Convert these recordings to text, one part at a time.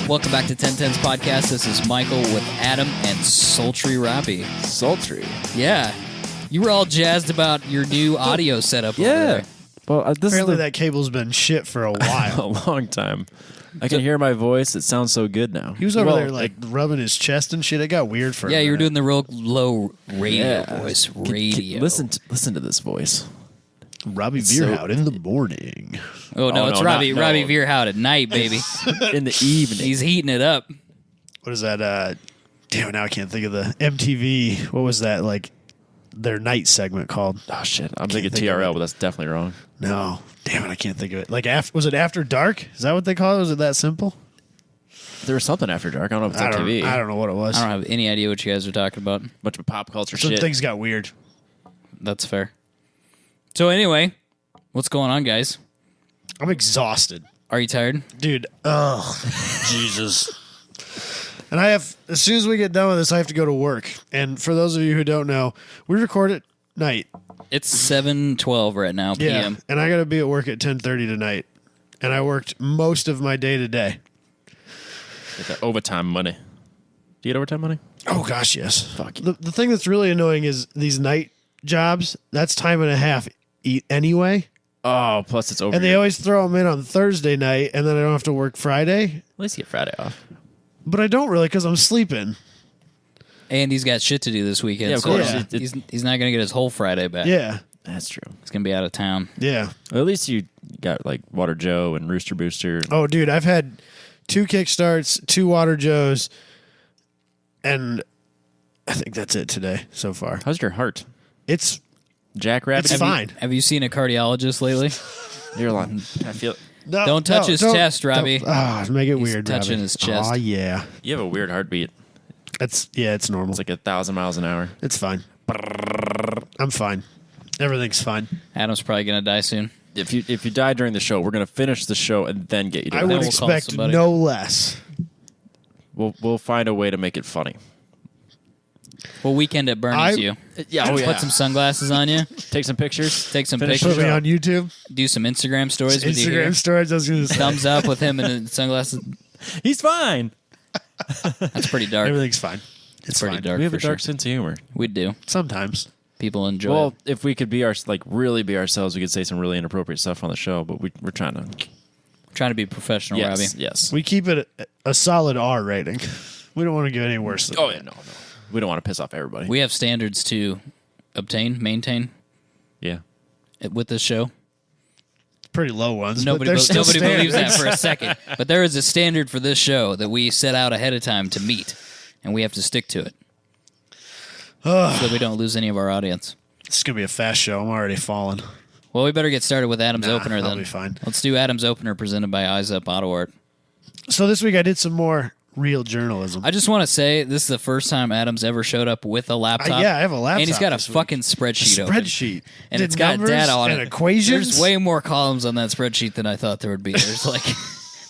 Welcome back to 1010's podcast. This is Michael with Adam and Sultry Robbie. Sultry? Yeah. You were all jazzed about your new audio setup over there. Well, apparently that cable's been shit for a while. a long time. I can hear my voice. It sounds so good now. He was over there like rubbing his chest and shit. It got weird for him. Yeah, you were doing the real low radio voice. Radio. Listen to this voice. Robbie Veerhout in the morning. Oh, no, it's Robbie Veerhout at night, baby. In the evening. He's heating it up. What is that? Damn, now I can't think of the MTV. What was that, like, their night segment called? Oh, shit. I'm thinking TRL, but that's definitely wrong. No. Damn it, I can't think of it. Like, was it After Dark? Is that what they call it? Was it that simple? There was something After Dark. I don't know if it's on TV. I don't know what it was. I don't have any idea what you guys are talking about. Bunch of pop culture Some shit. things got weird. That's fair. So anyway, what's going on, guys? I'm exhausted. Are you tired? Dude, Jesus. And as soon as we get done with this, I have to go to work. And for those of you who don't know, we record at night. It's 7:12 right now, p.m. Yeah, and I got to be at work at 10:30 tonight. And I worked most of my day today. Get that overtime money. Do you get overtime money? Oh, gosh, yes. Fuck. The thing that's really annoying is these night jobs, that's time and a half anyway. Oh, plus it's over. And they always throw them in on Thursday night, and then I don't have to work Friday. At least you get Friday off. But I don't really because I'm sleeping. And he's got shit to do this weekend. Yeah, of so course. he's not going to get his whole Friday back. Yeah. That's true. He's going to be out of town. Yeah. Well, at least you got like Water Joe and Rooster Booster. Oh, dude, I've had 2 Kickstarts, 2 Water Joes, and I think that's it today so far. How's your heart? It's Jackrabbit? fine. Have you seen a cardiologist lately? You're lying. I feel No, Don't touch his chest, Robbie. Make it He's weird, touching Robbie. his chest. Oh, yeah. you have a weird heartbeat. It's normal. It's like 1,000 miles an hour. It's fine. I'm fine. Everything's fine. Adam's probably going to die soon. If you die during the show, we're gonna finish the show and then get you to I the would we'll call expect somebody. no less. We'll find a way to make it funny. Well, weekend at Bernie's you. Yeah, Put some sunglasses on you. Take some pictures. Take some Finish Put pictures. me on YouTube. Do some Instagram stories with you here. Instagram stories. I was going to say. Thumbs up with him in the sunglasses. He's fine. That's pretty dark. Everything's fine. It's pretty fine. dark We have for a dark sure. sense of humor. We do. Sometimes. People enjoy Well, it. if we could be really be ourselves, we could say some really inappropriate stuff on the show. But we're trying to. Trying to be professional, Robbie. Yes. We keep it a solid R rating. We don't want to get any worse than Oh yeah, no. We don't want to piss off everybody. We have standards to maintain yeah. with this show. pretty low ones. Nobody, but they're still believes that standards. for a second. But there is a standard for this show that we set out ahead of time to meet, and we have to stick to it so that we don't lose any of our audience. It's going to be a fast show. I'm already falling. Well, we better get started with Adam's opener I'll then. be fine. Let's do Adam's opener presented by Eyes Up Auto Art. So this week I did some more real journalism. I just want to say this is the first time Adam's ever showed up with a laptop. Yeah, I have a laptop. And he's got a this week. fucking spreadsheet open. Spreadsheet. And Did it's got numbers data on and it. equations. There's way more columns on that spreadsheet than I thought there would be. There's like,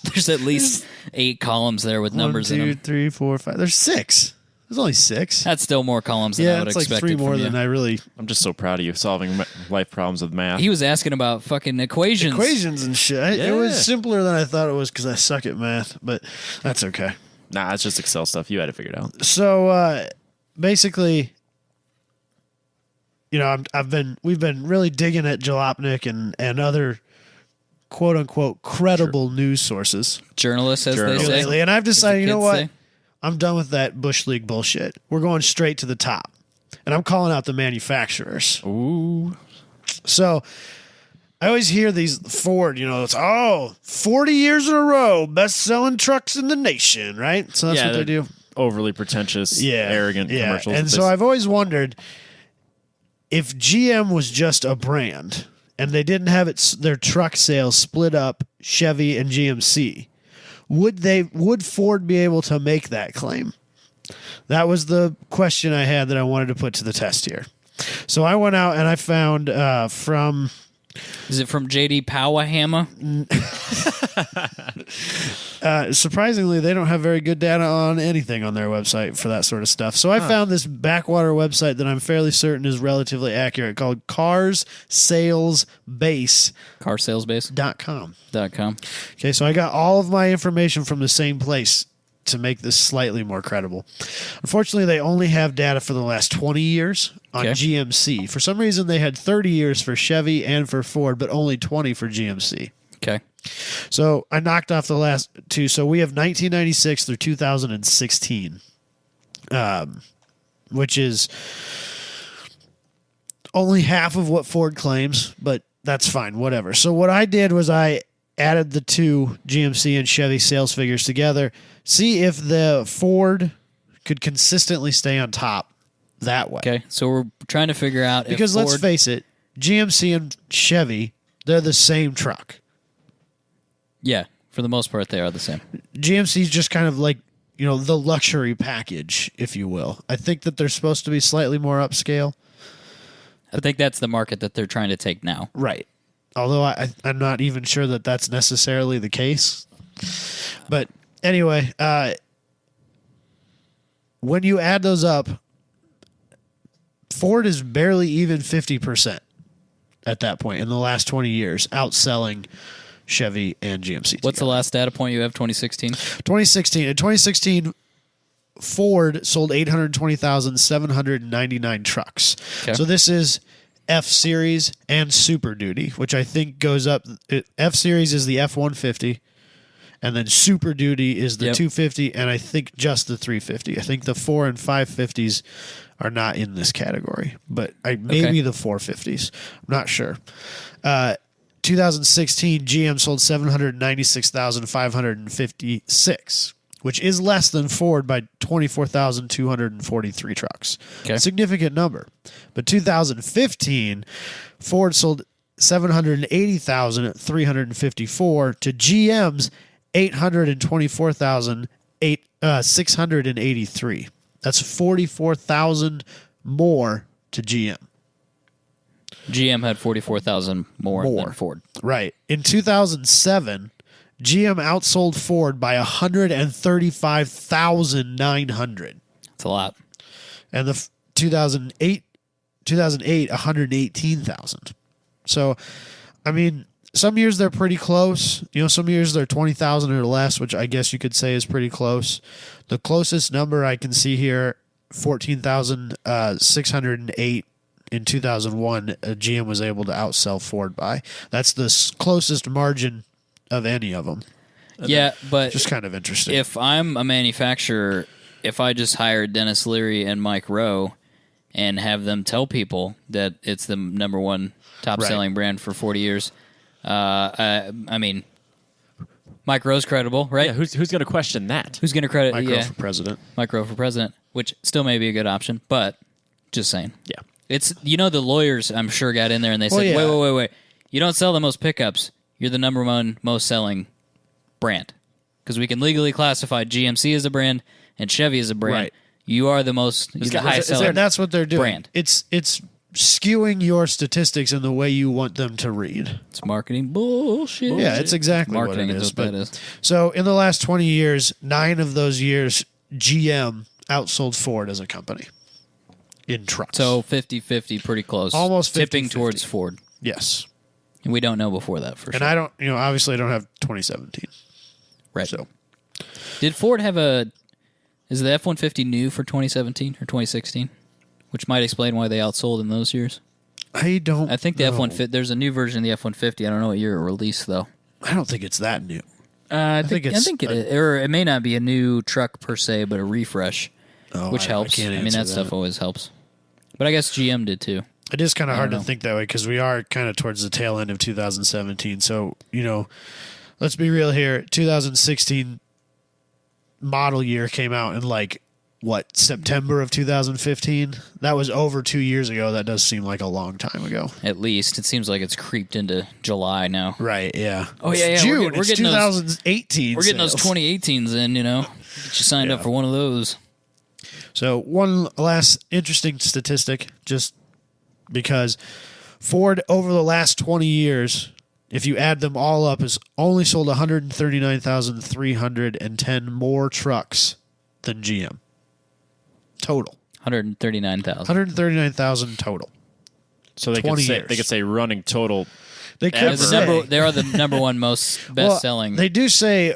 there's at least 8 columns there with numbers 1, in 2, them. 3, 4, 5. There's 6. There's only 6. That's still more columns than I Yeah, would it's like expect 3 more from you. than I really. I'm just so proud of you solving life problems with math. He was asking about fucking equations. Equations and shit. It Yeah. was simpler than I thought it was because I suck at math, but that's okay. Nah, it's just Excel stuff. You had to figure it out. So basically, you know, we've been really digging at Jalopnik and other quote unquote credible news sources Journalists, as Journalists. they say. lately, and I've as the decided, you know kids what, say. I'm done with that Bush League bullshit. We're going straight to the top, and I'm calling out the manufacturers. Ooh. So I always hear these Ford, you know, it's 40 years in a row, best-selling trucks in the nation, right? So that's what they do. Overly pretentious, arrogant commercials. And so I've always wondered if GM was just a brand and they didn't have their truck sales split up Chevy and GMC, would Ford be able to make that claim? That was the question I had that I wanted to put to the test here. So I went out and I found from... Is it from J.D. Powahama? Surprisingly, they don't have very good data on anything on their website for that sort of stuff. So I found this backwater website that I'm fairly certain is relatively accurate called carssalesbase.com. Carsalesbase.com. Okay, so I got all of my information from the same place to make this slightly more credible. Unfortunately, they only have data for the last 20 years on GMC. For some reason, they had 30 years for Chevy and for Ford, but only 20 for GMC. Okay. So I knocked off the last two. So we have 1996 through 2016, which is only half of what Ford claims, but that's fine, whatever. So what I did was I added the two GMC and Chevy sales figures together, see if the Ford could consistently stay on top that way. Okay. So we're trying to figure out Because if Ford, let's face it, GMC and Chevy, they're the same truck. yeah, for the most part, they are the same. GMC is just kind of like, the luxury package, if you will. I think that they're supposed to be slightly more upscale. I think that's the market that they're trying to take now. Right. Although I'm not even sure that that's necessarily the case. But anyway, when you add those up, Ford is barely even 50% at that point in the last 20 years, outselling Chevy and GMC. What's the last data point you have? 2016? 2016. In 2016, Ford sold 820,799 trucks. Okay. So this is F Series and Super Duty, which I think goes up. F Series is the F-150, and then Super Duty is the 250, and I think just the 350. I think the 4 and 550s are not in this category, but maybe the 450s. I'm not sure. 2016, GM sold 796,556, which is less than Ford by 24,243 trucks. Okay. Significant number. But 2015, Ford sold 780,354 to GM's 824,683. That's 44,000 more to GM. GM had 44,000 more than Ford. Right. In 2007, GM outsold Ford by 135,900. That's a lot. And the 2008, 118,000. So, I mean, some years they're pretty close. Some years they're 20,000 or less, which I guess you could say is pretty close. The closest number I can see here, 14,608 in 2001, GM was able to outsell Ford by. That's the closest margin of any of them. Yeah, but just kind of interesting. If I'm a manufacturer, if I just hired Dennis Leary and Mike Rowe and have them tell people that it's the number one top-selling brand for 40 years, I mean, Mike Rowe's credible, right? Yeah, who's going to question that? Who's going to credit Mike Rowe for president? Mike Rowe for president, which still may be a good option, but just saying. Yeah. It's, the lawyers, I'm sure, got in there and they said, wait. You don't sell the most pickups. You're the number one most selling brand. Because we can legally classify GMC as a brand and Chevy as a brand. Right. You are the highest selling And that's what they're doing. brand. It's skewing your statistics in the way you want them to read. It's marketing bullshit. Yeah, it's exactly Marketing what it is is. what that is. So in the last 20 years, 9 of those years, GM outsold Ford as a company in trucks. So 50-50, pretty close. Almost 50-50. Tipping towards Ford. Yes. And we don't know before that for And sure. I don't, obviously I don't have 2017. Right. So Did Ford have is the F-150 new for 2017 or 2016? Which might explain why they outsold in those years. I think the know. F-150, there's a new version of the F-150. I don't know what year it released, though. I don't think it's that new. I think it may not be a new truck per se, but a refresh, which helps. I can't mean, that stuff always helps. But I guess GM did too. It is kind of hard know. to think that way because we are kind of towards the tail end of 2017. So, let's be real here. 2016 model year came out in September of 2015? That was over 2 years ago. That does seem like a long time ago. At least. It seems like it's creeped into July now. Right, yeah. Oh, yeah. June, We're it's getting 2018 We're getting those sales. 2018s in, Get you signed up for one of those. So one last interesting statistic, just because Ford over the last 20 years if you add them all up, has only sold 139,310 more trucks than GM. Total. 139,000. 139,000 total. So they 20 could say years. they could say running total. They could say. They are the number one most best-selling. They do say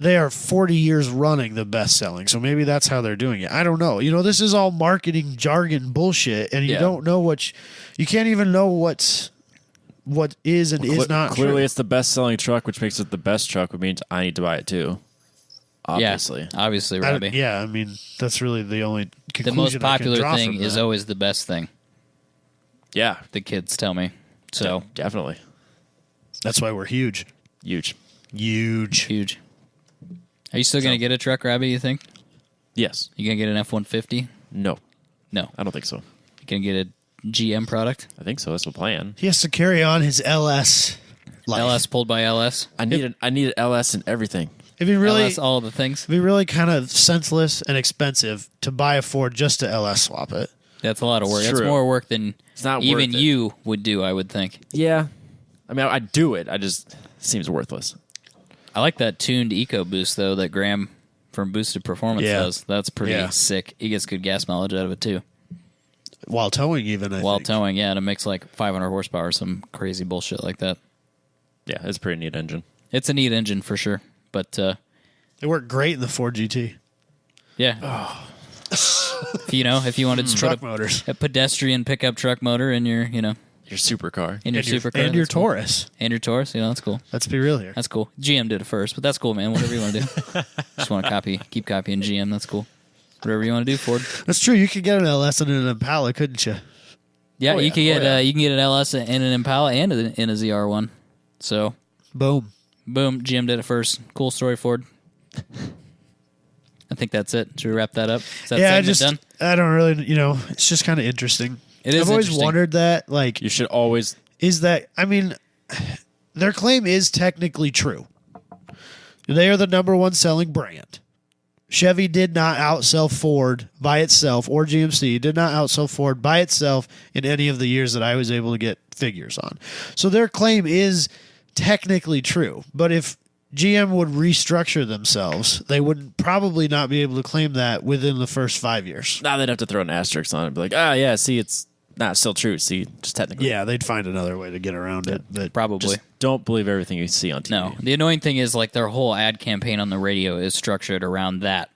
they are 40 years running the best-selling, so maybe that's how they're doing it. I don't know. This is all marketing jargon bullshit, and you don't know you can't even know what is and is not Clearly, true. it's the best-selling truck, which makes it the best truck, which means I need to buy it too. Obviously. Yeah, obviously, Robbie. I mean, that's really the only conclusion The most I can popular draw thing from is that. always the best thing. Yeah, The kids tell me. So definitely That's why we're huge. huge. huge. Are you still going to get a truck, Robbie, you think? Yes. You going to get an F-150? No. No. I don't think so. You going to get a GM product? I think so. That's the plan. He has to carry on his LS life. LS pulled by LS? I need an LS in everything. It'd be really, LS all the things? it'd be really kind of senseless and expensive to buy a Ford just to LS swap it. That's a lot of work. It's That's true. more work than It's not even worth it. you would do, I would think. Yeah. I mean, I'd do it. It seems worthless. I like that tuned EcoBoost, though, that Graham from Boosted Performance Yeah. does. That's pretty Yeah. sick. He gets good gas mileage out of it, too. While towing, even, I While think. towing, yeah, and it makes like 500 horsepower, some crazy bullshit like that. Yeah, it's a pretty neat engine. It's a neat engine for sure, but It worked great in the Ford GT. yeah. If you wanted to Truck put motors. a pedestrian pickup truck motor in your, Your supercar. in your supercar And your that's cool. Taurus. And your Taurus, that's cool. Let's be real here. That's cool. GM did it first, but that's cool, man. Whatever you want to do. Just want to keep copying GM. That's cool. Whatever you want to do, Ford. That's true. You could get an LS and an Impala, couldn't you? Yeah, Oh, you yeah. can get Oh, yeah. you can get an LS and an Impala and in a ZR1. So, Boom. boom, GM did it first. Cool story, Ford. I think that's it. Should we wrap that up? Is that segment done? I don't really, it's just kind of interesting. It is I've always interesting. wondered that, like, You should always. their claim is technically true. They are the number one selling brand. Chevy did not outsell Ford by itself, or GMC did not outsell Ford by itself in any of the years that I was able to get figures on. So their claim is technically true. But if GM would restructure themselves, they would probably not be able to claim that within the first 5 years. Now they'd have to throw an asterisk on it and be like, yeah, see, it's not still true. See, just technically. Yeah, they'd find another way to get around it. But Probably. Just don't believe everything you see on TV. No. The annoying thing is like their whole ad campaign on the radio is structured around that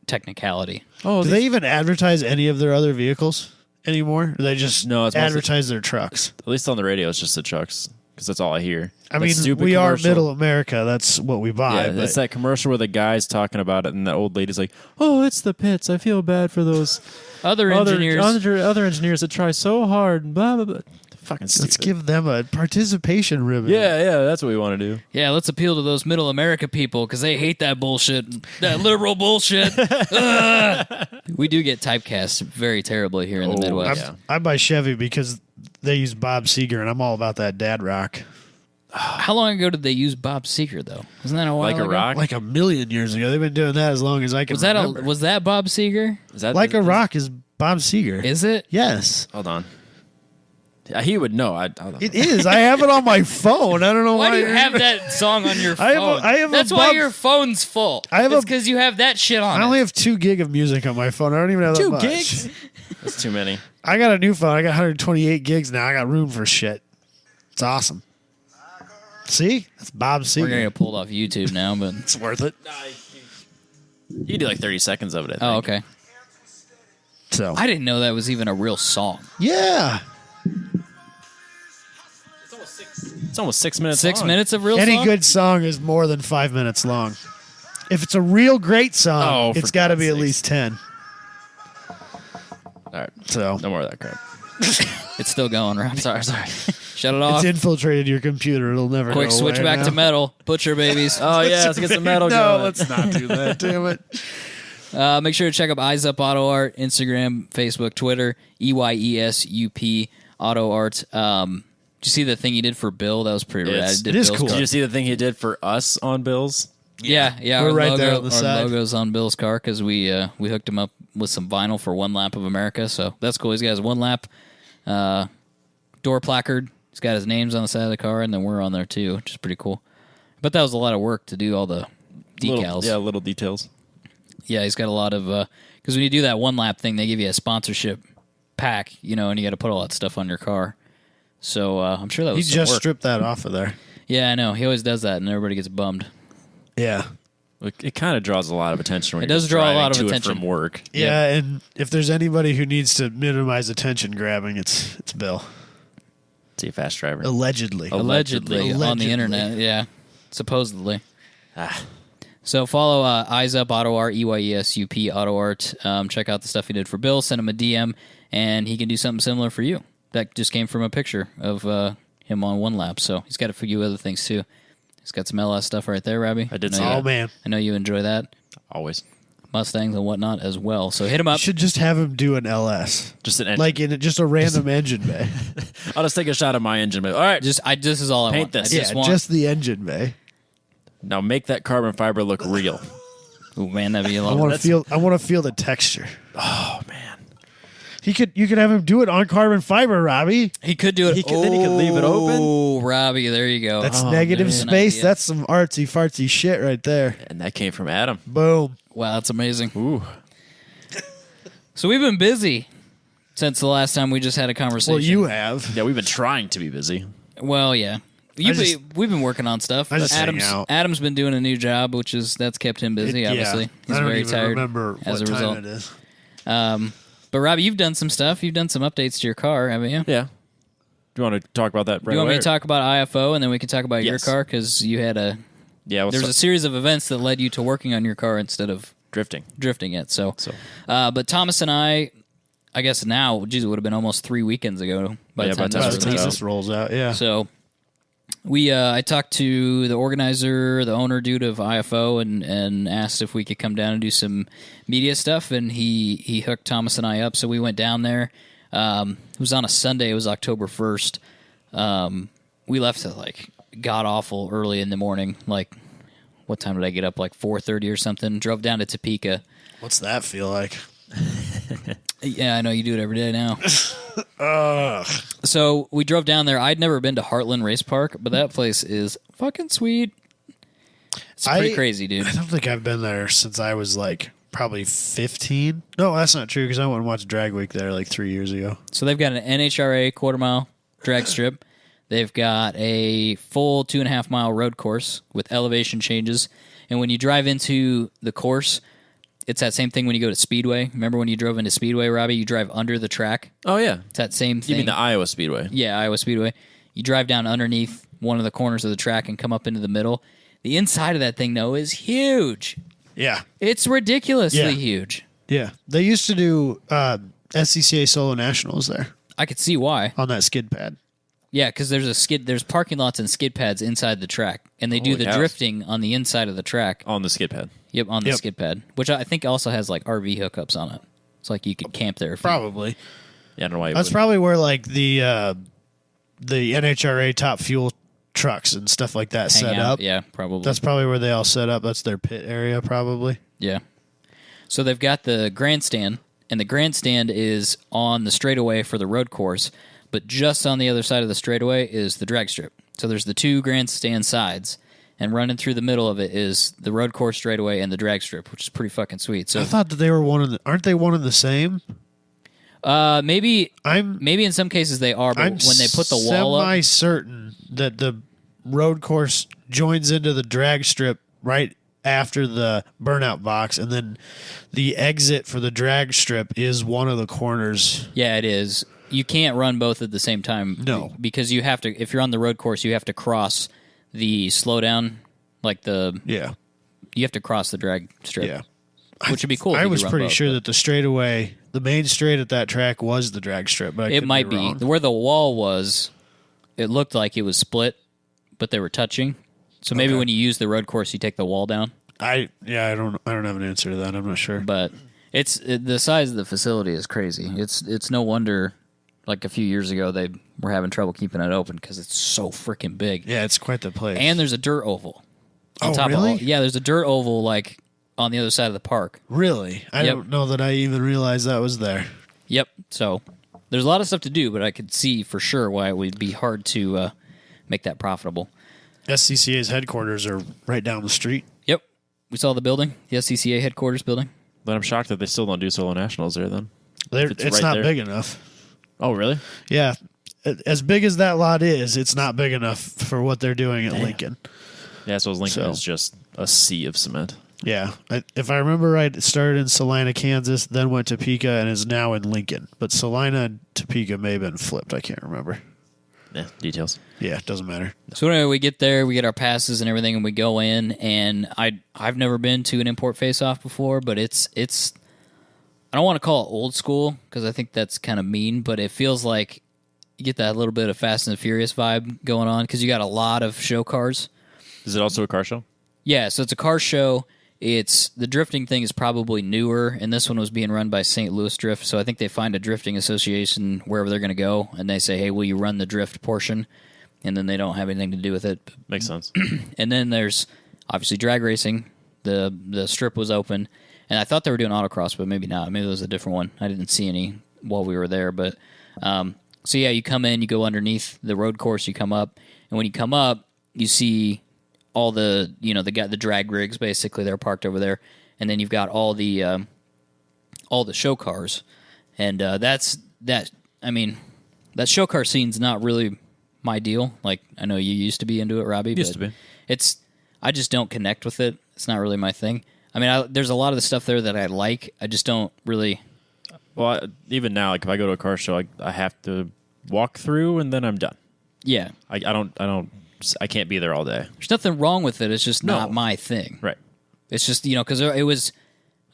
technicality. Oh, do they even advertise any of their other vehicles anymore? Or they just No, it's mostly- advertise their trucks? at least on the radio, it's just the trucks because that's all I hear. I That mean, stupid we are commercial. middle America. That's what we buy. Yeah, but it's that commercial where the guy's talking about it, and the old lady's like, "Oh, it's the pits. I feel bad for those Other engineers. other engineers that try so hard." And blah blah blah. Fucking stupid. let's give them a participation ribbon. Yeah, that's what we want to do. Yeah, let's appeal to those middle America people because they hate that bullshit, that liberal bullshit. Ugh. We do get typecast very terribly here in the Midwest. yeah. I buy Chevy because they use Bob Seger, and I'm all about that dad rock. How long ago did they use Bob Seger though? Wasn't that a while Like a ago? rock. Like a million years ago. They've been doing that as long as I can Was that remember. was that Bob Seger? Is that Like a Rock is Bob Seger. Is it? Yes. Hold on. Yeah, he would know. I don't know. It is. I have it on my phone. I don't know why. Why do you have that song on your phone? I have a That's why Bob- your phone's full. I have it's a- because you have that shit on I only it. have 2 gig of music on my phone. I don't even have that 2 much. gigs? That's too many. I got a new phone. I got 128 gigs now. I got room for shit. It's awesome. See? That's Bob We're gonna Seger. get pulled off YouTube now, but It's worth it. You do like 30 seconds of it. I think. oh, okay. So, I didn't know that was even a real song. yeah. It's almost 6 minutes. 6 long. minutes of real Any song? good song is more than 5 minutes long. If it's a real great song, Oh, for it's got to God's be at sakes. least 10. All right. So, No more of that crap. It's still going, Rob. Sorry. Shut it off. it's infiltrated your computer. It'll never Quick go switch away back now. to metal. Butcher babies. Oh yeah, let's get some metal No, going. let's not do that. Damn it. Make sure to check up Eyes Up Auto Art, Instagram, Facebook, Twitter, EYESUP Auto Art. Did you see the thing he did for Bill? That was pretty rad. It's- He did it is Bill's cool. Did car. you see the thing he did for us on Bills? Yeah. We're Our right logo, there on the our side. logo's on Bill's car because we hooked him up with some vinyl for One Lap of America. So that's cool. He's got his One Lap door placard He's got his names on the side of the car, and then we're on there too, which is pretty cool. But that was a lot of work to do all the decals. Little details. Yeah, he's got a lot of because when you do that one lap thing, they give you a sponsorship pack, and you got to put all that stuff on your car. So I'm sure that was He some just work. stripped that off of there. Yeah, I know. He always does that, and everybody gets bummed. Yeah. It kind of draws a lot of attention when It you're does just draw a driving lot of to and attention. from work. Yeah, and if there's anybody who needs to minimize attention grabbing, it's Bill. Is he a fast driver? Allegedly. Allegedly on the Allegedly. internet, yeah. Supposedly. Ah. So follow Eyes Up Auto Art, EYESUP Auto Art. Check out the stuff he did for Bill. Send him a DM, and he can do something similar for you. That just came from a picture of him on one lap. So he's got a few other things, too. He's got some LS stuff right there, Robbie. I did know see you- that. Oh, man. I know you enjoy that. Always. Mustangs and whatnot as well. So hit him You up. should just have him do an LS. Just an engine. Like in just a random engine bay. I'll just take a shot of my engine. All right. This is all I Paint want. this. I Yeah, just want. just the engine bay. Now make that carbon fiber look real. Ooh, man, that'd be a I lot. want to feel. I want to feel the texture. Oh, man. You could have him do it on carbon fiber, Robbie. He could do it. Then he could leave it open. Oh, Robbie, there you go. That's Oh, negative there's an space. idea. That's some artsy fartsy shit right there. And that came from Adam. Boom. Wow, that's amazing. Ooh. So we've been busy since the last time we just had a conversation. Well, you have. Yeah, we've been trying to be busy. Well, yeah. We've been working on stuff. I just hang out. Adam's been doing a new job, that's kept him busy. Obviously, Yeah. he's I don't very even tired. remember as what a time result. it is. But Robbie, you've done some stuff. You've done some updates to your car, haven't you? Yeah. Do you want to talk about that right You want me away? to talk about IFO, and then we can talk about your Yes. car because you had Yeah, there's a series of events that led you to working on your car instead of drifting. drifting it. But Thomas and I guess now, geez, it would have been almost 3 weekends ago by Yeah, the by time the this By time the was time it's released. this rolls out, yeah. So I talked to the organizer, the owner dude of IFO, and asked if we could come down and do some media stuff, and he hooked Thomas and I up. So we went down there. It was on a Sunday. It was October 1st. We left at like god awful early in the morning. Like, what time did I get up? Like 4:30 or something. Drove down to Topeka. What's that feel like? Yeah, I know you do it every day now. So we drove down there. I'd never been to Heartland Race Park, but that place is fucking sweet. It's pretty crazy, dude. I don't think I've been there since I was like probably 15. No, that's not true because I went and watched Drag Week there like 3 years ago. So they've got an NHRA quarter mile drag strip. They've got a full 2.5 mile road course with elevation changes. And when you drive into the course, it's that same thing when you go to Speedway. Remember when you drove into Speedway, Robbie? You drive under the track. Oh, yeah. It's that same thing. You mean the Iowa Speedway? Yeah, Iowa Speedway. You drive down underneath one of the corners of the track and come up into the middle. The inside of that thing, though, is huge. Yeah. It's ridiculously Yeah. huge. Yeah. They used to do SCCA Solo Nationals there I could see why. on that skid pad. Yeah, because there's parking lots and skid pads inside the track, and they do Holy the cows. drifting on the inside of the track. On the skid pad. Yep, on the Yep. skid pad, which I think also has like RV hookups on it. It's like you could camp there. Probably. Yeah, I don't know why you That's wouldn't. probably where like the NHRA Top Fuel trucks and stuff like that hang set out. up. Yeah, probably. That's probably where they all set up. That's their pit area, probably. Yeah. So they've got the grandstand, and the grandstand is on the straightaway for the road course, but just on the other side of the straightaway is the drag strip. So there's the two grandstand sides, and running through the middle of it is the road course straightaway and the drag strip, which is pretty fucking sweet. So I thought that they were aren't they one and the same? maybe I'm in some cases they are, but I'm when they put the wall up, semi-certain that the road course joins into the drag strip right after the burnout box, and then the exit for the drag strip is one of the corners. yeah, it is. You can't run both at the same time. No. Because you have to, if you're on the road course, you have to cross the slowdown, like Yeah, you have to cross the drag strip. yeah. Which would be cool. if I you could was run pretty both, sure but that the straightaway, the main straight at that track, was the drag strip, but I it could might be. be. Wrong. Where the wall was, it looked like it was split, but they were touching. So maybe Okay. when you use the road course, you take the wall down. I don't have an answer to that. I'm not sure. But the size of the facility is crazy. It's no wonder. Like a few years ago, they were having trouble keeping it open because it's so freaking big. Yeah, it's quite the place. And there's a dirt oval. On Oh, top really? Of all, yeah, there's a dirt oval like on the other side of the park. Really? I Yep. don't know that I even realized that was there. Yep. So there's a lot of stuff to do, but I could see for sure why it would be hard to make that profitable. SCCA's headquarters are right down the street. Yep. We saw the building, the SCCA headquarters building. But I'm shocked that they still don't do solo nationals there then. It's right not there. big enough. Oh, really? Yeah. As big as that lot is, it's not big enough for what they're doing at Lincoln. Yeah, so Lincoln So- is just a sea of cement. Yeah. If I remember right, it started in Salina, Kansas, then went to Topeka, and is now in Lincoln. But Salina and Topeka may have been flipped. I can't remember. Yeah, details. Yeah, it doesn't matter. So anyway, we get there, we get our passes and everything, and we go in. And I've never been to an import face-off before, but it's I don't want to call it old school because I think that's kind of mean, but it feels like you get that little bit of Fast and the Furious vibe going on because you got a lot of show cars. Is it also a car show? Yeah, so it's a car show. It's the drifting thing is probably newer, and this one was being run by St. Louis Drift. So I think they find a drifting association wherever they're going to go, and they say, "Hey, will you run the drift portion?" And then they don't have anything to do with it. Makes sense. And then there's obviously drag racing. The strip was open, and I thought they were doing autocross, but maybe not. Maybe it was a different one. I didn't see any while we were there, but so yeah, you come in, you go underneath the road course, you come up, and when you come up, you see all the the drag rigs basically they're parked over there, and then you've got all the show cars, and that's that. I mean, that show car scene's not really my deal. Like I know you used to be into it, Robbie. Used to be. I just don't connect with it. It's not really my thing. I mean, there's a lot of the stuff there that I like. I just don't really. Well, even now, like if I go to a car show, I have to walk through and then I'm done. Yeah, I can't be there all day. there's nothing wrong with it. It's just No. not my thing. Right. It's just because it was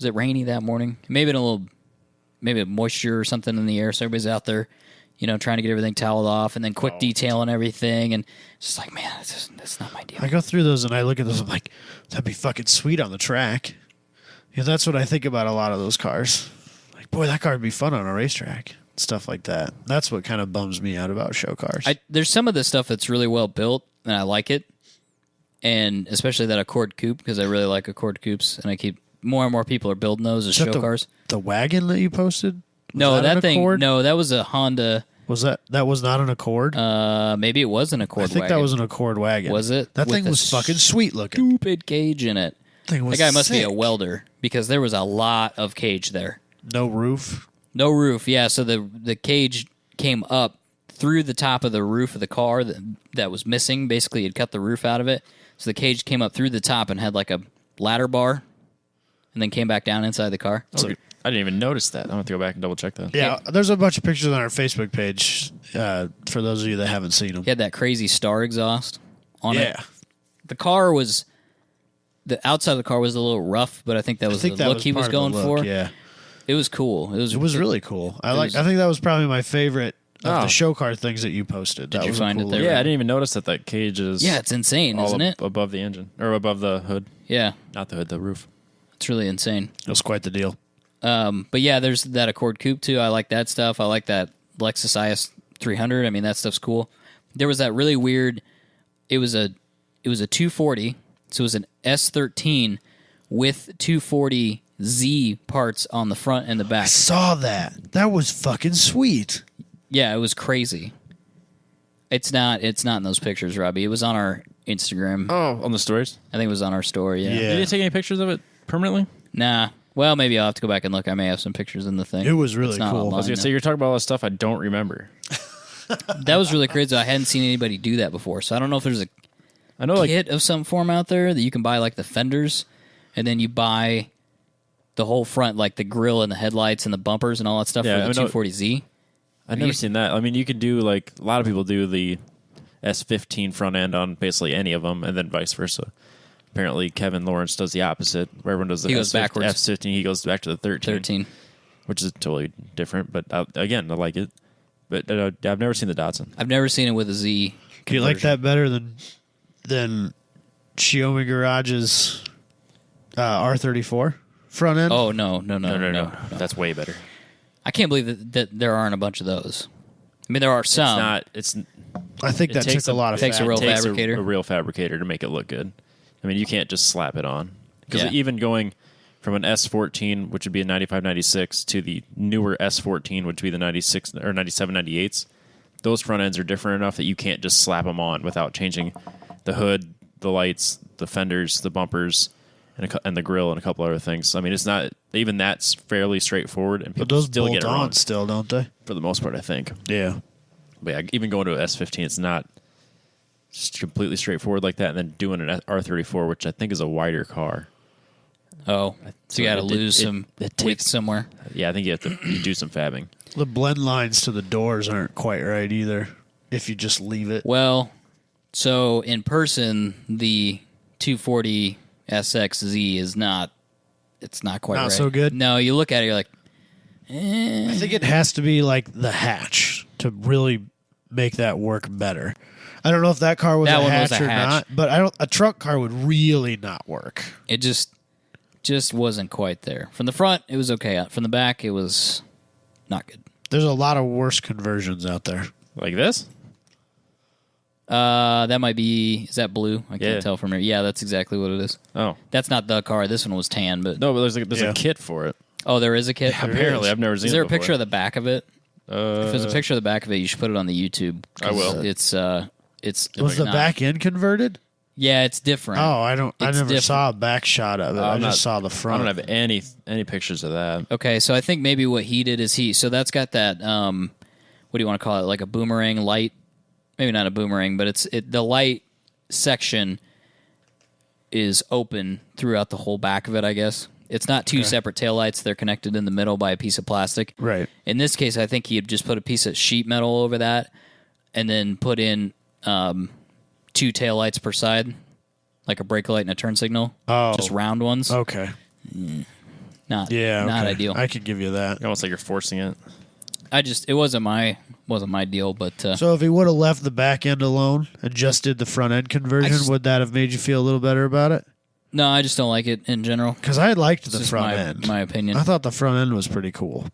it rainy that morning? Maybe a moisture or something in the air. So everybody's out there, trying to get everything toweled off, and then quick detail and everything. And it's just like, man, that's not my deal. I go through those and I look at those. I'm like, that'd be fucking sweet on the track. Yeah, that's what I think about a lot of those cars. Like, boy, that car would be fun on a racetrack. Stuff like that. That's what kind of bums me out about show cars. There's some of the stuff that's really well built, and I like it. And especially that Accord Coupe, because I really like Accord Coupes, and I keep more and more people are building those as Is that show cars. The wagon that you posted? Was No, an that thing. Accord? No, that was a Honda. Was that was not an Accord? Maybe it was an Accord. I think wagon. that was an Accord wagon. Was it? That With thing the was fucking sweet looking. Stupid cage in it. Thing was That guy must be a sick. welder because there was a lot of cage there. No roof. No roof. Yeah, so the cage came up through the top of the roof of the car that was missing. Basically, it cut the roof out of it. So the cage came up through the top and had like a ladder bar, and then came back down inside the car. So, I didn't even notice that. I'm going to have to go back and double check that. Yeah, there's a bunch of pictures on our Facebook page for those of you that haven't seen them. He had that crazy star exhaust on it. Yeah. The car was the outside of the car was a little rough, but I think that was the look he was part of the going look, for. Yeah, It was cool. it was really cool. I was- think that was probably my favorite of Oh. the show car things that you posted. Did That you was a find it cool there? look. Yeah, I didn't even notice that cage is Yeah, it's insane, all isn't it? above the engine. Or above the hood. Yeah, Not the hood, the roof. it's really insane. It was quite the deal. But yeah, there's that Accord Coupe too. I like that stuff. I like that Lexus IS 300. I mean, that stuff's cool. There was that really weird. It was a 240. So it was an S13 with 240Z parts on the front and the I back. saw that. That was fucking sweet. Yeah, it was crazy. It's not in those pictures, Robbie. It was on our Instagram. Oh, on the stories? I think it was on our story. Yeah. Yeah. Did you take any pictures of it permanently? Nah. Well, maybe I'll have to go back and look. I may have some pictures in the thing. It was really It's not cool. online, I was going to no. say, you're talking about all this stuff I don't remember. That was really crazy. I hadn't seen anybody do that before, so I don't know if there's a I know, like, kit of some form out there that you can buy, like the fenders, and then you buy the whole front, like the grill and the headlights and the bumpers and all that stuff Yeah, for the I know- 240Z. I've never seen that. I mean, you could do, like, a lot of people do the S15 front end on basically any of them, and then vice versa. Apparently, Kevin Lawrence does the opposite, where everyone does the He goes backwards. S15, he goes back to the 13. Which is totally different, but again, I like it. But I've never seen the Datsun. I've never seen it with a Z. Do you like conversion. that better than Xiaomi Garage's R34 front end? Oh, no. That's way better. I can't believe that there aren't a bunch of those. I mean, there are some. It's I think it that takes took a lot of takes a fat. real it takes fabricator. a real fabricator to make it look good. I mean, you can't just slap it on because Yeah. even going from an S14, which would be a 95, 96, to the newer S14, which would be the 96 or 97, 98s. Those front ends are different enough that you can't just slap them on without changing the hood, the lights, the fenders, the bumpers, and the grill, and a couple other things. I mean, it's not even that's fairly straightforward, and people But those still bolt get it on wrong still, don't they? for the most part, I think. Yeah. But yeah, even going to an S15, it's not just completely straightforward like that, and then doing an R34, which I think is a wider car. Oh, so you got to lose some width somewhere. Yeah, I think you have to do some fabbing. The blend lines to the doors aren't quite right either if you just leave it. Well, so in person, the 240 SXZ is not. It's not quite Not right. so good? No, you look at it, you're like, I think it has to be like the hatch to really make that work better. I don't know if that car was That a one hatch was a or hatch. not, but a truck car would really not work. it just wasn't quite there. From the front, it was okay. From the back, it was not good. There's a lot of worse conversions out there. Like this? That might be. Is that blue? I Yeah. can't tell from here. Yeah, that's exactly what it is. Oh. That's not the car. This one was tan, but No, but there's Yeah. a kit for it. oh, there is a kit. Apparently, I've never seen Is there it a picture before. of the back of it? If there's a picture of the back of it, you should put it on the YouTube. I will. 'cause It's Was the not- back end converted? Yeah, it's different. Oh, I never different. saw a back shot of it. I just saw the I front. don't have any pictures of that. Okay, so I think maybe what he did is so that's got that what do you want to call it? Like a boomerang light? Maybe not a boomerang, but the light section is open throughout the whole back of it, I guess. It's not two separate taillights. They're connected in the middle by a piece of plastic. Right. In this case, I think he had just put a piece of sheet metal over that and then put in two taillights per side, like a brake light and a turn signal. Oh. Just round ones. Okay. Not Yeah. not okay. ideal. I could give you that. Almost like you're forcing it. It wasn't my deal, but So if he would have left the back end alone and just did the front end conversion, would that have made you feel a little better about it? no, I just don't like it in general. Because I liked the Just front end. my opinion. I thought the front end was pretty cool.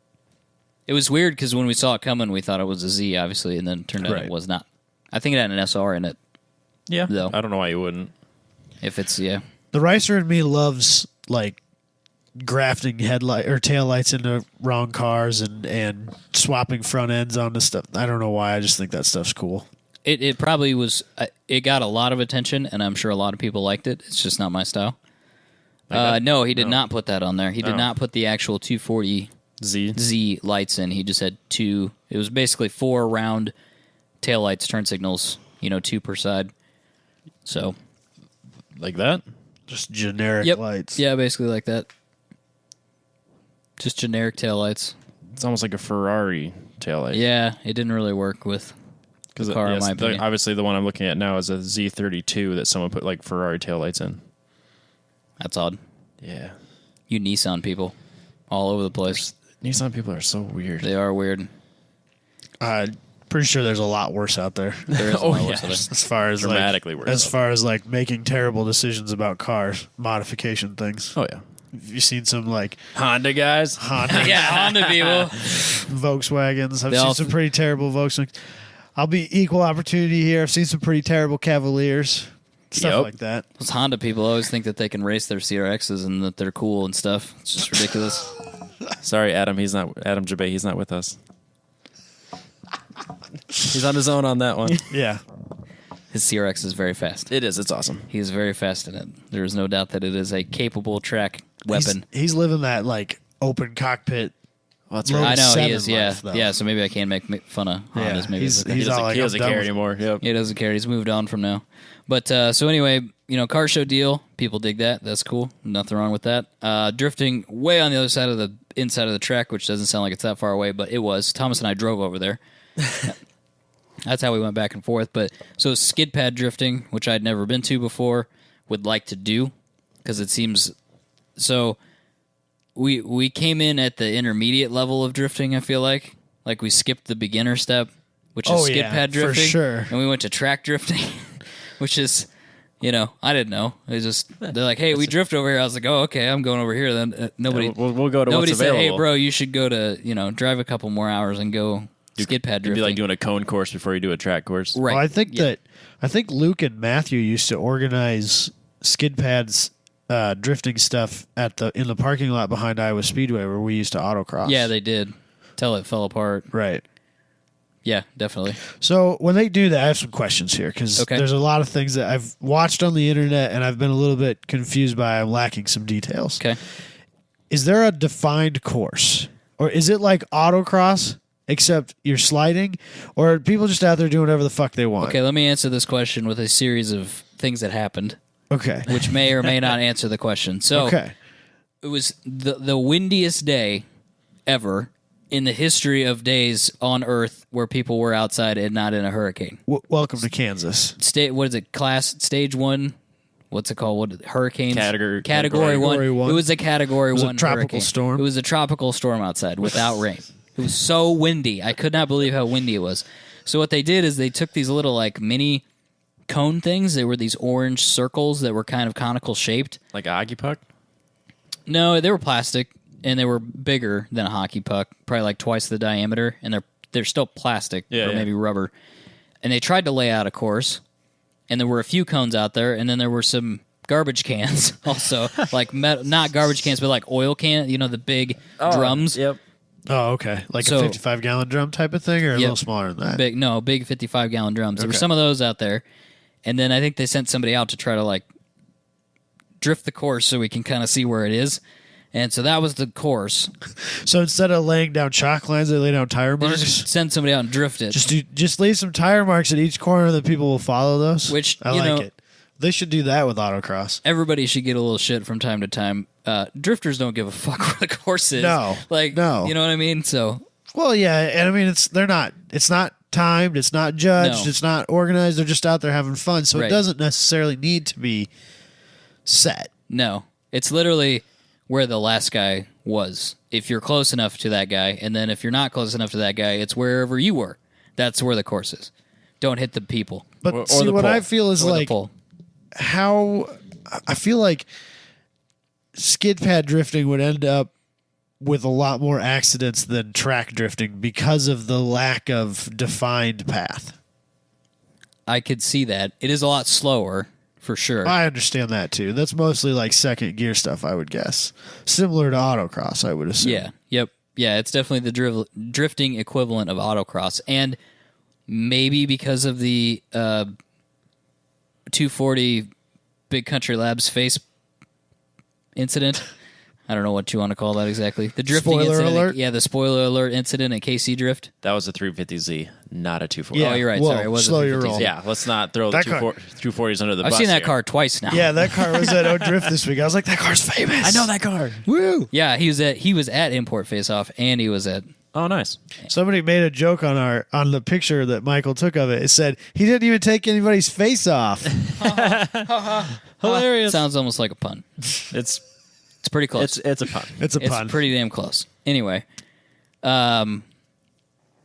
It was weird because when we saw it coming, we thought it was a Z, obviously, and then it turned out Right. it was not. I think it had an SR in it. Yeah. Though. I don't know why you wouldn't. If it's yeah, The Ricer in me loves like grafting headlight or taillights into wrong cars and swapping front ends on the stuff. I don't know why. I just think that stuff's cool. it probably was. It got a lot of attention, and I'm sure a lot of people liked it. It's just not my style. No, he did not put that on there. He did not put the actual 240 Z. Z lights in. He just had two. It was basically 4 round taillights, turn signals. Two per side. So Like that? Just generic yep, lights. yeah, basically like that. Just generic taillights. It's almost like a Ferrari taillight. Yeah, it didn't really work with the car, in my opinion. Obviously, the one I'm looking at now is a Z32 that someone put like Ferrari taillights in. That's odd. Yeah. You Nissan people all over the place. Nissan people are so weird. They are weird. Pretty sure there's a lot worse out there. There is a Oh, lot yeah. worse of it. As far as Dramatically worse. As far as like making terrible decisions about cars, modification things. Oh, yeah. Have you seen some like Honda guys. Honda Yeah, Honda people. Volkswagens? I've They seen all- some pretty terrible Volkswagens. I'll be equal opportunity here. I've seen some pretty terrible Cavaliers. Stuff Yep. like that. Those Honda people always think that they can race their CRXs and that they're cool and stuff. It's just ridiculous. Sorry, Adam. Adam Jabay. He's not with us. He's on his own on that one. Yeah. His CRX is very fast. It is. It's awesome. He is very fast in it. There is no doubt that it is a capable track weapon. He's living that like open cockpit. Well, that's Low right. I know he seven is, yeah. life, though. Yeah, so maybe I can make fun of Hondas. Maybe he's, it's okay. he's all like, he I'm doesn't done care with- anymore. Yep. He doesn't care. He's moved on from now. But so anyway, car show deal. People dig that. That's cool. Nothing wrong with that. Drifting way on the other side of the inside of the track, which doesn't sound like it's that far away, but it was. Thomas and I drove over there. That's how we went back and forth. But so skid pad drifting, which I'd never been to before, would like to do because it seems so. We came in at the intermediate level of drifting. I feel like we skipped the beginner step, which is Oh, skid yeah, pad for drifting, sure. and we went to track drifting, which is, I didn't know. It just they're like, hey, we drift over here. I was like, oh, okay, I'm going over here. Then nobody, We'll go to nobody what's said, available. hey, bro, you should go to drive a couple more hours and go skid pad It'd drifting. be like doing a cone course before you do a track course. right. Well, I think Yeah. I think Luke and Matthew used to organize skid pads drifting stuff in the parking lot behind Iowa Speedway where we used to autocross. Yeah, they did. Till it fell apart. Right. Yeah, definitely. So when they do that, I have some questions here because there's a lot of things that I've watched on the internet and I've been a little bit confused by. I'm lacking some details. Okay. Is there a defined course? Or is it like autocross, except you're sliding? Or are people just out there doing whatever the fuck they want? Okay, let me answer this question with a series of things that happened, Okay. which may or may not answer the question. So Okay. it was the windiest day ever in the history of days on Earth where people were outside and not in a hurricane. Welcome to Kansas. What is it? Stage 1? What's it called? Hurricanes? Category Category 1. one. It was a Category 1 a tropical hurricane. storm? It was a tropical storm outside without rain. It was so windy. I could not believe how windy it was. So what they did is they took these little like mini cone things. They were these orange circles that were kind of conical shaped. Like a hockey puck? No, they were plastic and they were bigger than a hockey puck, probably like twice the diameter, and they're still plastic or maybe rubber. And they tried to lay out a course, and there were a few cones out there, and then there were some garbage cans also, like not garbage cans, but like oil can, the big drums. Yep. Oh, okay. Like a 55-gallon drum type of thing, or a little smaller than that? Big 55-gallon drums. There were some of those out there, and then I think they sent somebody out to try to like drift the course so we can kind of see where it is. And so that was the course. So instead of laying down chalk lines, they lay down tire They marks? just send somebody out and drift it. Just leave some tire marks at each corner that people will follow those. Which, I like it. They should do that with autocross. Everybody should get a little shit from time to time. Drifters don't give a fuck where the course is. No. No. You know what I mean? So, Well, yeah, and I mean it's not timed, it's not judged, No. it's not organized. They're just out there having fun, so Right. it doesn't necessarily need to be set. no. It's literally where the last guy was. If you're close enough to that guy, and then if you're not close enough to that guy, it's wherever you were. That's where the course is. Don't hit the people. But Or see, the what pole. I feel is Or the like pole. how I feel like skid pad drifting would end up with a lot more accidents than track drifting because of the lack of defined path. I could see that. It is a lot slower, for sure. I understand that too. That's mostly like second gear stuff, I would guess. Similar to autocross, I would assume. Yeah. Yep. Yeah, it's definitely the drifting equivalent of autocross. And maybe because of the 240 Big Country Labs face incident. I don't know what you want to call that exactly. The drifting Spoiler incident. alert? Yeah, the spoiler alert incident at KC Drift. That was a 350Z, not a 240. Yeah. Oh, you're right. Whoa, Sorry, it was slow a your 50Z. roll. Yeah, let's not throw the That car- 240s under the I've bus seen that here. car twice now. Yeah, that car was at O Drift this week. I was like, that car's famous. I know that car. Woo! Yeah, he was at Import Face Off, and he was at. Oh, nice. Somebody made a joke on the picture that Michael took of it. It said he didn't even take anybody's face off. Hilarious. Sounds almost like a pun. It's It's pretty close. it's a pun. It's a pun. It's pretty damn close. Anyway, so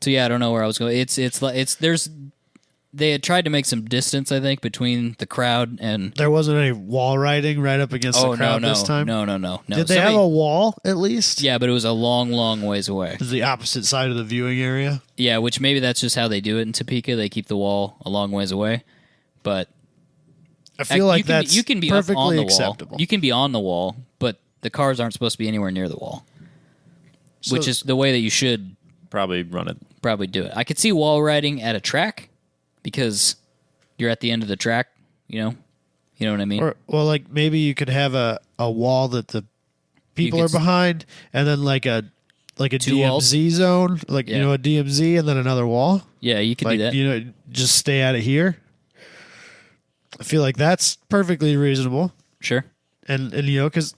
yeah, I don't know where I was going. They had tried to make some distance, I think, between the crowd and. There wasn't any wall riding right up against the crowd this time. No. Did they have a wall at least? Yeah, but it was a long, long ways away. It was the opposite side of the viewing area. Yeah, which maybe that's just how they do it in Topeka. They keep the wall a long ways away, but I feel like you can be perfectly up on the acceptable. wall. You can be on the wall, but the cars aren't supposed to be anywhere near the wall, which So- is the way that you should Probably run it. probably do it. I could see wall riding at a track because you're at the end of the track. You know what I mean. Or well, like maybe you could have a wall that the people could are behind, and then like a Two walls? DMZ zone, like Yeah. a DMZ, and then another wall. Yeah, you could Like do that. just stay out of here. I feel like that's perfectly reasonable, Sure. and because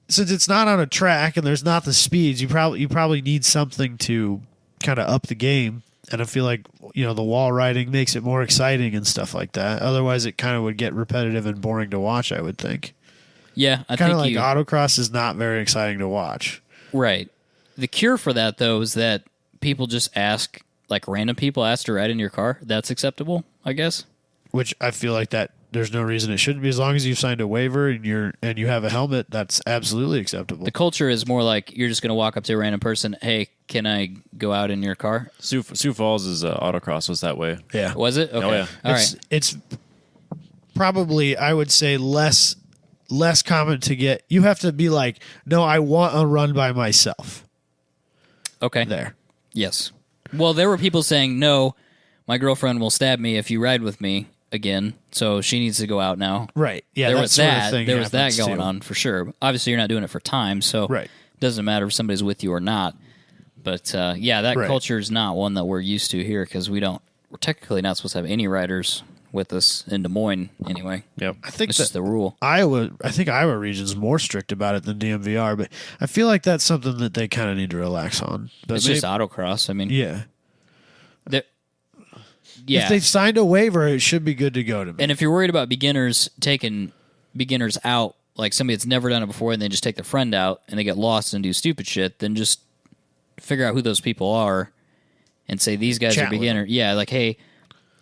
since it's not on a track and there's not the speeds, you probably need something to kind of up the game. And I feel like the wall riding makes it more exciting and stuff like that. Otherwise, it kind of would get repetitive and boring to watch. I would think. Yeah, I Kind think of like you autocross is not very exciting to watch. right. The cure for that though is that people just ask, like random people ask to ride in your car. That's acceptable, I guess. Which I feel like that there's no reason it shouldn't be. As long as you've signed a waiver and you have a helmet, that's absolutely acceptable. The culture is more like you're just going to walk up to a random person. Hey, can I go out in your car? Sioux Falls' autocross was that way. Yeah. Was it? Okay. Oh, yeah. All right. It's probably, I would say, less less common to get. You have to be like, no, I want a run by myself. Okay. There. Yes. Well, there were people saying, no, my girlfriend will stab me if you ride with me again, so she needs to go out now. Right. Yeah, there that was sort that. of thing There was that happens, going too. on for sure. Obviously, you're not doing it for time, so Right. it doesn't matter if somebody's with you or not. But that Right. culture is not one that we're used to here because we're technically not supposed to have any riders with us in Des Moines anyway. Yep. I think It's that just the rule. I think Iowa region's more strict about it than DMVR, but I feel like that's something that they kind of need to relax on. But It's just autocross. I mean, yeah. Yeah. If they've signed a waiver, it should be good to go to me. And if you're worried about beginners taking beginners out, like somebody that's never done it before and they just take their friend out and they get lost and do stupid shit, then just figure out who those people are and say, these guys Chat are with beginner. Yeah, like, hey,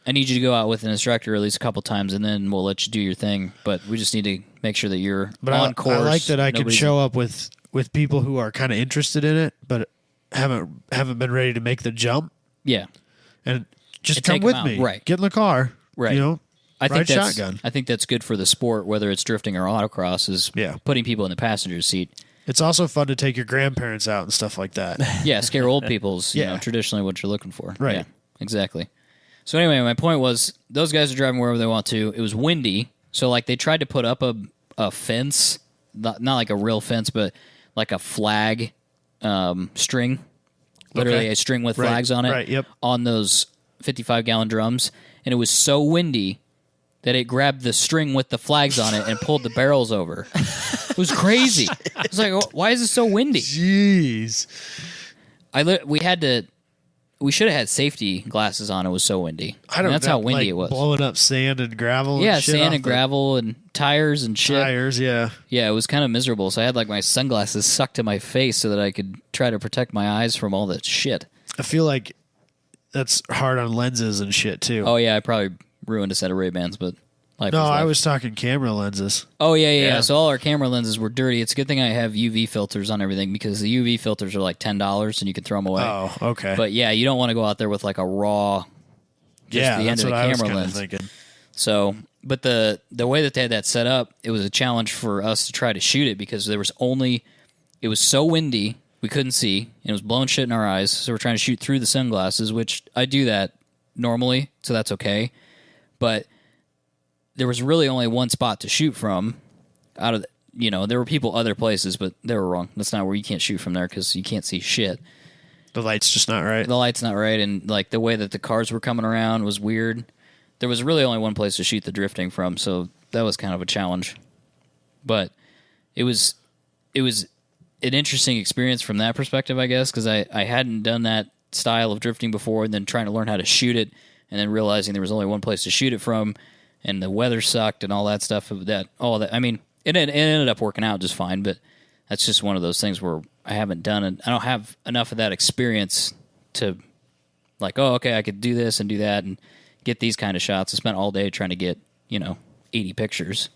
I need you to go out with an instructor at least a couple times and then we'll let you do your thing. But we just need to make sure that you're on course. I like that I can show up with people who are kind of interested in it, but haven't been ready to make the jump. Yeah. And just And come take 'em with out, me. right. Get in the car. Right. You know, I think ride that's shotgun. I think that's good for the sport, whether it's drifting or autocross, is Yeah. putting people in the passenger seat. It's also fun to take your grandparents out and stuff like that. Yeah, scare old people's Yeah. traditionally what you're looking for. Right. Yeah, exactly. So anyway, my point was those guys are driving wherever they want to. It was windy, so like they tried to put up a fence, not like a real fence, but like a flag string, literally Okay. a string with Right, flags on it, right, yep. on those 55-gallon drums, and it was so windy that it grabbed the string with the flags on it and pulled the barrels over. It was crazy. I was like, why is it so windy? Jeez. We should have had safety glasses on. It was so windy. I don't That's know, how windy like it was. Blowing up sand and gravel. Yeah, and shit sand off and the gravel and tires and shit. tires. Yeah. Yeah, it was kind of miserable. So I had like my sunglasses sucked to my face so that I could try to protect my eyes from all that shit. I feel like that's hard on lenses and shit too. Oh yeah, I probably ruined a set of Ray-Bans, but life no, is life. I was talking camera lenses. Oh yeah. Yeah. So all our camera lenses were dirty. It's a good thing I have UV filters on everything because the UV filters are like $10 and you can throw them away. Oh, okay. But yeah, you don't want to go out there with like a raw, just yeah, the end that's of the what I was camera kinda lens. thinking. So, but the way that they had that set up, it was a challenge for us to try to shoot it because it was so windy we couldn't see and it was blowing shit in our eyes. So we're trying to shoot through the sunglasses, which I do that normally, so that's okay. But there was really only one spot to shoot from. There were people other places, but they were wrong. That's not where you can't shoot from there because you can't see shit. The light's just not right. The light's not right, and like the way that the cars were coming around was weird. There was really only one place to shoot the drifting from, so that was kind of a challenge. But it was an interesting experience from that perspective, I guess, because I hadn't done that style of drifting before, and then trying to learn how to shoot it, and then realizing there was only one place to shoot it from, and the weather sucked and all that stuff. I mean, it ended up working out just fine, but that's just one of those things where I haven't done it. I don't have enough of that experience to like, oh, okay, I could do this and do that and get these kind of shots. I spent all day trying to get 80 pictures,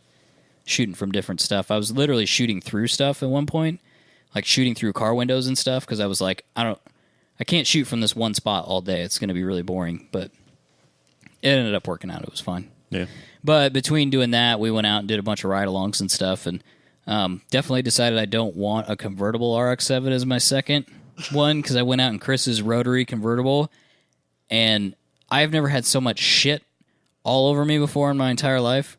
shooting from different stuff. I was literally shooting through stuff at one point, like shooting through car windows and stuff, because I was like, I can't shoot from this one spot all day. It's going to be really boring, but it ended up working out. It was fine. Yeah. But between doing that, we went out and did a bunch of ride-alongs and stuff, and definitely decided I don't want a convertible RX-7 as my second one, because I went out in Chris's rotary convertible, and I've never had so much shit all over me before in my entire life,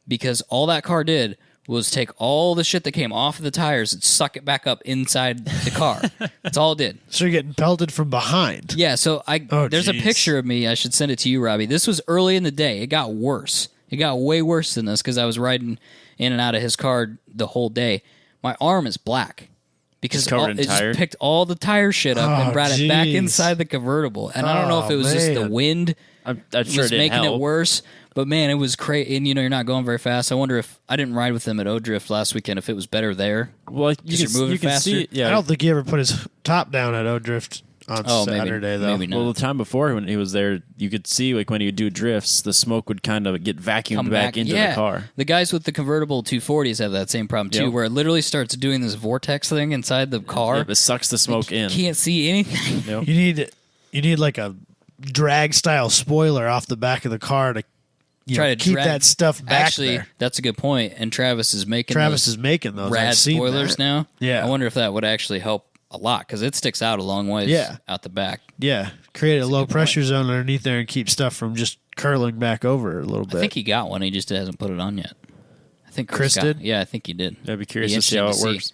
because all that car did was take all the shit that came off of the tires and suck it back up inside the car. That's all it did. So you're getting pelted from behind. Yeah, so there's a geez. picture of me. I should send it to you, Robbie. This was early in the day. It got worse. It got way worse than this because I was riding in and out of his car the whole day. My arm is black because covered in it tire? just picked all the tire shit up and brought it back geez. inside the convertible. And I don't know if it was just the man. wind I'm sure was it didn't making help. it worse. But man, it was crazy. And you're not going very fast. I wonder if I didn't ride with him at O'Drift last weekend, if it was better there. Well, Because you're moving faster? see. Yeah. I don't think he ever put his top down at O'Drift on Saturday, though. maybe not. Well, the time before when he was there, you could see like when he would do drifts, the smoke would kind of get vacuumed Come back into yeah. the car. The guys with the convertible 240s have that same problem too, Yep. where it literally starts doing this vortex thing inside the car. It sucks the smoke in. Can't see anything. Yep. You need like a drag style spoiler off the back of the car to try to keep drag that stuff back Actually, there. that's a good point. And Travis is making those rad I've seen spoilers that. now. Yeah. I wonder if that would actually help a lot because it sticks out a long ways out the back. Yeah, create a low pressure zone underneath there and keep stuff from just curling back over a little bit. I think he got one. He just hasn't put it on yet. I think Chris did? Yeah, I think he did. I'd be curious to see how it works.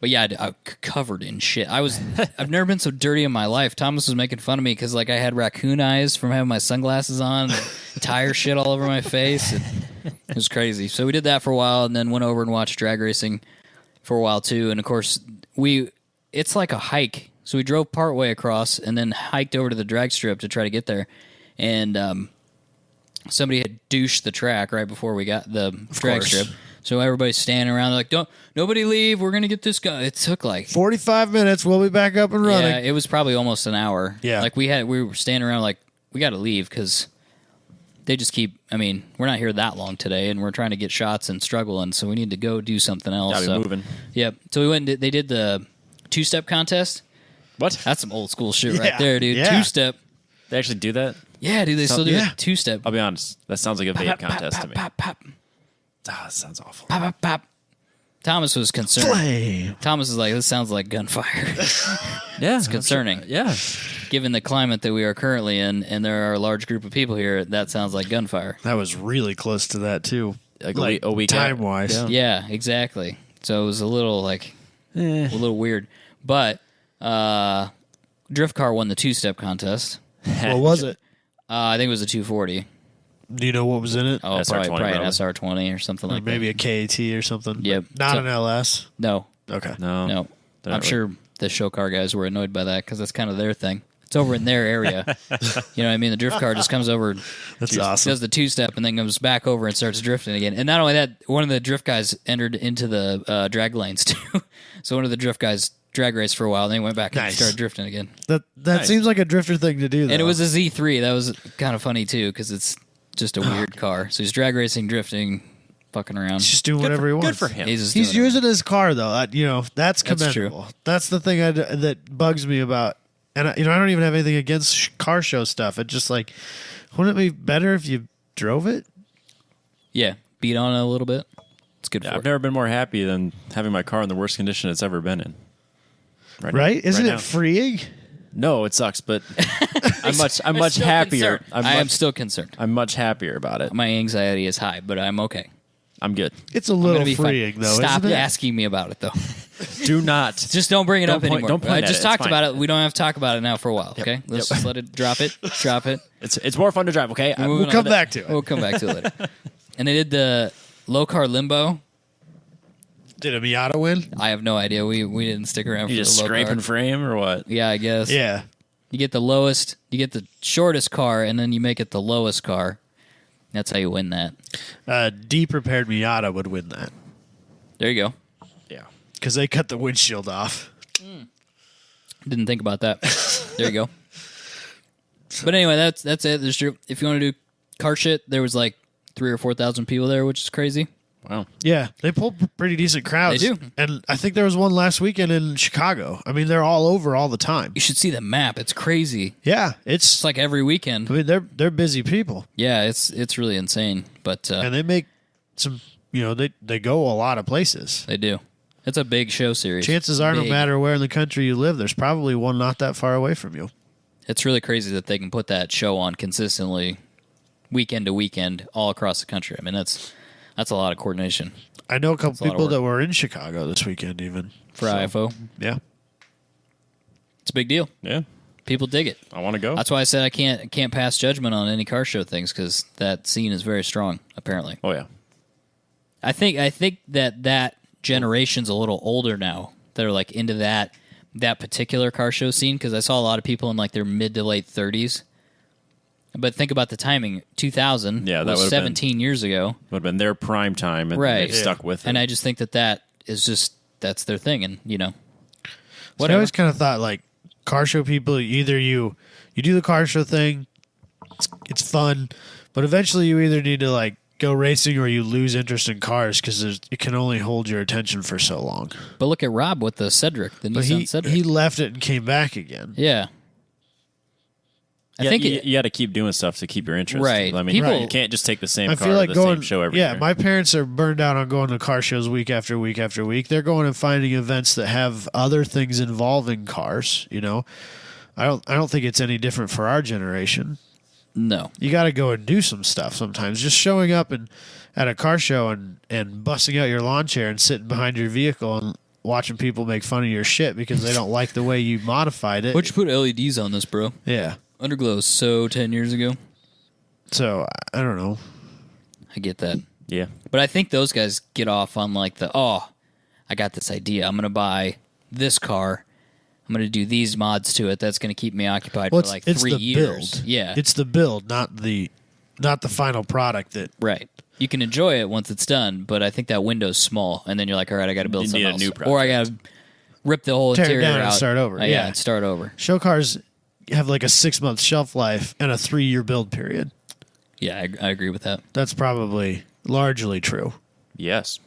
But yeah, I'm covered in shit. I've never been so dirty in my life. Thomas was making fun of me because like I had raccoon eyes from having my sunglasses on, and tire shit all over my face. It was crazy. So we did that for a while, and then went over and watched drag racing for a while too. And of course, it's like a hike. So we drove part way across, and then hiked over to the drag strip to try to get there. And somebody had douched the track right before we got the drag strip. So everybody's standing around like, nobody leave. We're going to get this guy. It took like 45 minutes. We'll be back up and running. Yeah, it was probably almost an hour. Yeah. Like we were standing around like, we got to leave because they just keep, we're not here that long today and we're trying to get shots and struggling. So we need to go do something else. Gotta be moving. Yep. So we went and they did the two-step contest. What? That's some old school shit right there, dude. Yeah. Two-step. They actually do that? Yeah, dude. They still do it. Two-step. I'll be honest. That sounds like a vape contest to me. Pop, pop. That sounds awful. Pop, pop, pop. Thomas was concerned. Flame. Thomas is like, this sounds like gunfire. Yeah. It's concerning. Yeah. Given the climate that we are currently in, and there are a large group of people here, that sounds like gunfire. That was really close to that too. Like a week time wise. Yeah. Yeah, exactly. So it was a little like a little weird. But Drift Car won the two-step contest. What was it? I think it was a 240. Do you know what was in it? Oh, SR20 probably an probably. SR20 or something Or like maybe that. a KAT or something. Yep. Not So- an LS. No, Okay. No. no. They're I'm not sure the show car guys were annoyed by that because that's kind of their thing. It's over in their area. You know what I mean? The drift car just comes over, That's awesome. does the two-step, and then comes back over and starts drifting again. And not only that, one of the drift guys entered into the drag lanes too. So one of the drift guys drag raced for a while, and then he went back and Nice. started drifting again. That Nice. seems like a drifter thing to do, though. And it was a Z3. That was kind of funny too because it's just a weird car. So he's drag racing, drifting, fucking around. He's just doing whatever he wants. Good for him. He's just He's doing it. using his car, though. That's That's commendable. true. That's the thing that bugs me about. And I don't even have anything against car show stuff. It's just like, wouldn't it be better if you drove it? Yeah, beat on it a little bit. It's good Yeah, for I've it. never been more happy than having my car in the worst condition it's ever been in. Right? Isn't right it now. freeing? No, it sucks, but I'm much still happier. concerned. I am still concerned. I'm much happier about it. My anxiety is high, but I'm okay. I'm good. It's a I'm little gonna be fine. freeing, though. Stop isn't it? asking me about it, though. Do not. Just don't bring it Don't up point- anymore. don't point I at just it. talked It's about fine. it. We don't have to talk about it now for a while. Okay, let's just let it drop it. Drop it. It's more fun to drive. Okay, Moving on come to- back to it. We'll come back to it later. And they did the low car limbo. Did a Miata win? I have no idea. We didn't stick around you for just the low scraping car. frame or what? Yeah, I guess. Yeah. You get the lowest. You get the shortest car, and then you make it the lowest car. That's how you win that. De-prepared Miata would win that There you go. Yeah. because they cut the windshield off. Didn't think about that. There you go. But anyway, that's it. There's your, if you want to do car shit, there was like 3,000 or 4,000 people there, which is crazy. Wow. Yeah, they pulled pretty decent crowds. They do. And I think there was one last weekend in Chicago. I mean, they're all over all the time. You should see the map. It's crazy. Yeah, It's like every weekend. I mean, they're busy people, Yeah, it's really insane. But and they make some. They go a lot of places. they do. It's a big show series. Chances are, no Big. matter where in the country you live, there's probably one not that far away from you. It's really crazy that they can put that show on consistently, weekend to weekend, all across the country. I mean, that's a lot of coordination I know a couple a lot of people work. that were in Chicago this weekend, even for IFO. Yeah, It's a big deal. Yeah. People dig it. I want to go. That's why I said I can't pass judgment on any car show things because that scene is very strong. Apparently, Oh yeah. I think that generation's a little older now. That are like into that particular car show scene because I saw a lot of people in like their mid to late 30s. But think about the timing. 2000 Yeah, that was would've been- 17 years ago. Would have been their prime time, and Right. they've stuck with it. And I just think that is just that's their thing, and So I whatever. always kind of thought like car show people. Either you do the car show thing, it's fun, but eventually you either need to like go racing or you lose interest in cars because it can only hold your attention for so long. But look at Rob with the Cedric, the But Nissan Cedric. he left it and came back again. Yeah, I think you got to keep doing stuff to keep your interest. Right. I mean, People- you can't just take the same I car feel like to the going same show every year. my parents are burned out on going to car shows week after week after week. They're going and finding events that have other things involving cars. You know, I don't think it's any different for our generation. no. You got to go and do some stuff sometimes. Just showing up and at a car show and busting out your lawn chair and sitting behind your vehicle and watching people make fun of your shit because they don't like the way you modified it. Why'd you put LEDs on this, bro? Yeah. Underglow was so 10 years ago. So I don't know. I get that. Yeah. But I think those guys get off on like I got this idea. I'm going to buy this car. I'm going to do these mods to it. That's going to keep me occupied for like 3 years. Build. Yeah. It's the build, not the final product that Right. You can enjoy it once it's done, but I think that window's small, and then you're like, all right, I got to build You something need a else. new Or I got to rip the whole Tear it interior down out. and start over. Yeah, Yeah. and start over. show cars have like a 6-month shelf life and a 3-year build period. Yeah, I agree with that. That's probably largely true. Yes.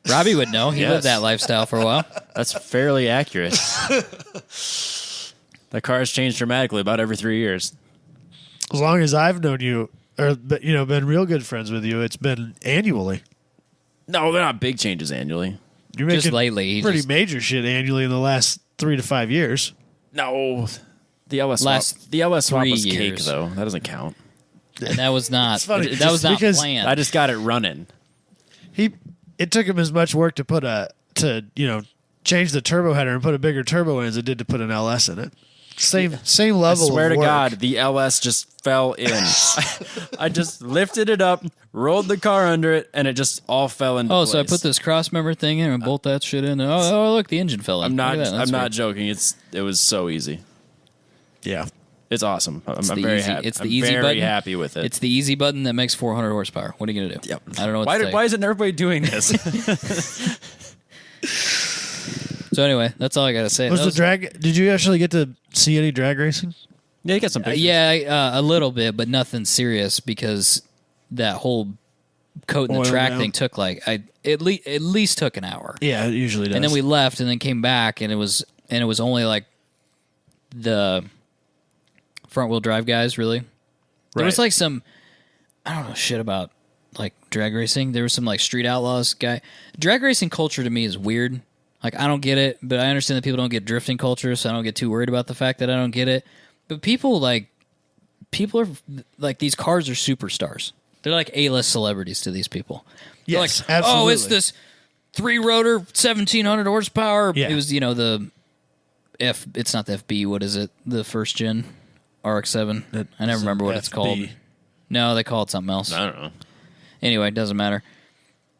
Robbie would know. He Yes. lived that lifestyle for a while. That's fairly accurate. The car has changed dramatically about every 3 years. As long as I've known you, or been real good friends with you, it's been annually. No, they're not big changes annually. You're Just making lately. He pretty just- major shit annually in the last 3 to 5 years. No. The LS Last swap, the LS swap 3 was cake, years. though. That doesn't count. And that was not. It's funny, That was not because planned. I just got it running. It took him as much work to change the turbo header and put a bigger turbo in as it did to put an LS in it. Same level. I swear of to work. God, the LS just fell in. I just lifted it up, rolled the car under it, and it just all fell into place. so I put this cross member thing in and bolt that shit in. And, look, the engine fell in. I'm not. Look at that. That's I'm not weird. joking. It was so easy. Yeah. It's awesome. I'm the very easy- happy. it's the I'm easy very button. happy with it. It's the easy button that makes 400 horsepower. What are you going to do? Yep. I don't know what to say. Why isn't everybody doing this? So anyway, that's all I got to say. Was That the drag? Did you actually get to see any drag racing? Yeah, you got some pictures. yeah, a little bit, but nothing serious because that whole coat in the Oil track down. thing took like at least took an hour. Yeah, it usually does. And then we left and then came back and it was only like the front wheel drive guys really. There was Right. like some I don't know shit about like drag racing. There was some like street outlaws guy. Drag racing culture to me is weird. Like I don't get it, but I understand that people don't get drifting culture, so I don't get too worried about the fact that I don't get it. But people are like these cars are superstars. They're like A-list celebrities to these people. They're Yes, like, absolutely. oh, it's this 3-rotor, 1,700 horsepower. Yeah. It was, the it's not the FB. What is it? The first gen RX-7. I never remember what it's called. FB. No, they call it something else. I don't know. Anyway, it doesn't matter.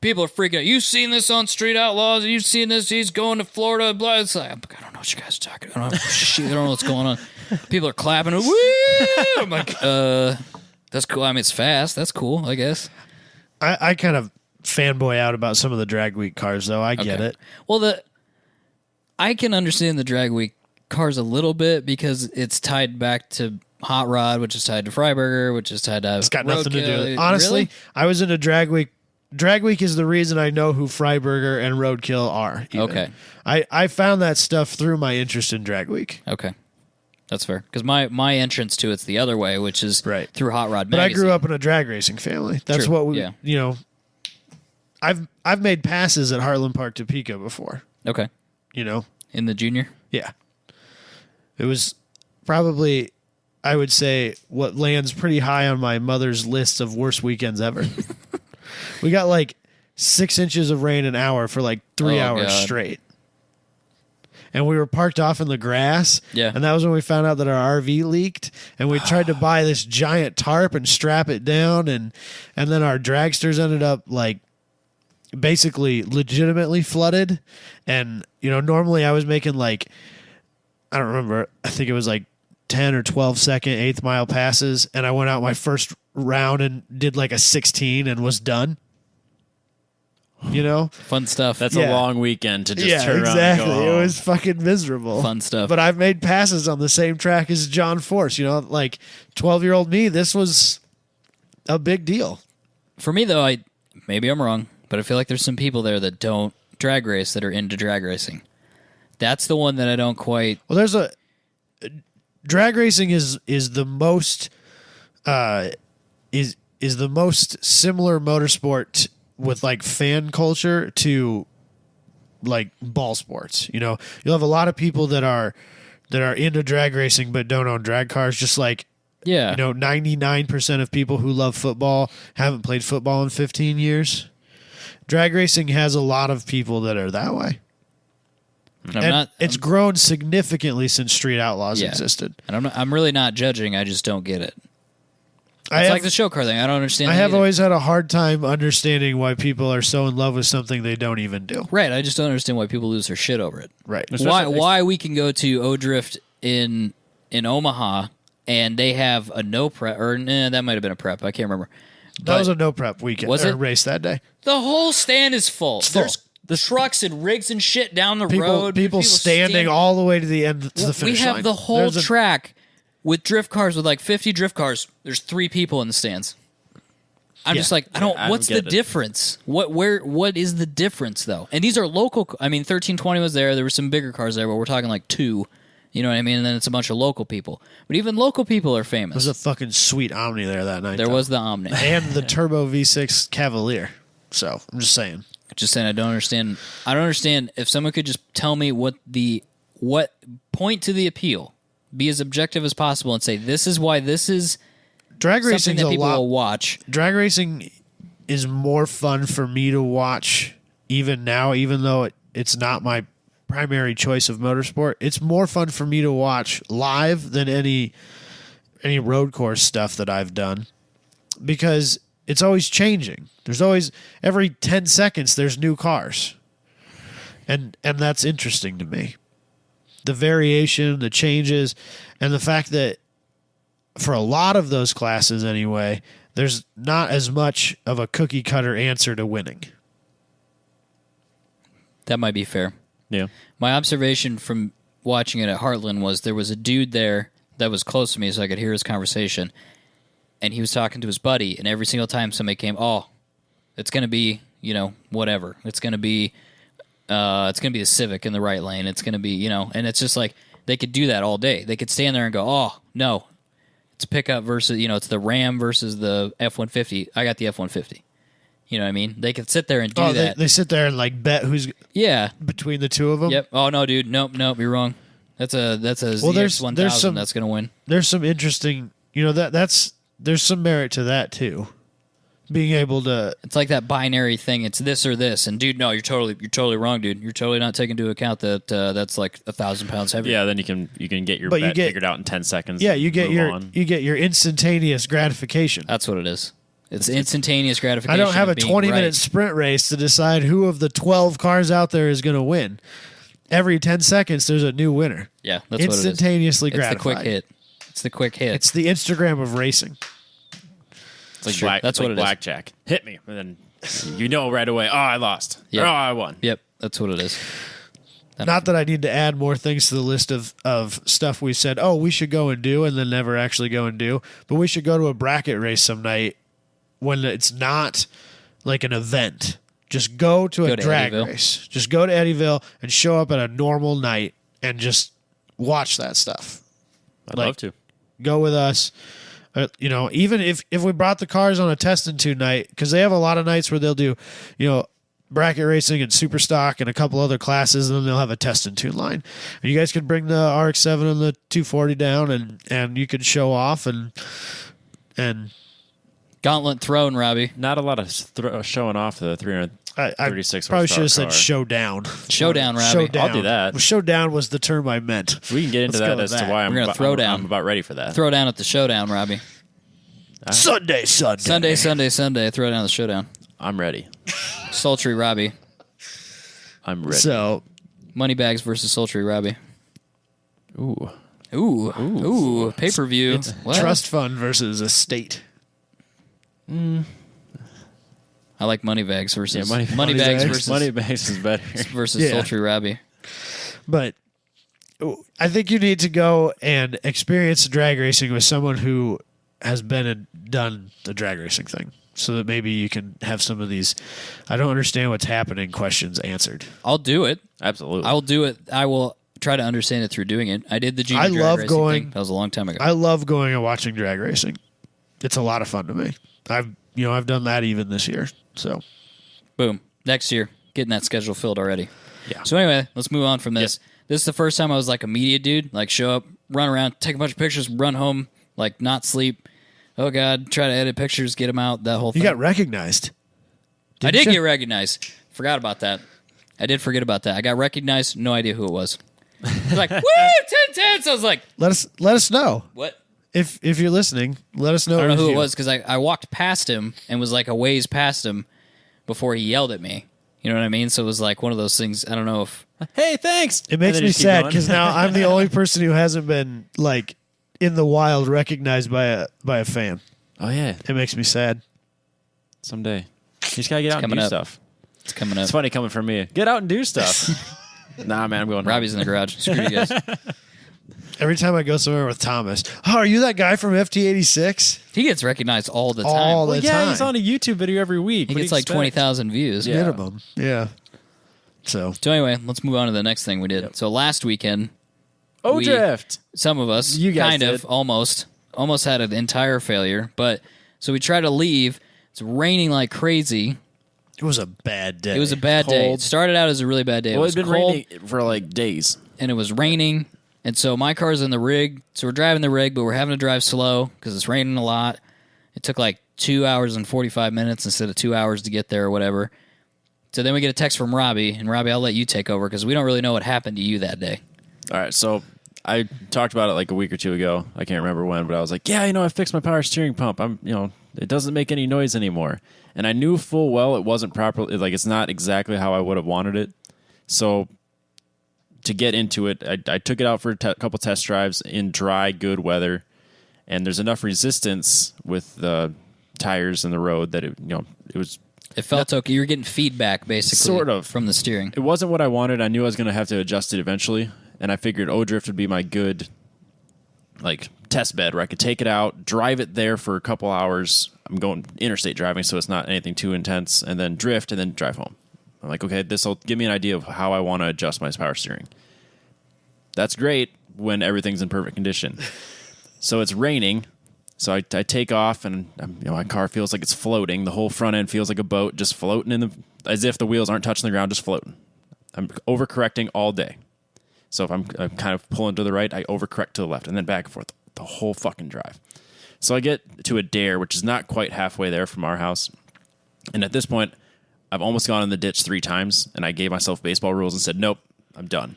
People are freaking out. You've seen this on Street Outlaws. You've seen this. He's going to Florida. Blah. It's like, I don't know what you guys are talking about. I don't know what's going on. People are clapping. Woo! I'm like, that's cool. I mean, it's fast. That's cool, I guess. I kind of fanboy out about some of the drag week cars, though. I get Okay. it. Well, I can understand the drag week cars a little bit because it's tied back to Hot Rod, which is tied to Freiburger, which is tied to It's got nothing to do with it. Roadkill. Honestly, Really? I was into drag week. Drag week is the reason I know who Freiburger and Roadkill are. even. Okay. I found that stuff through my interest in drag week. Okay. That's fair. Because my entrance to it's the other way, which is Right. through Hot Rod But Magazine. I grew up in a drag racing family. That's True, what we, yeah. I've made passes at Heartland Park Topeka before. Okay. In the junior? Yeah. It was probably, I would say, what lands pretty high on my mother's list of worst weekends ever. We got like 6 inches of rain an hour for like 3 Oh, hours God. straight. And we were parked off in the grass. Yeah. And that was when we found out that our RV leaked. And we tried to buy this giant tarp and strap it down. And then our dragsters ended up like basically legitimately flooded. And, normally I was making like, I don't remember, I think it was like 10 or 12 second 8th mile passes. And I went out my first round and did like a 16 and was done. Fun stuff. That's Yeah. a long weekend to just turn around and go It home. was fucking miserable. Fun stuff. But I've made passes on the same track as John Force. Like 12-year-old me, this was a big deal. For me, though, maybe I'm wrong, but I feel like there's some people there that don't drag race that are into drag racing. That's the one that I don't quite... Well, there's drag racing is the most is the most similar motorsport with like fan culture to like ball sports. You know, you'll have a lot of people that are into drag racing but don't own drag cars, just like 99% of people who love football haven't played football in 15 years. Drag racing has a lot of people that are that way. It's grown significantly since Street Outlaws existed. And I'm really not judging. I just don't get it. It's like the show car thing. I don't understand. I have always had a hard time understanding why people are so in love with something they don't even do. Right. I just don't understand why people lose their shit over it. Right. Why we can go to O-Drift in Omaha and they have a no prep, or that might have been a prep. I can't remember. That was a no prep weekend. Was it? Race that day? The whole stand is full. There's the trucks and rigs and shit down the road. People standing all the way to the end to the finish line. We have the whole track with drift cars, with like 50 drift cars. There's 3 people in the stands. I'm just like, what's the difference? What is the difference though? And these are local. I mean, 1320 was there. There were some bigger cars there, but we're talking like 2. You know what I mean? And then it's a bunch of local people. But even local people are famous. There was a fucking sweet Omni there that night. There was the Omni. And the Turbo V6 Cavalier. So, I'm just saying. I don't understand. I don't understand if someone could just tell me what point to the appeal. Be as objective as possible and say, this is why this is drag racing that people will watch. Drag racing is more fun for me to watch even now, even though it's not my primary choice of motorsport. It's more fun for me to watch live than any road course stuff that I've done, because it's always changing. There's always, every 10 seconds there's new cars, and that's interesting to me. The variation, the changes, and the fact that for a lot of those classes anyway, there's not as much of a cookie cutter answer to winning. That might be fair. Yeah. My observation from watching it at Heartland was there was a dude there that was close to me so I could hear his conversation, and he was talking to his buddy, and every single time somebody came, it's going to be, whatever. It's going to be a Civic in the right lane. It's going to be, and it's just like they could do that all day. They could stand there and go, no, it's pickup versus, it's the Ram versus the F-150. I got the F-150. You know what I mean? They could sit there and do that. They sit there and like bet who's between the two of them. Yep. Oh no, dude. Nope. You're wrong. That's a ZX1000 that's going to win. There's some interesting, there's some merit to that too. Being able to, it's like that binary thing. It's this or this, and dude, no, you're totally wrong, dude. You're totally not taking into account that that's like 1,000 pounds heavier. Yeah, then you can get your bet figured out in 10 seconds. Yeah, you get your instantaneous gratification. That's what it is. It's instantaneous gratification. I don't have a 20-minute sprint race to decide who of the 12 cars out there is going to win. Every 10 seconds, there's a new winner. Yeah, that's instantaneously what it is. gratified. It's the quick hit. It's the Instagram of racing. It's like that's what it blackjack. Is. Hit me, and then right away. Oh, I lost. Yep. Oh, I won. Yep, that's what it is. Not that I need to add more things to the list of stuff we said, we should go and do, and then never actually go and do. But we should go to a bracket race some night when it's not like an event. Just go to a drag race. Just go to Eddyville and show up at a normal night and just watch that stuff. I'd love to. Go with us. Even if we brought the cars on a test and tune night, because they have a lot of nights where they'll do, bracket racing and super stock and a couple other classes, and then they'll have a test and tune line. And you guys could bring the RX-7 and the 240 down, and you could show off and gauntlet thrown, Robbie. Not a lot of showing off the 336 I probably should have said car. showdown. Showdown, Robbie. Showdown. I'll do that. Well, showdown was the term I meant. We can get into that as to why I'm about ready for that. Throw down at the showdown, Robbie. Sunday. Throw down at the showdown. I'm ready. Sultry Robbie. I'm ready. So, Moneybags versus Sultry Robbie. Ooh. Pay-per-view. Trust fund versus estate. I like Moneybags versus Moneybags versus Moneybags is better versus Sultry Robbie. But I think you need to go and experience drag racing with someone who has been and done the drag racing thing, so that maybe you can have some of these I don't understand what's happening questions answered. I'll do it. Absolutely. I will do it. I will try to understand it through doing it. I did the junior I drag love racing going- thing. That was a long time ago. I love going and watching drag racing. It's a lot of fun to me. I've done that even this year. So Boom. Next year, getting that schedule filled already. Yeah. So anyway, let's move on from this. This is the first time I was like a media dude. Like show up, run around, take a bunch of pictures, run home, like not sleep. Oh God, try to edit pictures, get them out. That whole thing. you got recognized. I did you? get recognized. Forgot about that. I did forget about that. I got recognized. No idea who it was. They're like, woo, 10-10. I was like, Let us know what? if you're listening. Let us know. I don't know who it you. was because I walked past him and was like a ways past him before he yelled at me. You know what I mean? So it was like one of those things. I don't know if Hey, thanks. It makes And then me you just keep sad going. because now I'm the only person who hasn't been like in the wild recognized by a fan. Oh yeah, It makes me sad. someday. You just gotta get out and coming do up. stuff. it's coming up. It's funny coming from me. Get out and do stuff. Nah, man, I'm going. Robbie's in the garage. Screw you guys. Every time I go somewhere with Thomas, oh, are you that guy from FT86? He gets recognized all the time. All Well, the yeah, time. he's on a YouTube video every week. He What do gets you like expect? 20,000 views. Yeah. Minimum. Yeah. So Anyway, let's move on to the next thing we did. So last weekend, Oh, we- drift. some of us, You guys kind of, did. almost had an entire failure. But so we tried to leave. It's raining like crazy. it was a bad day. It was a bad day. Cold. It started out as a really bad day. Well, it was it's been cold raining for like days. and it was raining. And so my car's in the rig. So we're driving the rig, but we're having to drive slow because it's raining a lot. It took like 2 hours and 45 minutes instead of 2 hours to get there or whatever. So then we get a text from Robbie. And Robbie, I'll let you take over because we don't really know what happened to you that day. All right, so I talked about it like a week or two ago. I can't remember when, but I was like, yeah, I fixed my power steering pump. It doesn't make any noise anymore. And I knew full well it wasn't properly, like it's not exactly how I would have wanted it. So to get into it, I took it out for a couple test drives in dry, good weather. And there's enough resistance with the tires and the road that it was. It felt okay. You were getting feedback, basically, Sort of. from the steering. It wasn't what I wanted. I knew I was going to have to adjust it eventually, and I figured O-Drift would be my good test bed where I could take it out, drive it there for a couple hours. I'm going interstate driving, so it's not anything too intense, and then drift and then drive home. I'm like, okay, this will give me an idea of how I want to adjust my power steering. That's great when everything's in perfect condition. So it's raining. So I take off, and my car feels like it's floating. The whole front end feels like a boat, just floating as if the wheels aren't touching the ground, just floating. I'm overcorrecting all day. So if I'm kind of pulling to the right, I overcorrect to the left, and then back and forth the whole fucking drive. So I get to a dare, which is not quite halfway there from our house. And at this point, I've almost gone in the ditch 3 times, and I gave myself baseball rules and said, nope, I'm done.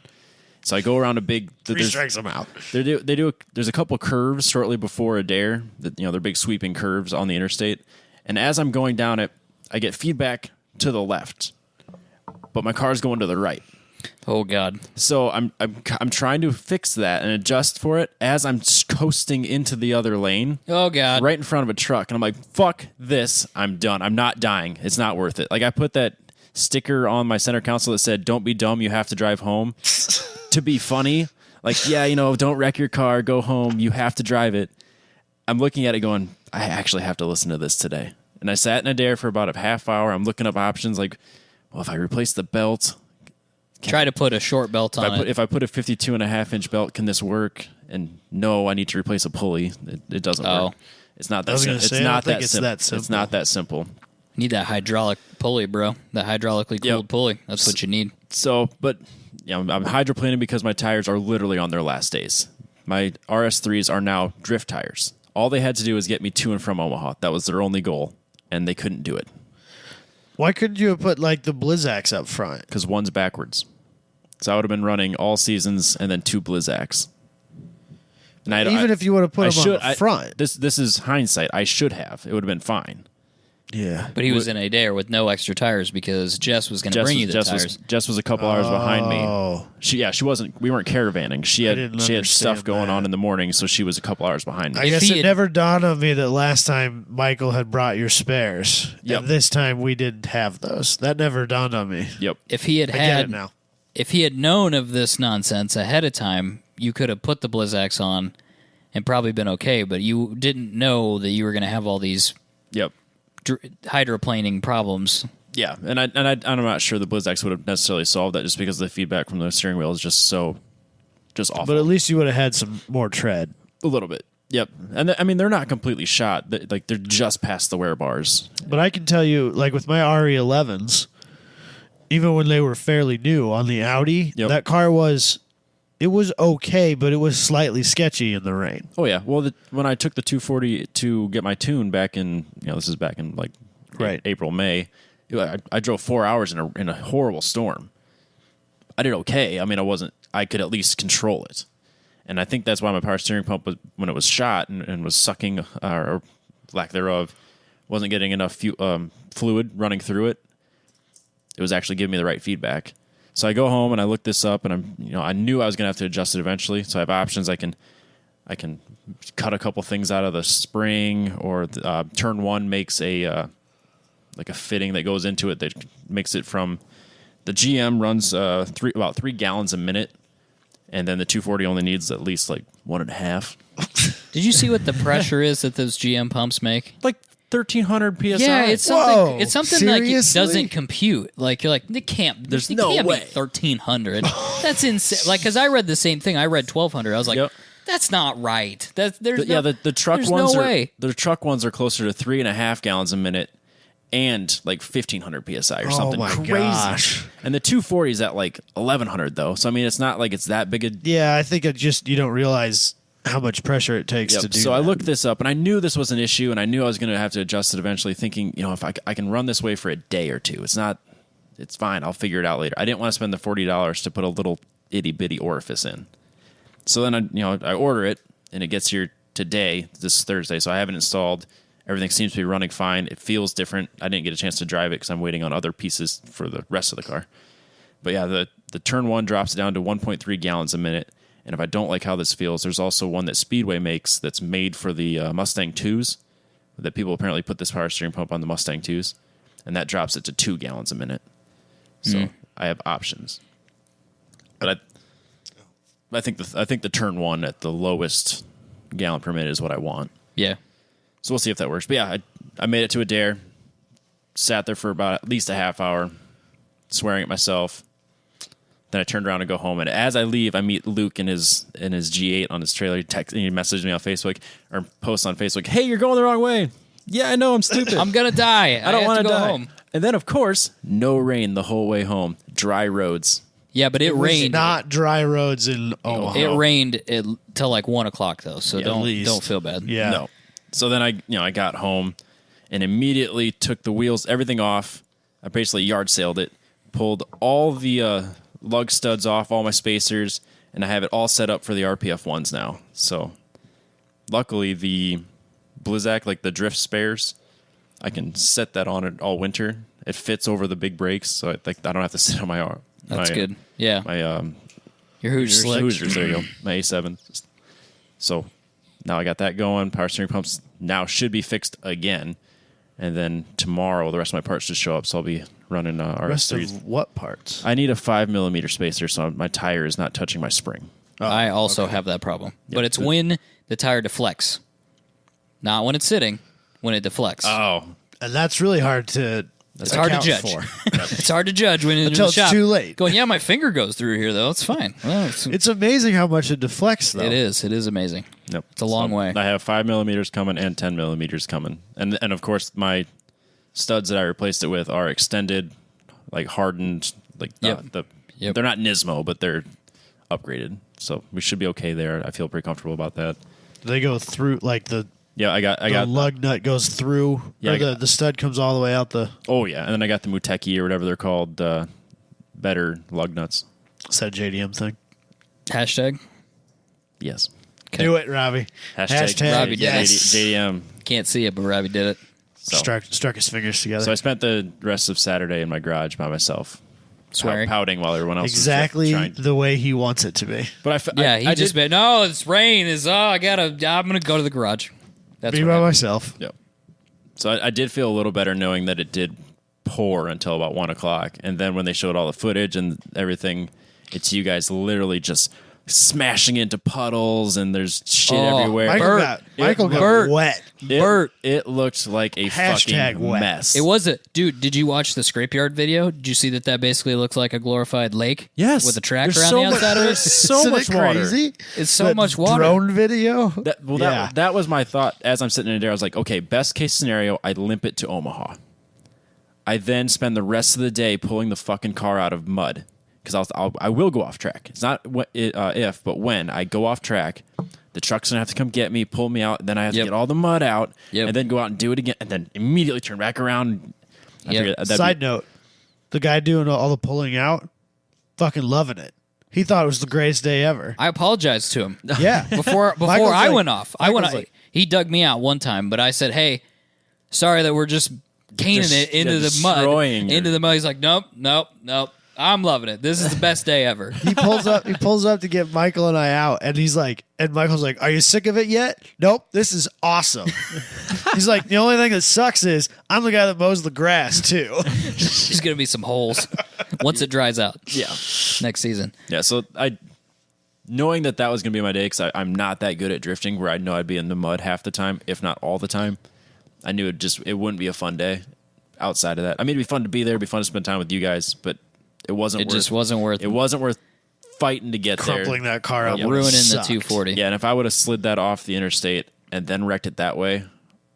So I go around a big... Three strikes them out. There's a couple curves shortly before a dare. They're big sweeping curves on the interstate. And as I'm going down it, I get feedback to the left, but my car's going to the right. Oh, God. So I'm trying to fix that and adjust for it as I'm coasting into the other lane, Oh, God. right in front of a truck. And I'm like, fuck this. I'm done. I'm not dying. It's not worth it. Like, I put that sticker on my center console that said, don't be dumb, you have to drive home. To be funny. Like, yeah, don't wreck your car, go home, you have to drive it. I'm looking at it going, I actually have to listen to this today. And I sat in a dare for about a half hour. I'm looking up options like, well, if I replace the belt, Try to put a short belt on it. if I put a 52.5-inch belt, can this work? And no, I need to replace a pulley. It doesn't work. It's not that. was gonna It's say, I not don't think that it's simple. that simple. It's not that simple. Need that hydraulic pulley, bro. That hydraulically cooled Yep. pulley. That's what you need. So, but I'm hydroplaning because my tires are literally on their last days. My RS3s are now drift tires. All they had to do was get me to and from Omaha. That was their only goal, and they couldn't do it Why couldn't you have put like the Blizzax up front? because one's backwards. So I would have been running all seasons and then 2 Blizzacs. And Even if you would have put them on the front. This is hindsight. I should have. It would have been fine. Yeah. But he was in a dare with no extra tires because Jess was going to bring you the tires. Jess was a couple hours behind me. Oh. She wasn't. We weren't caravanning. She didn't had stuff understand going on that. in the morning, so she was a couple hours behind me. I guess he it had- never dawned on me that last time Michael had brought your spares. Yep. And this time we didn't have those. That never dawned on me. Yep. If he had I get it had, now. if he had known of this nonsense ahead of time, you could have put the Blizzax on and probably been okay. But you didn't know that you were going to have all these Yep. hydroplaning problems. Yeah, and I'm not sure the Blizzax would have necessarily solved that just because the feedback from the steering wheel is just so just awful. But at least you would have had some more tread. A little bit. Yep. And I mean, they're not completely shot. Like, they're just past the wear bars. But I can tell you, like with my RE11s, even when they were fairly new on the Audi, that car was okay, but it was slightly sketcy in the rain. Oh, yeah. Well, when I took the 240 to get my tune back in, this is back in like April, May, I drove 4 hours in a horrible storm. I did okay. I mean, I could at least control it. And I think that's why my power steering pump, when it was shot and was sucking, or lack thereof, wasn't getting enough fluid running through it. It was actually giving me the right feedback. So I go home and I look this up, and I knew I was going to have to adjust it eventually. So I have options. I can cut a couple things out of the spring, or turn one makes a fitting that goes into it that makes it from the GM runs about 3 gallons a minute. And then the 240 only needs at least like 1.5. Did you see what the pressure is that those GM pumps make? Like 1,300 PSI. Yeah, it's something. Whoa, It's something like it seriously? doesn't compute. Like you're like, it can't. There's it no can't way. be 1,300. That's insane. Like, because I read the same thing. I read 1,200. I was like, that's not right. The truck there's ones no are way. the truck ones are closer to 3.5 gallons a minute. And like 1,500 PSI or something crazy. Gosh. And the 240 is at like 1,100 though. So I mean, it's not like it's that big a. Yeah, I think you don't realize how much pressure it takes to do So that. I looked this up, and I knew this was an issue, and I knew I was going to have to adjust it eventually, thinking, if I can run this way for a day or two, it's fine. I'll figure it out later. I didn't want to spend the $40 to put a little itty bitty orifice in. So then I order it, and it gets here today. This is Thursday, so I have it installed. Everything seems to be running fine. It feels different. I didn't get a chance to drive it because I'm waiting on other pieces for the rest of the car. But yeah, the turn one drops down to 1.3 gallons a minute. And if I don't like how this feels, there's also one that Speedway makes that's made for the Mustang 2s. That people apparently put this power steering pump on the Mustang 2s. And that drops it to 2 gallons a minute. So I have options. But I think the turn one at the lowest gallon per minute is what I want. Yeah. So we'll see if that works. But yeah, I made it to a dare. Sat there for about at least a half hour, swearing at myself. Then I turned around to go home. And as I leave, I meet Luke in his G8 on his trailer. He messaged me on Facebook, or posts on Facebook, "Hey, you're going the wrong way." Yeah, I know, I'm stupid. I'm gonna die. I don't want to go die. home. And then, of course, no rain the whole way home. Dry roads. Yeah, but it rained. Not dry roads in Omaha. It rained till like 1 o'clock though, so don't feel bad. Yeah. No. So then I got home and immediately took the wheels, everything off. I basically yard sailed it, pulled all the lug studs off, all my spacers, and I have it all set up for the RPF ones now. So luckily the Blizzak, like the drift spares, I can set that on it all winter. It fits over the big brakes, so I don't have to sit on my arm. That's good. Yeah. My Your Hoosiers. Hoosiers, there you go. My A7. So now I got that going. Power steering pumps now should be fixed again. And then tomorrow, the rest of my parts should show up, so I'll be running Rest RS3s. of what parts? I need a 5mm spacer, so my tire is not touching my spring. I also have that problem. But it's when the tire deflects. Not when it's sitting, when it deflects. Oh. And that's really hard to It's hard to account judge. for. It's hard to judge when you're in Until the it's shop. too late. Going, yeah, my finger goes through here, though. It's fine. Well, It's amazing how much it deflects, though. it is. It is amazing. Yep. It's a long way. I have 5mm coming and 10mm coming. And of course, my studs that I replaced it with are extended, like hardened. Like Yep. They're not Nismo, but they're upgraded. So we should be okay there. I feel pretty comfortable about that. They go through, like the I got lug nut goes through, Yeah, or the stud comes all the way out the... Oh, yeah. And then I got the Muteki or whatever they're called, better lug nuts. Is that a JDM thing? Hashtag. Yes. Do it, Robbie. Hashtag Robbie did it. JDM. Can't see it, but Robbie did it. So. Struck his fingers together. So I spent the rest of Saturday in my garage by myself. Swearing. Pouting while everyone else exactly was trying. the way he wants it to be. But He just been, no, it's rain. I'm going to go to the garage. That's Be what by happened. myself. Yep. So I did feel a little better knowing that it did pour until about 1 o'clock. And then when they showed all the footage and everything, it's you guys literally just smashing into puddles and there's shit everywhere. Michael got wet. It looked like a fucking wet. mess. It was a dude. Did you watch the scrapeyard video? Did you see that basically looks like a glorified lake? Yes, with a track there's around so the outside of it. There's so Isn't much it water. crazy? It's so That much water. Drone video. That was my thought as I'm sitting in there. I was like, okay, best case scenario, I limp it to Omaha. I then spend the rest of the day pulling the fucking car out of mud. Because I will go off track. It's not if, but when I go off track, the truck's gonna have to come get me, pull me out, and then I have to get all the mud out, and then go out and do it again, and then immediately turn back around. Side note: the guy doing all the pulling out, fucking loving it. He thought it was the greatest day ever. I apologized to him. Yeah. Before Michael's I like- went off. He dug me out one time, but I said, "Hey, sorry that we're just caning it into the mud." Into the mud. He's like, "Nope. I'm loving it. This is the best day ever." He pulls up to get Michael and I out, and he's like, and Michael's like, "Are you sick of it yet?" "Nope, this is awesome." He's like, "The only thing that sucks is I'm the guy that mows the grass too." There's gonna be some holes once it dries out. Yeah, next season. Yeah, so knowing that was gonna be my day because I'm not that good at drifting, where I know I'd be in the mud half the time, if not all the time. I knew it wouldn't be a fun day. Outside of that, I mean, it'd be fun to be there, it'd be fun to spend time with you guys, but. It just wasn't worth. It wasn't worth fighting to get crumpling that car up, ruining the 240. Yeah, and if I would have slid that off the interstate and then wrecked it that way,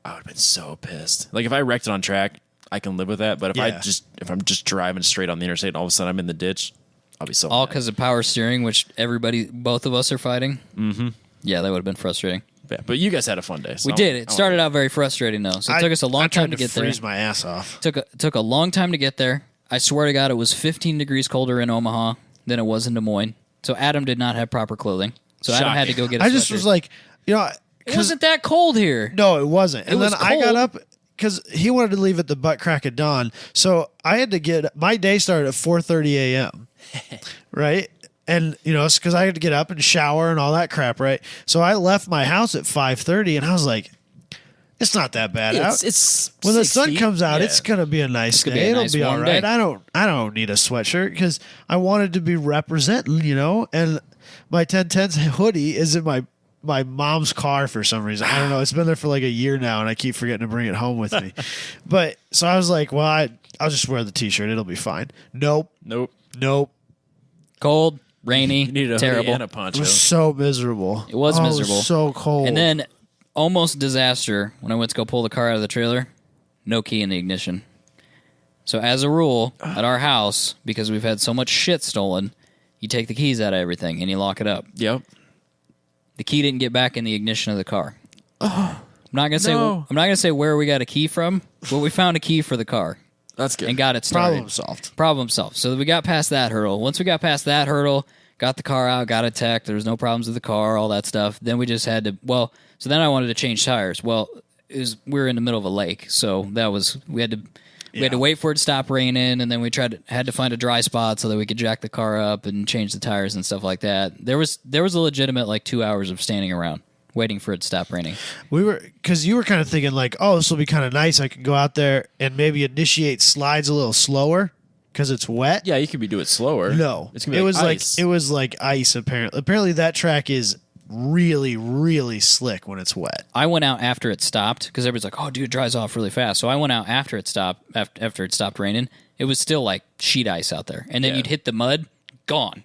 I would have been so pissed. Like if I wrecked it on track, I can live with that. But if I'm just driving straight on the interstate and all of a sudden I'm in the ditch, I'll be so all mad. because of power steering, which both of us are fighting. Mm-hmm. Yeah, that would have been frustrating. Yeah, but you guys had a fun day. So we did. It started out very frustrating though, so it took us a long time to get there. Freeze my ass off. Took a long time to get there. I swear to God, it was 15 degrees colder in Omaha than it was in Des Moines. So Adam did not have proper clothing. So Adam had to go get a sweater. I just was like, it wasn't that cold here. No, it wasn't. And was then cold. I got up because he wanted to leave at the butt crack of dawn. So I had to my day started at 4:30 a.m. Right? And, it's because I had to get up and shower and all that crap, right? So I left my house at 5:30 and I was like, it's not that bad out. It's when the sun comes out, it's gonna be a nice day. It'll be all right. I don't need a sweatshirt because I wanted to be representing, And my 10/10 hoodie is in my mom's car for some reason. I don't know. It's been there for like a year now, and I keep forgetting to bring it home with me. But so I was like, well, I'll just wear the t-shirt. It'll be fine. Nope. Cold, rainy, you needed a terrible. hoodie and a poncho. It was so miserable. It was miserable. It was so cold. And then almost disaster when I went to go pull the car out of the trailer. No key in the ignition. So as a rule, at our house, because we've had so much shit stolen, you take the keys out of everything and you lock it up. Yep. The key didn't get back in the ignition of the car. I'm not gonna say where we got a key from, but we found a key for the car. That's good. And got it started. Problem solved. So we got past that hurdle. Once we got past that hurdle, got the car out, got it teched. There was no problems with the car, all that stuff. Then we just had to. So then I wanted to change tires. Well, we were in the middle of a lake, so we had to wait for it to stop raining, and then we had to find a dry spot so that we could jack the car up and change the tires and stuff like that. There was a legitimate 2 hours of standing around waiting for it to stop raining. Because you were kind of thinking this will be kind of nice. I can go out there and maybe initiate slides a little slower because it's wet. Yeah, you could do it slower. No, it's gonna be ice. It was like ice. Apparently that track is really, really slick when it's wet. I went out after it stopped because everybody's like, "Oh, dude, it dries off really fast." So I went out after it stopped. After it stopped raining, it was still like sheet ice out there, and then you'd hit the mud, gone.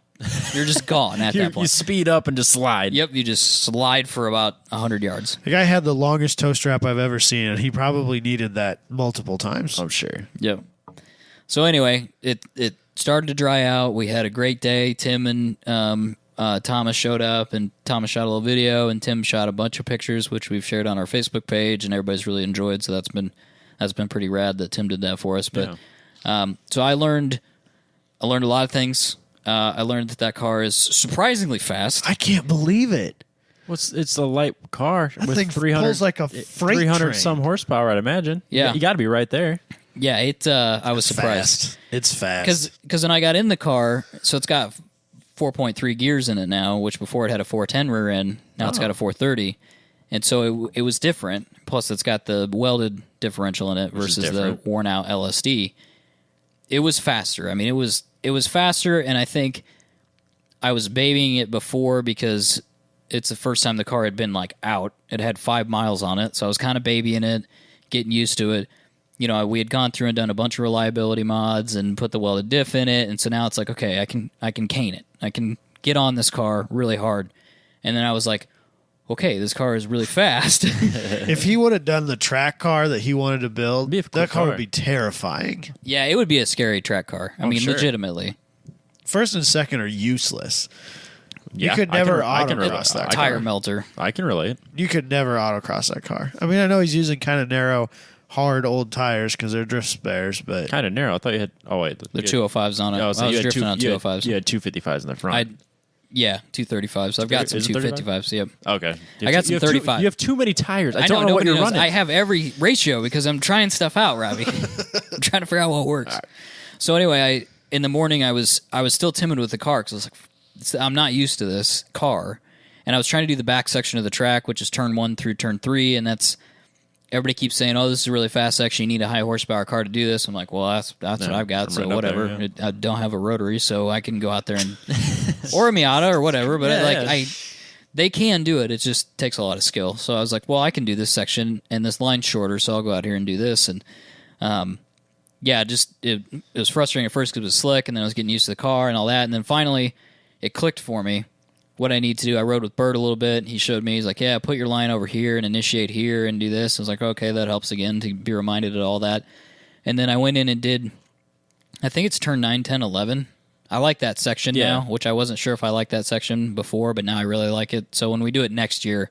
You're just gone at that point. You speed up and just slide. Yep, you just slide for about 100 yards. The guy had the longest toe strap I've ever seen, and he probably needed that multiple times. I'm sure. Yep. So anyway, it started to dry out. We had a great day. Tim and Thomas showed up, and Thomas shot a little video, and Tim shot a bunch of pictures, which we've shared on our Facebook page, and everybody's really enjoyed. So that's been pretty rad that Tim did that for us. But so I learned a lot of things. I learned that car is surprisingly fast. I can't believe it. It's a light car That with thing 300 pulls like a freight 300 train. some horsepower, I'd imagine. Yeah. You got to be right there. Yeah, I was surprised. Fast. It's fast. Because when I got in the car, so it's got 4.3 gears in it now, which before it had a 410 rear end. Now it's got a 430. And so it was different. Plus, it's got the welded differential in it versus the worn out LSD. It was faster. I mean, it was faster, and I think I was babying it before because it's the first time the car had been like out. It had 5 miles on it, so I was kind of babying it, getting used to it. You know, we had gone through and done a bunch of reliability mods and put the welded diff in it, and so now it's like, okay, I can cane it. I can get on this car really hard. And then I was like, okay, this car is really fast. If he would have done the track car that he wanted to build, that car would be terrifying. Yeah, it would be a scary track car. I mean, legitimately. First and second are useless. Yeah, you could never autocross that tire melter. I can relate. You could never autocross that car. I mean, I know he's using kind of narrow, hard old tires because they're drift spares, but kind of narrow. I thought you had. Oh wait, the 205s on it. No, so I was you drifting on 205s. You had 255s in the front. Yeah, 235s. I've got some 255s. Yep. Okay. I got some 35. You have too many tires. I don't know what nobody you're knows. running. I have every ratio because I'm trying stuff out, Robbie. I'm trying to figure out what works. Right. So anyway, in the morning I was still timid with the car because I was like, I'm not used to this car, and I was trying to do the back section of the track, which is turn 1 through turn 3, and that's. Everybody keeps saying, "Oh, this is a really fast section. You need a high horsepower car to do this." I'm like, "Well, that's what I've got, so whatever." There, I don't have a rotary, so I can go out there and or a Miata or whatever. But they can do it. It just takes a lot of skill. So I was like, "Well, I can do this section, and this line's shorter, so I'll go out here and do this." And it was frustrating at first because it was slick, and then I was getting used to the car and all that, and then finally it clicked for me. What I need to do, I rode with Bert a little bit. He showed me, he's like, yeah, put your line over here and initiate here and do this. I was like, okay, that helps again to be reminded of all that. And then I went in and did, I think it's turn 9, 10, 11. I like that section now, which I wasn't sure if I liked that section before, but now I really like it. So when we do it next year,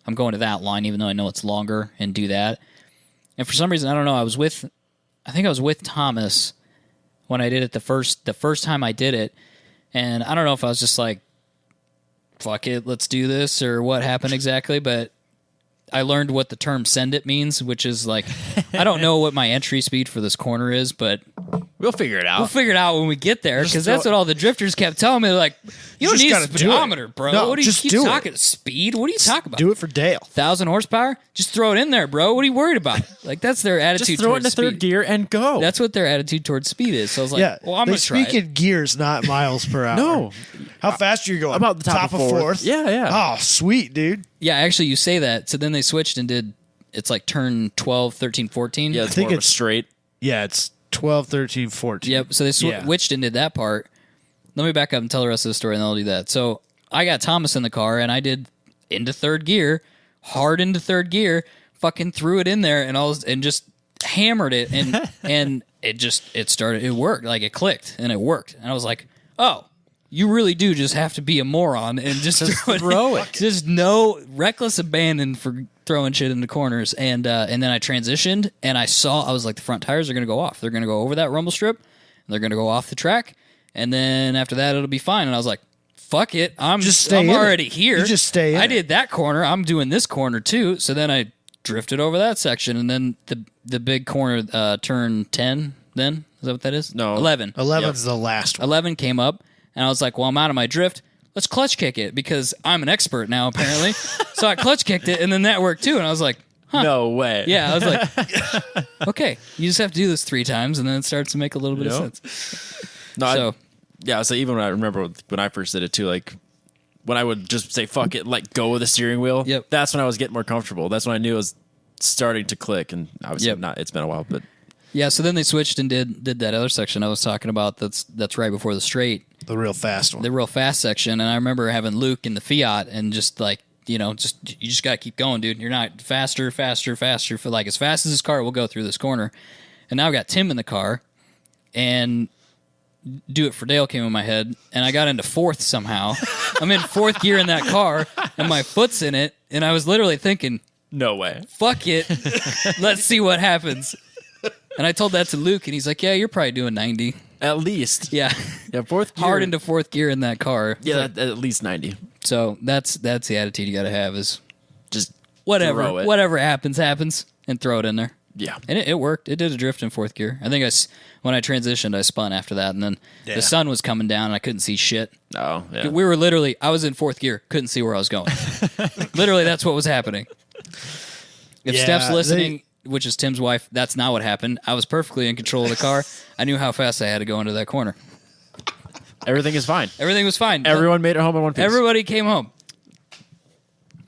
I'm going to that line, even though I know it's longer, and do that. And for some reason, I don't know, I think I was with Thomas when I did it the first time I did it. And I don't know if I was just like, fuck it, let's do this, or what happened exactly, but I learned what the term send it means, which is like, I don't know what my entry speed for this corner is, but we'll figure it out. We'll figure it out when we get there, because that's what all the drifters kept telling me. Like, you don't need a speedometer, bro. No, what do you keep talking? Speed? What are you talking about? Do it for Dale. 1,000 horsepower? Just throw it in there, bro. What are you worried about? Like, that's their attitude. Just throw it into third gear and go. That's what their attitude towards speed is. So I was like, well, I'm going to try it. They speak in gears, not miles per hour. No. How fast are you going? About the top of fourth. Yeah. Oh, sweet, dude. Yeah, actually, you say that. So then they switched and did, it's like turn 12, 13, 14. Yeah, I think it's straight. Yeah, it's 12, 13, 14. Yep, so they switched and did that part. Let me back up and tell the rest of the story, and then I'll do that. So I got Thomas in the car, and I did into third gear, hard into third gear, fucking threw it in there, and just hammered it, and it worked. Like, it clicked, and it worked. And I was like, oh, you really do just have to be a moron and just throw it. Just no reckless abandon for throwing shit into corners. And then I transitioned, and I was like, the front tires are going to go off. They're going to go over that rumble strip, and they're going to go off the track, and then after that, it'll be fine. And I was like, fuck it. I'm already here. You just stay in I did that corner. I'm doing this corner too. So then I drifted over that section, and then the big corner, turn 10 then? Is that what that is? No. 11. 11's the last one. 11 came up, and I was like, well, I'm out of my drift. Let's clutch kick it, because I'm an expert now, apparently. So I clutch kicked it, and then that worked too. And I was like, huh. No way. Yeah, I was like, okay, you just have to do this 3 times, and then it starts to make a little bit of sense. No, so even when I remember when I first did it too, like when I would just say, fuck it, like go with the steering wheel, that's when I was getting more comfortable. That's when I knew it was starting to click, and obviously not, it's been a while, but. Yeah, so then they switched and did that other section I was talking about that's right before the straight. The real fast one. The real fast section. And I remember having Luke in the Fiat and just like, you just got to keep going, dude. You're not faster. For like, as fast as this car will go through this corner. And now I've got Tim in the car, and Do It for Dale came in my head, and I got into fourth somehow. I'm in fourth gear in that car, and my foot's in it, and I was literally thinking, no way. Fuck it. Let's see what happens. And I told that to Luke, and he's like, yeah, you're probably doing 90. At least. Yeah. Yeah, fourth gear. Hard into fourth gear in that car. Yeah, at least 90. So that's the attitude you got to have, is just whatever happens, and throw it in there. Yeah. And it worked. It did a drift in fourth gear. I think when I transitioned, I spun after that, and then the sun was coming down, and I couldn't see shit. Oh, yeah. We were literally, I was in fourth gear, couldn't see where I was going. Literally, that's what was happening. If Steph's listening, which is Tim's wife, that's not what happened. I was perfectly in control of the car. I knew how fast I had to go into that corner. Everything is fine. Everything was fine. Everyone made it home in one piece. Everybody came home.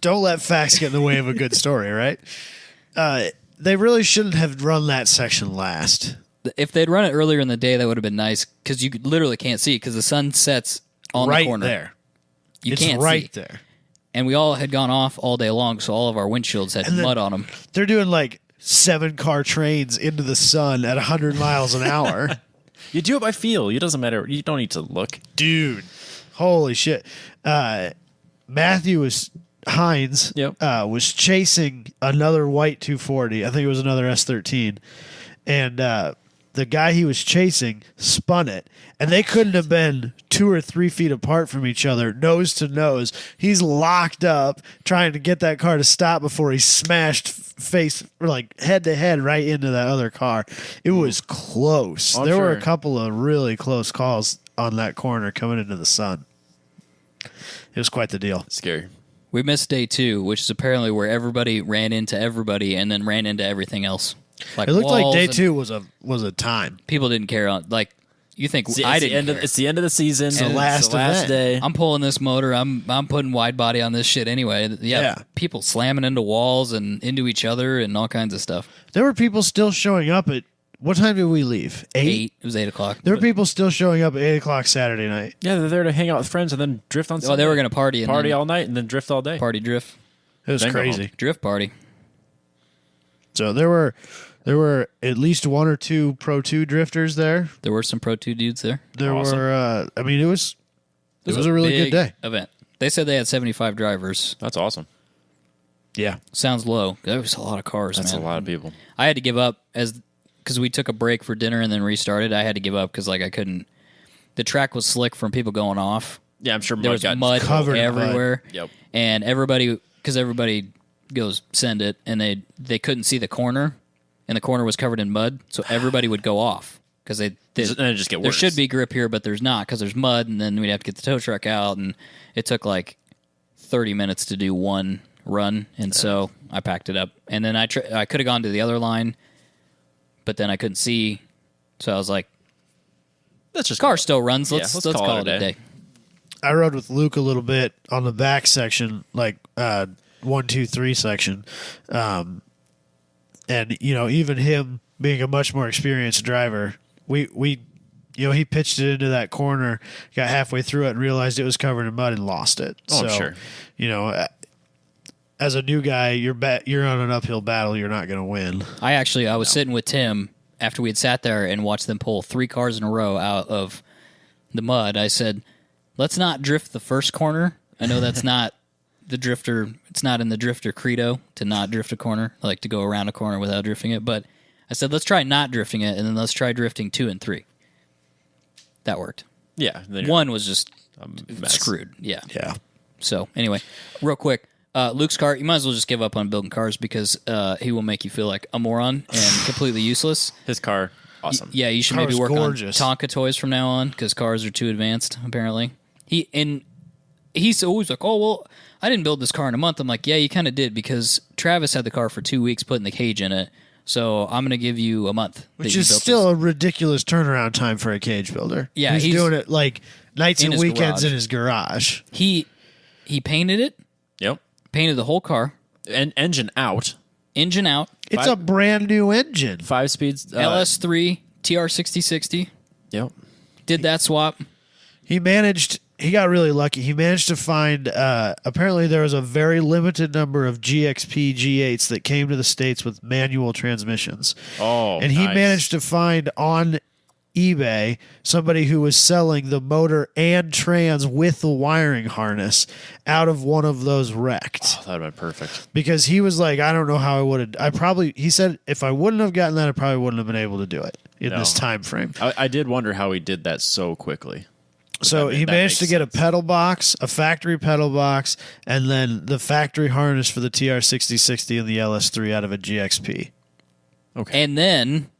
Don't let facts get in the way of a good story, right? They really shouldn't have run that section last. If they'd run it earlier in the day, that would have been nice because you literally can't see because the sun sets on right the corner. There. It's can't right see. There. And we all had gone off all day long, so all of our windshields had mud on them. They're doing like 7-car trains into the sun at 100 miles an hour. You do it by feel. It doesn't matter. You don't need to look. Dude, holy shit. Matthew Hines was chasing another white 240. I think it was another S13. And the guy he was chasing spun it. And they couldn't have been 2 or 3 feet apart from each other, nose to nose. He's locked up trying to get that car to stop before he smashed face, like head to head, right into that other car. It was close. There were a couple of really close calls on that corner coming into the sun. It was quite the deal. Scary. We missed day 2, which is apparently where everybody ran into everybody and then ran into everything else. Like it looked like day and 2 was a time. people didn't care. Like you think I didn't care. It's the end of the season. It's the last day. I'm pulling this motor. I'm putting wide body on this shit anyway. Yeah, people slamming into walls and into each other and all kinds of stuff. There were people still showing up at what time did we leave? 8? It was 8 o'clock. There were people still showing up at 8 o'clock Saturday night. Yeah, they're there to hang out with friends and then drift on Sunday. Oh, they were going to party. And all night and then drift all day. Party drift. It was crazy. Drift party. So there were at least 1 or 2 Pro 2 drifters there. There were some Pro 2 dudes there. There were, I mean, it was a really good big day. Event. They said they had 75 drivers. That's awesome. Yeah. Sounds low. There was a lot of cars, That's man. a lot of people. I had to give up because we took a break for dinner and then restarted. I had to give up because I couldn't. The track was slick from people going off. Yeah, I'm sure there was mud covered everywhere. Mud. Yep. And everybody goes send it, and they couldn't see the corner, and the corner was covered in mud, so everybody would go off because and it just get worse. There should be grip here, but there's not because there's mud, and then we'd have to get the tow truck out, and it took like 30 minutes to do one run, and so I packed it up, and then I could have gone to the other line, but then I couldn't see, so I was like, let's just car still runs. Yeah, Let's call it a day. I rode with Luke a little bit on the back section, like 1, 2, 3 section. And, even him being a much more experienced driver, we he pitched it into that corner, got halfway through it and realized it was covered in mud and lost it. Oh, I'm sure. As a new guy, you're on an uphill battle. You're not going to win. I was sitting with Tim after we had sat there and watched them pull 3 cars in a row out of the mud. I said, let's not drift the first corner. I know that's not the drifter. It's not in the drifter credo to not drift a corner, like to go around a corner without drifting it. But I said, let's try not drifting it, and then let's try drifting 2 and 3. That worked. Yeah. 1 was just screwed. Yeah. Yeah. So anyway, real quick, Luke's car, you might as well just give up on building cars because he will make you feel like a moron and completely useless. His car, awesome. Yeah, you should Car's maybe work gorgeous. on Tonka toys from now on because cars are too advanced, apparently. He's always like, oh, well, I didn't build this car in a month. I'm like, yeah, you kind of did because Travis had the car for 2 weeks putting the cage in it. So I'm going to give you a month. Which is still a ridiculous turnaround time for a cage builder. Yeah, he's doing it like nights and weekends garage. in his garage. He painted it. Yep. Painted the whole car. And engine out. Engine out. It's a brand new engine. 5 speeds. LS3 TR6060. Yep. Did that swap. He got really lucky. He managed to find, apparently there was a very limited number of GXP G8s that came to the States with manual transmissions. Oh, and he nice. managed to find on eBay somebody who was selling the motor and trans with the wiring harness out of one of those wrecked. Oh, that would have been perfect. Because he was like, I don't know how I would have. He said, if I wouldn't have gotten that, I probably wouldn't have been able to do it in this time frame. I did wonder how he did that so quickly. So he managed to get a pedal box, a factory pedal box, and then the factory harness for the TR6060 and the LS3 out of a GXP. Okay. And then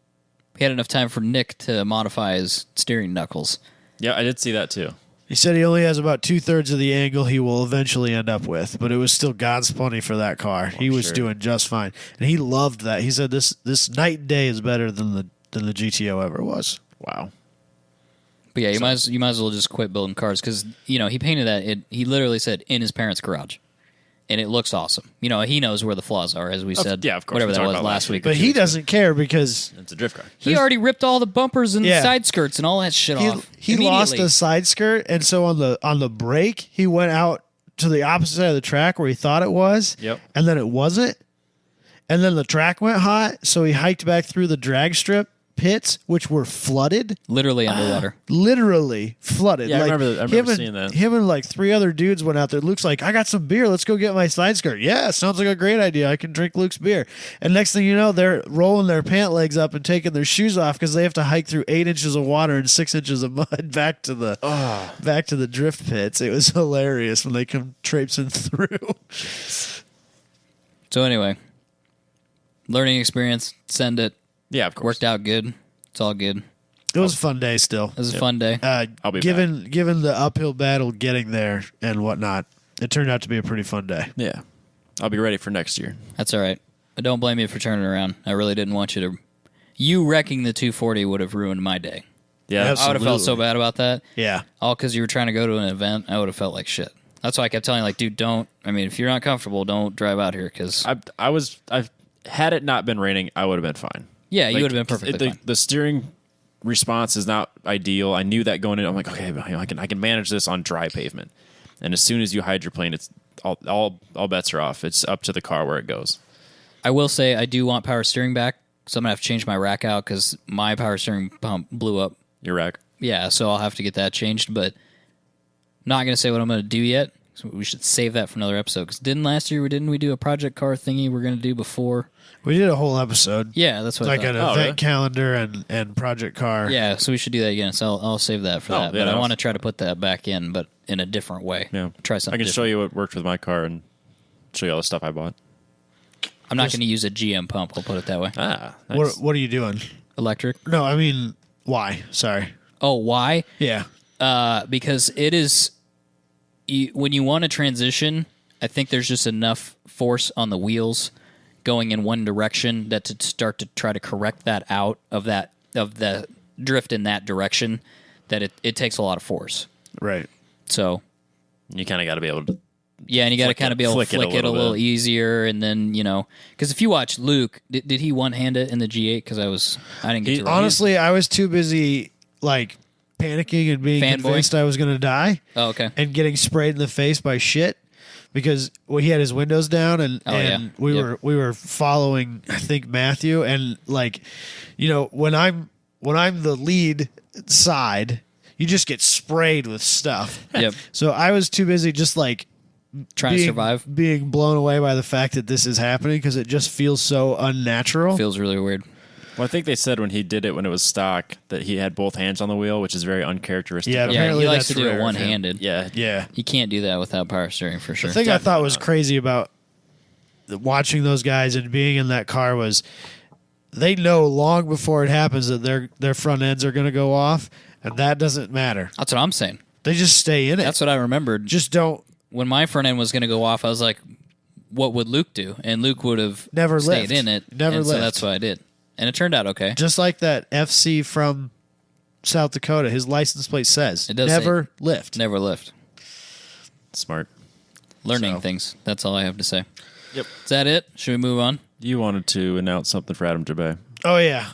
he had enough time for Nick to modify his steering knuckles. Yeah, I did see that too. He said he only has about 2/3 of the angle he will eventually end up with, but it was still God's plenty for that car. He was doing just fine, and he loved that. He said this night and day is better than the GTO ever was. Wow. But yeah, you might as well just quit building cars because he painted that. He literally said in his parents' garage, and it looks awesome. He knows where the flaws are, as we said. Yeah, of course. Whatever We that talked was about last week. But he doesn't care because It's a drift car. He already ripped all the bumpers and Yeah. side skirts and all that shit off. he lost immediately. a side skirt, and so on the break, he went out to the opposite side of the track where he thought it was. Yep. And then it wasn't. And then the track went hot, so he hiked back through the drag strip pits, which were flooded. Literally underwater. Literally flooded. Yeah, I like, remember seeing that. Him and like 3 other dudes went out there. Luke's like, I got some beer. Let's go get my side skirt. Yeah, sounds like a great idea. I can drink Luke's beer. And next thing you know, they're rolling their pant legs up and taking their shoes off because they have to hike through 8 inches of water and 6 inches of mud back to the drift pits. It was hilarious when they come traipsing through. So anyway, learning experience. Send it. Yeah, of course. Worked out good. It's all good. It was a fun day still. It was a fun day. I'll be given the uphill battle getting there and whatnot, it turned out to be a pretty fun day. Yeah. I'll be ready for next year. That's all right. I don't blame you for turning around. I really didn't want you to. You wrecking the 240 would have ruined my day. Yeah. Absolutely. I would have felt so bad about that. Yeah. All because you were trying to go to an event. I would have felt like shit. That's why I kept telling you, like, dude, don't. I mean, if you're not comfortable, don't drive out here because. Had it not been raining, I would have been fine. Yeah, you Like, would have been perfectly fine. The steering response is not ideal. I knew that going in. I'm like, okay, I can manage this on dry pavement. And as soon as you hydroplane, it's all bets are off. It's up to the car where it goes. I will say I do want power steering back, so I'm gonna have to change my rack out because my power steering pump blew up. Your rack. Yeah, so I'll have to get that changed. But not gonna say what I'm gonna do yet. So we should save that for another episode. Because didn't we do a project car thingy we're gonna do before? We did a whole episode. Yeah, that's what Like I an thought. event really? calendar and project car. Yeah, so we should do that again. So I'll save that for that. yeah, But I no. want to try to put that back in, but in a different way. Yeah. Try something I can show different. you what worked with my car and show you all the stuff I bought. I'm not going to use a GM pump. I'll put it that way. Ah, nice. What are you doing? Electric. No, I mean, why? Sorry. Oh, why? Yeah. Because it is when you want to transition, I think there's just enough force on the wheels going in one direction that to start to try to correct that out of the drift in that direction that it takes a lot of force. Right. So You kind of got to be able to. yeah, and you got to kind of be able to flick it a little bit. easier, and then because if you watch Luke, did he one hand it in the G8? Because I didn't get to Honestly, I was too busy like panicking and being Fanboy? convinced I was going to die Oh, okay. and getting sprayed in the face by shit because he had his windows down and yeah. we were following I think Matthew and like when I'm the lead side, you just get sprayed with stuff. Yep. So I was too busy just like Trying to survive being blown away by the fact that this is happening because it just feels so unnatural. feels really weird. Well, I think they said when he did it when it was stock that he had both hands on the wheel, which is very uncharacteristic. Yeah, of him. Yeah, Apparently he likes to that's do rare it of one-handed. Yeah. Yeah. You can't do that without power steering for sure. The thing I thought was Definitely crazy about watching those guys and being in that car was they know long before it happens that their front ends are going to go off, and that doesn't matter. That's what I'm saying. They just stay in it. That's what I remembered. Just don't When my front end was going to go off, I was like, what would Luke do? And Luke would have Never stayed lift. in it. Never and so lift. that's what I did. And it turned out okay. just like that FC from South Dakota. His license plate says It does never lift. Never lift. Smart. Learning So. things. That's all I have to say. Yep. Is that it? Should we move on? You wanted to announce something for Adam Jabay. Oh yeah.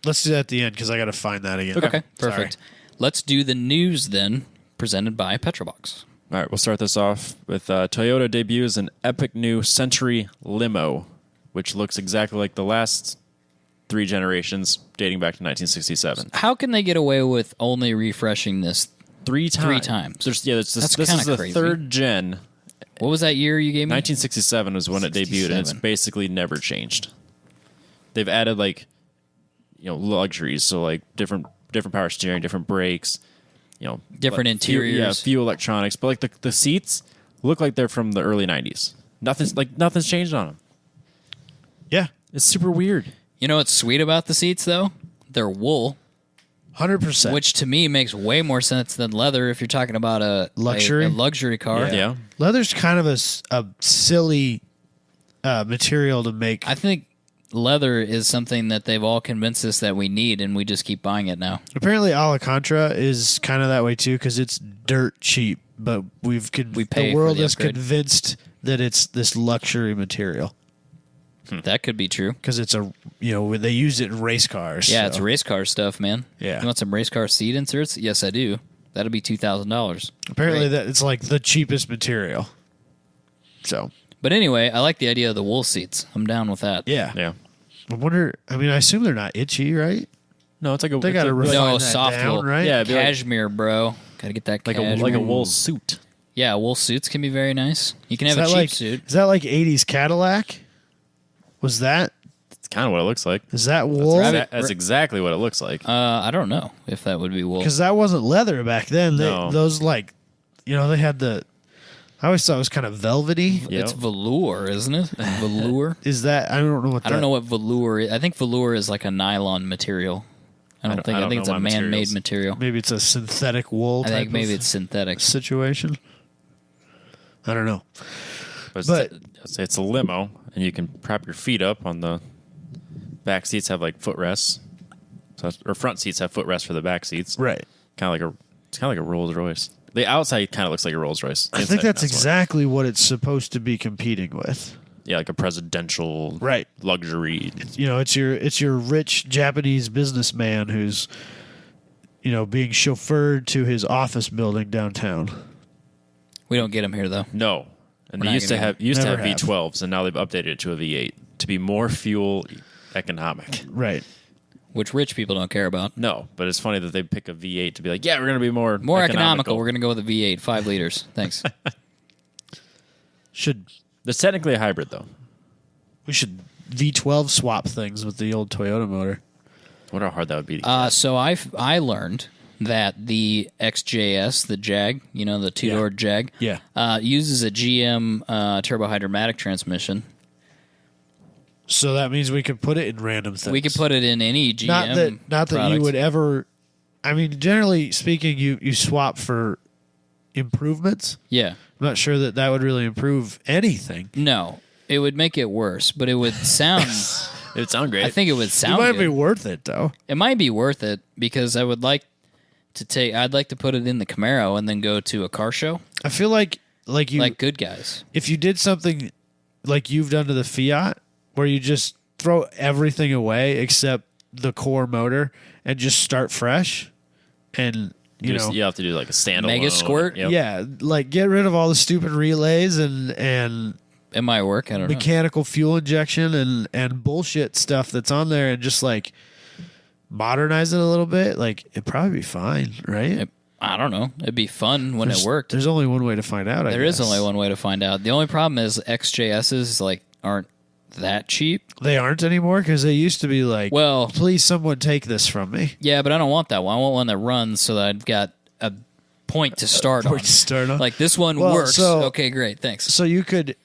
Let's do that at the end because I got to find that again. Okay, perfect. Let's do the news then, presented by Petrolbox. All right, we'll start this off with Toyota debuts an epic new Century limo, which looks exactly like the last 3 generations dating back to 1967. How can they get away with only refreshing this? 3 times. 3 times. This That's is kinda the crazy. 3rd gen. What was that year you gave me? 1967 was when it debuted, and it's 67. basically never changed. They've added luxuries, so like different power steering, different brakes, Different like, interiors. few electronics, but like the seats look like they're from the early 90s. Nothing's changed on them. Yeah. It's super weird. You know what's sweet about the seats, though? They're wool, 100%. which to me makes way more sense than leather if you're talking about a Luxury? a luxury car. Yeah. Leather's kind of a silly material to make. I think leather is something that they've all convinced us that we need, and we just keep buying it now. Apparently, Alcantara is kind of that way too because it's dirt cheap, but We pay the for world the is upgrade. convinced that it's this luxury material That could be true. because it's they use it in race cars. Yeah, so. it's race car stuff, man. Yeah. You want some race car seat inserts? Yes, I do. That'll be $2,000. Apparently Right. that it's like the cheapest material. So But anyway, I like the idea of the wool seats. I'm down with that. yeah, Yeah. I wonder. I mean, I assume they're not itchy, right? No, it's like a. They it's got to a- refine No, that soft down, wool. right? Yeah, it'd be like- Cashmere, bro. Gotta get that like cashmere. a wool suit. Yeah, wool suits can be very nice. You can Is have a that cheap like suit. is that like '80s Cadillac? Was that It's kind of what it looks like. is that wool? That's exactly what it looks like. I don't know if that would be wool. Because that wasn't leather back then. No. Those they had the. I always thought it was kind of velvety. Yep. It's velour, isn't it? Velour. Is that? I don't know what. I don't know what velour is. I think velour is like a nylon material. I think don't it's know a my man-made materials. material. Maybe it's a synthetic wool. I type think maybe of it's synthetic. situation. I don't know. But it's a limo, and you can prop your feet up on the back seats. Have like footrests, or front seats have footrests for the back seats. Right. It's kind of like a Rolls Royce. The outside kind of looks like a Rolls Royce. I think that's exactly what it's supposed to be competing with. Yeah, like a presidential Right. luxury. It's your rich Japanese businessman who's being chauffeured to his office building downtown. We don't get them here though. No, and We're they not used to gonna have Never have. V12s, and now they've updated it to a V8 to be more fuel economic. Right. Which rich people don't care about. No, but it's funny that they pick a V8 to be like, yeah, we're going to be more Economical. We're going to go with a V8, 5 liters. Thanks. It's technically a hybrid, though. We should V12 swap things with the old Toyota motor. I wonder how hard that would be. So I learned that the XJS, the Jag, the two-door Jag, Yeah. uses a GM turbohydromatic transmission. So that means we could put it in random things. We could put it in any GM Not that you product. would ever. I mean, generally speaking, you swap for improvements. Yeah. I'm not sure that would really improve anything. No, it would make it worse, but it would sound... It would sound great. I think it would It sound might good. be worth it though. It might be worth it because I'd like to put it in the Camaro and then go to a car show I feel like you like good guys. if you did something like you've done to the Fiat, where you just throw everything away except the core motor and just start fresh, and you have to do like a standalone. Mega Squirt? Yep. yeah, like get rid of all the stupid relays and It might work. I don't know. mechanical fuel injection and bullshit stuff that's on there, and just like modernize it a little bit. Like it'd probably be fine, right? I don't know. It'd be fun when it worked. There's only one way to find out. There is only one way to find out. The only problem is XJSs aren't that cheap. They aren't anymore because they used to be like, Well, please someone take this from me. yeah, but I don't want that one. I want one that runs so that I've got a point to start on. Point to start on. Like this one Well, works. so- Okay, great. Thanks. So you could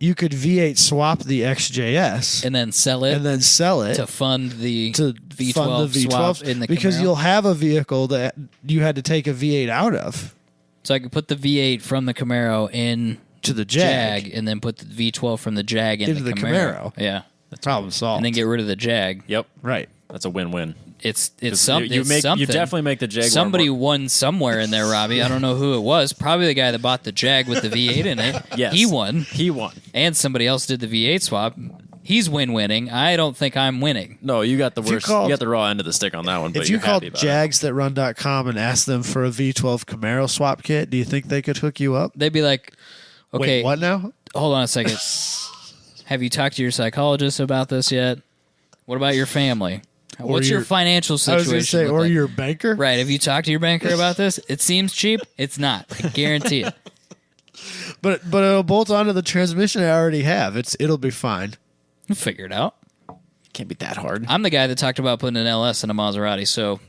V8 swap the XJS And then sell it and then sell it to fund the to V12 fund the swap V12 in the because Camaro. you'll have a vehicle that you had to take a V8 out of So I could put the V8 from the Camaro in to the Jag, Jag. and then put the V12 from the Jag Into the the Camaro. Camaro. Yeah. Problem solved. And then get rid of the Jag. Yep. right. That's a win-win. It's You something. make It's something. you definitely make the Jaguar. Somebody more, won somewhere in there, Robbie. I don't know who it was. Probably the guy that bought the Jag with the V8 in it. Yes. He won. He won. And somebody else did the V8 swap. He's winning. I don't think I'm winning. No, you got the you worst. called- You got the raw end of the stick on that one. But If you you're called happy about it. jagsthatrun.com and asked them for a V12 Camaro swap kit, do you think they could hook you up? They'd be like, okay, Wait, what now? hold on a second. Have you talked to your psychologist about this yet? What about your family? What's your your- financial I was situation? going to say, look or like? your banker? Right. Have you talked to your banker about this? It seems cheap. It's not. I guarantee it. But it'll bolt onto the transmission I already have. It'll be fine. We'll figure it out. Can't be that hard. I'm the guy that talked about putting an LS in a Maserati, so,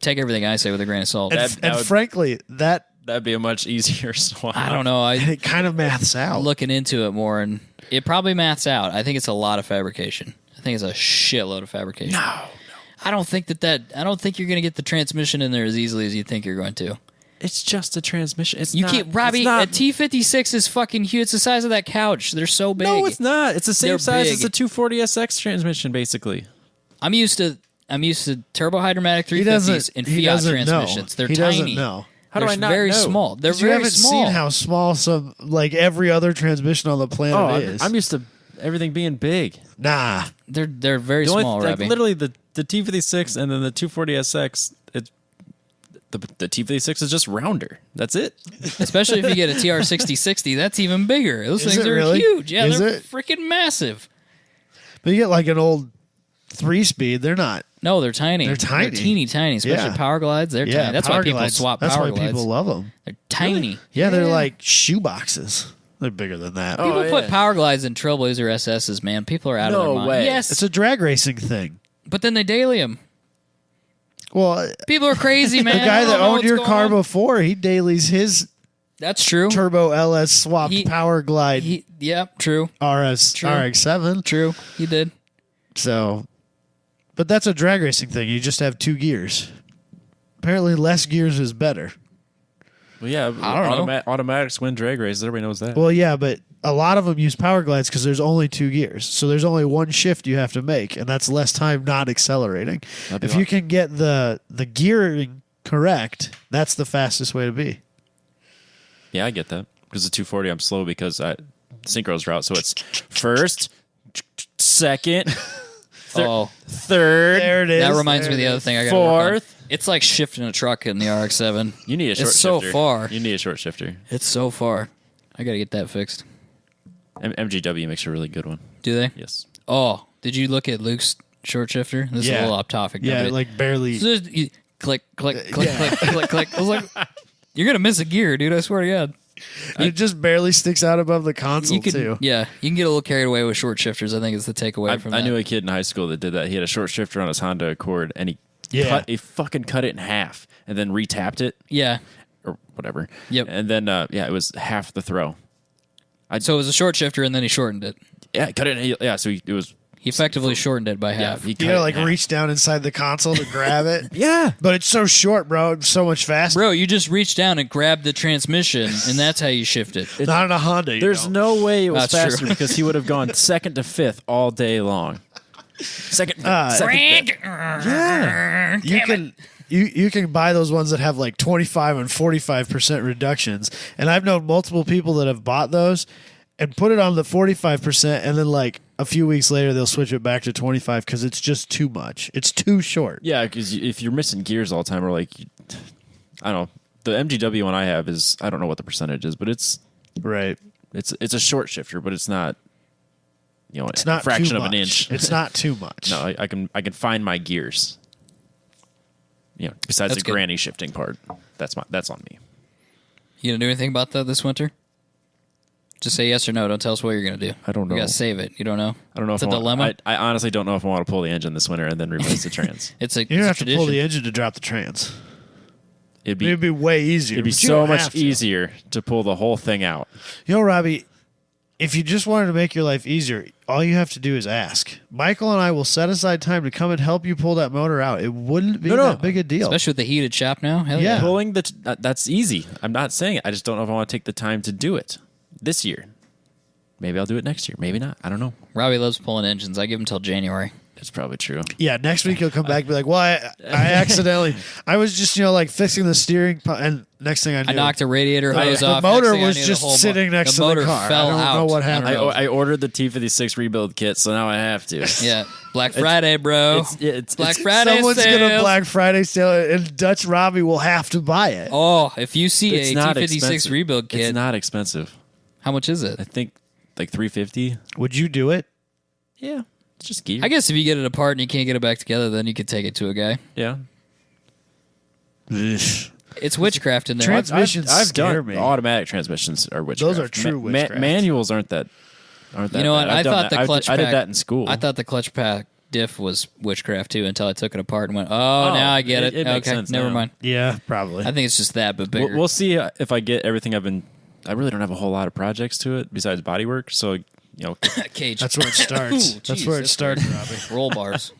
take everything I say with a grain of salt. And frankly, That'd be a much easier swap. I don't know. it kind of maths out. Looking into it more, and it probably maths out. I think it's a lot of fabrication. I think it's a shitload of fabrication. No. I don't think I don't think you're going to get the transmission in there as easily as you think you're going to. It's just a transmission. It's You not, can't, Robbie. it's not- A T56 is fucking huge. It's the size of that couch. They're so big. No, it's not. It's the same They're size big. as a 240SX transmission, basically. I'm used to turbo hydromatic He 350s doesn't. and He Fiat doesn't transmissions. know. They're he tiny. doesn't know. How do They're I not very know? small. They're 'Cause you very haven't small. seen how small some like every other transmission on the planet is. I'm used to everything being big. Nah. They're very The only- small, like, Robbie. literally the T56 and then the 240SX. It's the T56 is just rounder. That's it. Especially if you get a TR6060, that's even bigger. Those Is things it are really? huge. Yeah, Is they're it? freaking massive. But you get like an old 3-speed. They're not. No, they're tiny. They're tiny. teeny tiny. Especially Yeah. power glides. They're Yeah, tiny. That's why power people glides. swap That's power why glides. people love them. They're tiny. Yeah, they're like shoe boxes. They're bigger than that. People Oh, put yeah. power glides in Trailblazer SSs, man. People are out of No their mind. way. Yes, It's a drag racing thing. but then they daily them. Well, People are crazy, man. the guy I don't that know owned what's your going car on. before, he dailies his That's true. turbo LS swapped He- power glide Yep, true. True. RX-7. True. He did. So, but that's a drag racing thing. You just have 2 gears. Apparently, less gears is better. Well, yeah, I don't know. automatics win drag races. Everybody knows that. Well, yeah, but a lot of them use power glides because there's only 2 gears. So there's only one shift you have to make, and that's less time not accelerating. That'd be If a you lot. can get the gearing correct, that's the fastest way to be. Yeah, I get that. Because the 240, I'm slow because I synchros route, so it's first, second, Oh, third. There it is. that reminds me There of the it other is. thing I got to work on. Fourth. It's like shifting a truck in the RX-7. You need a short It's so shifter. far. You need a short shifter. It's so far. I got to get that fixed. MGW makes a really good one. Do they? Yes. Oh, did you look at Luke's short shifter? This is a Yeah. little off topic. Yeah, but like barely. it's just, click, click, click, click, click, click. I was like, you're gonna miss a gear, dude. I swear to God. It just barely sticks out above the console, You can, too. yeah, you can get a little carried away with short shifters. I think is the takeaway from I that. knew a kid in high school that did that. He had a short shifter on his Honda Accord, and he fucking cut it in half, and then retapped it Yeah. or whatever. Yep. And then it was half the throw. So it was a short shifter, and then he shortened it. Yeah, cut it. Yeah, so it was. He effectively shortened it by Yeah, half. he cut You it gotta in like half. reach down inside the console to grab it. Yeah. But it's so short, bro. It's so much faster. Bro, you just reach down and grab the transmission, and that's how you shift it. Not in a Honda. You There's don't. no way it was That's true. faster because he would have gone second to fifth all day long. Second, fifth. Yeah. You can you can buy those ones that have like 25 and 45% reductions. And I've known multiple people that have bought those and put it on the 45%, and then like a few weeks later they'll switch it back to 25 because it's just too much. It's too short. Yeah, because if you're missing gears all the time, or like, I don't know. The MGW one I have is, I don't know what the percentage is, but it's Right. a short shifter, but it's not, It's not a fraction too of an much. inch. It's not too much. No, I can find my gears. Besides That's the good. granny shifting part, that's on me. You gonna do anything about that this winter? Just say yes or no. Don't tell us what you're gonna do. I don't know. You gotta save it. You don't know. I don't know It's if a dilemma. I honestly don't know if I want to pull the engine this winter and then replace the trans. It's a You don't have to tradition. pull the engine to drop the trans. It'd It'd be way easier. It'd be but you so don't much have to. easier to pull the whole thing out. You know, Robbie, if you just wanted to make your life easier, all you have to do is ask. Michael and I will set aside time to come and help you pull that motor out. It wouldn't be No. that big a deal. Especially with the heated shop now. Hell Yeah. Pulling that's easy. I'm not saying it. I just don't know if I want to take the time to do it this year. Maybe I'll do it next year. Maybe not. I don't know. Robbie loves pulling engines. I give him till January. It's probably true. Yeah, next week he'll come back and be like, well, I accidentally, I was just, like fixing the steering, and next thing I knew. I knocked a radiator hose the off. motor Next thing I was knew, just the whole sitting next to the motor car. Fell I don't out. know what happened. I ordered the T56 rebuild kit, so now I have to. Yeah, Black Friday, bro. It's Black Friday Someone's sale. going to Black Friday sale, and Dutch Robbie will have to buy it. Oh, if you see It's a not T56 expensive. rebuild kit, It's not expensive. how much is it? I think like $350. Would you do it? Yeah, it's just gear. I guess if you get it apart and you can't get it back together, then you could take it to a guy. Yeah. It's witchcraft in there. Transmissions I've scare done me. automatic transmissions are witchcraft. Those are true witchcraft. Manuals aren't that. You know what? bad. I've I done thought that. the clutch I pack. did that in school. I thought the clutch pack diff was witchcraft too until I took it apart and went, "Oh, now I get it." it makes okay, sense never now. mind. Yeah, probably. I think it's just that, but bigger. We'll see if I get everything I've been. I really don't have a whole lot of projects to it besides bodywork. So Cage. That's where it starts. Ooh, That's geez, where it that's starts, Robbie. Roll bars.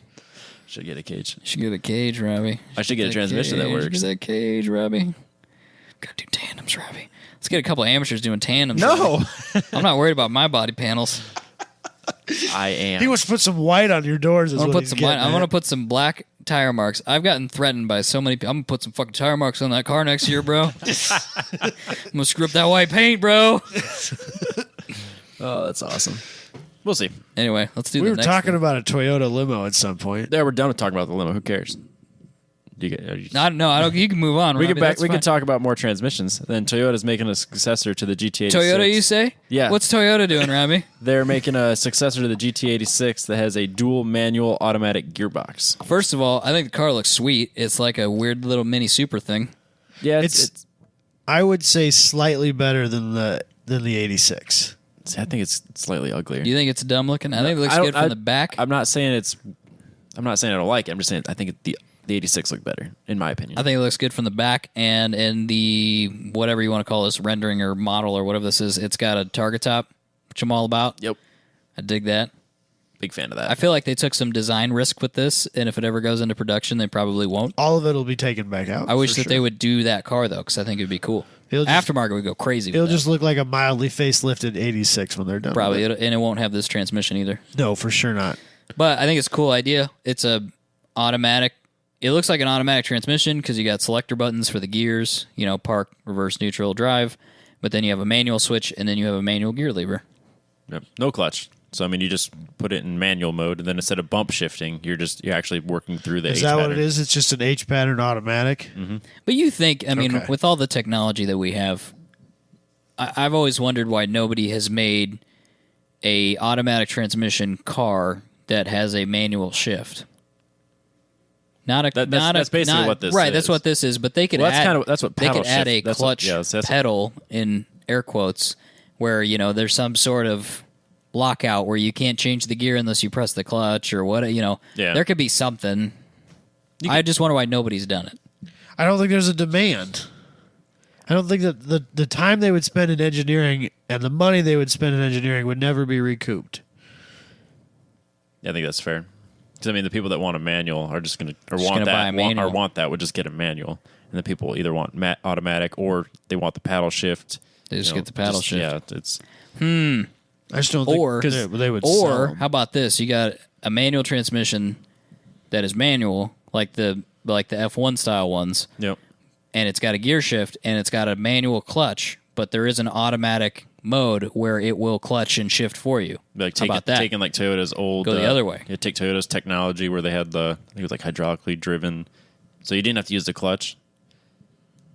should get a cage. You should get a cage, Robbie. I should get a transmission that Cage. works. Get that cage, Robbie. Gotta do tandems, Robbie. Let's get a couple amateurs doing tandems. No, Robbie. I'm not worried about my body panels. I am. He wants to put some white on your doors. I want to put some black tire marks. I've gotten threatened by so many people. I'm gonna put some fucking tire marks on that car next year, bro. I'm gonna screw up that white paint, bro. Oh, that's awesome. We'll see. Anyway, let's do. We the were next talking thing. about a Toyota limo at some point. Yeah, we're done with talking about the limo. Who cares? Do you get, I don't. You can move on. we Robbie, can that's we can fine. talk about more transmissions. Then Toyota's making a successor to the GT86. Toyota, you say? Yeah. What's Toyota doing, Robbie? They're making a successor to the GT86 that has a dual manual automatic gearbox. First of all, I think the car looks sweet. It's like a weird little mini super thing. Yeah, It's I would say slightly better than the 86. I think it's slightly uglier. Do you think it's dumb looking? I think it looks good from the back. I'm not saying I don't like it. I'm just saying I think the 86 look better, in my opinion. I think it looks good from the back, and in the whatever you want to call this rendering or model or whatever this is, it's got a target top, which I'm all about. Yep. I dig that. Big fan of that. I feel like they took some design risk with this, and if it ever goes into production, they probably won't. All of it will be taken back out. I wish for that they sure. would do that car, though, because I think it would be cool. It'll just- Aftermarket would go crazy It'll with that. just look like a mildly facelifted 86 when they're done. Probably, with it. and it won't have this transmission either. No, for sure not. But I think it's a cool idea. It's a automatic. It looks like an automatic transmission because you got selector buttons for the gears, park, reverse, neutral, drive. But then you have a manual switch, and then you have a manual gear lever. Yep. No clutch. So I mean, you just put it in manual mode, and then instead of bump shifting, you're actually working through the. Is H that what pattern. it is? It's just an H pattern automatic. Mm-hmm. But you think, Okay. with all the technology that we have, I've always wondered why nobody has made a automatic transmission car that has a manual shift. That's basically what this right. is. That's what this is. But they could Well, add. that's what they paddle could add a shift- that's what- clutch yeah, that's- pedal in air quotes, where there's some sort of lockout where you can't change the gear unless you press the clutch or what. Yeah. There could be something. I just wonder why nobody's done it. I don't think there's a demand. I don't think that the time they would spend in engineering and the money they would spend in engineering would never be recouped. I think that's fair. Because I mean, the people that want a manual are just going to gonna buy a manual. want that would just get a manual, and the people either want automatic or they want the paddle shift. They just get the paddle shift. Yeah, it's I just don't think Or they would sell Or them. how about this? You got a manual transmission that is manual, like the F1 style ones, yep. and it's got a gear shift and it's got a manual clutch, but there is an automatic mode where it will clutch and shift for you. Like How about that? taking like Toyota's old Go the other way. Yeah, take Toyota's technology where they had I think it was like hydraulically driven, so you didn't have to use the clutch.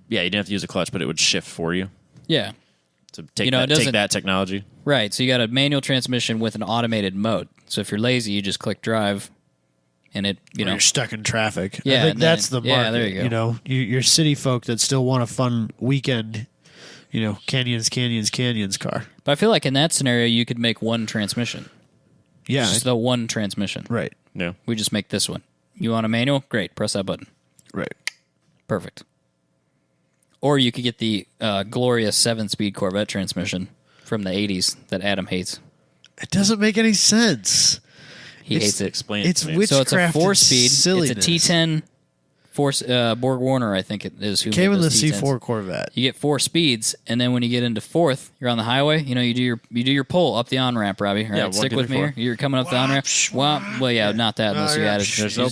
Yeah, you didn't have to use the clutch, but it would shift for you. Yeah. So take It take doesn't- that technology. Right. So you got a manual transmission with an automated mode. So if you're lazy, you just click drive and it, Or you're stuck in traffic. Yeah, I think and then that's the market. yeah, there you go. You're city folk that still want a fun weekend. Canyons car. But I feel like in that scenario, you could make one transmission. Yeah, It's just the one transmission. right, Yeah, We just make this one. You want a manual? Great. Press that button. right. Perfect. Or you could get the glorious 7-speed Corvette transmission from the 80s that Adam hates. It doesn't make any sense. He hates it. explain It's it to me. witchcraft. So it's a 4-speed. silliness. It's a T10 Borg Warner, I think it is. Who Came made in the those T10s. C4 Corvette. You get 4 speeds, and then when you get into 4th, you're on the highway. You do your pull up the on ramp, Robbie. All right, Yeah, stick 1, 2, with me 3, here. 4. You're coming up the on ramp. Well, yeah, not that unless you yeah. added. There's no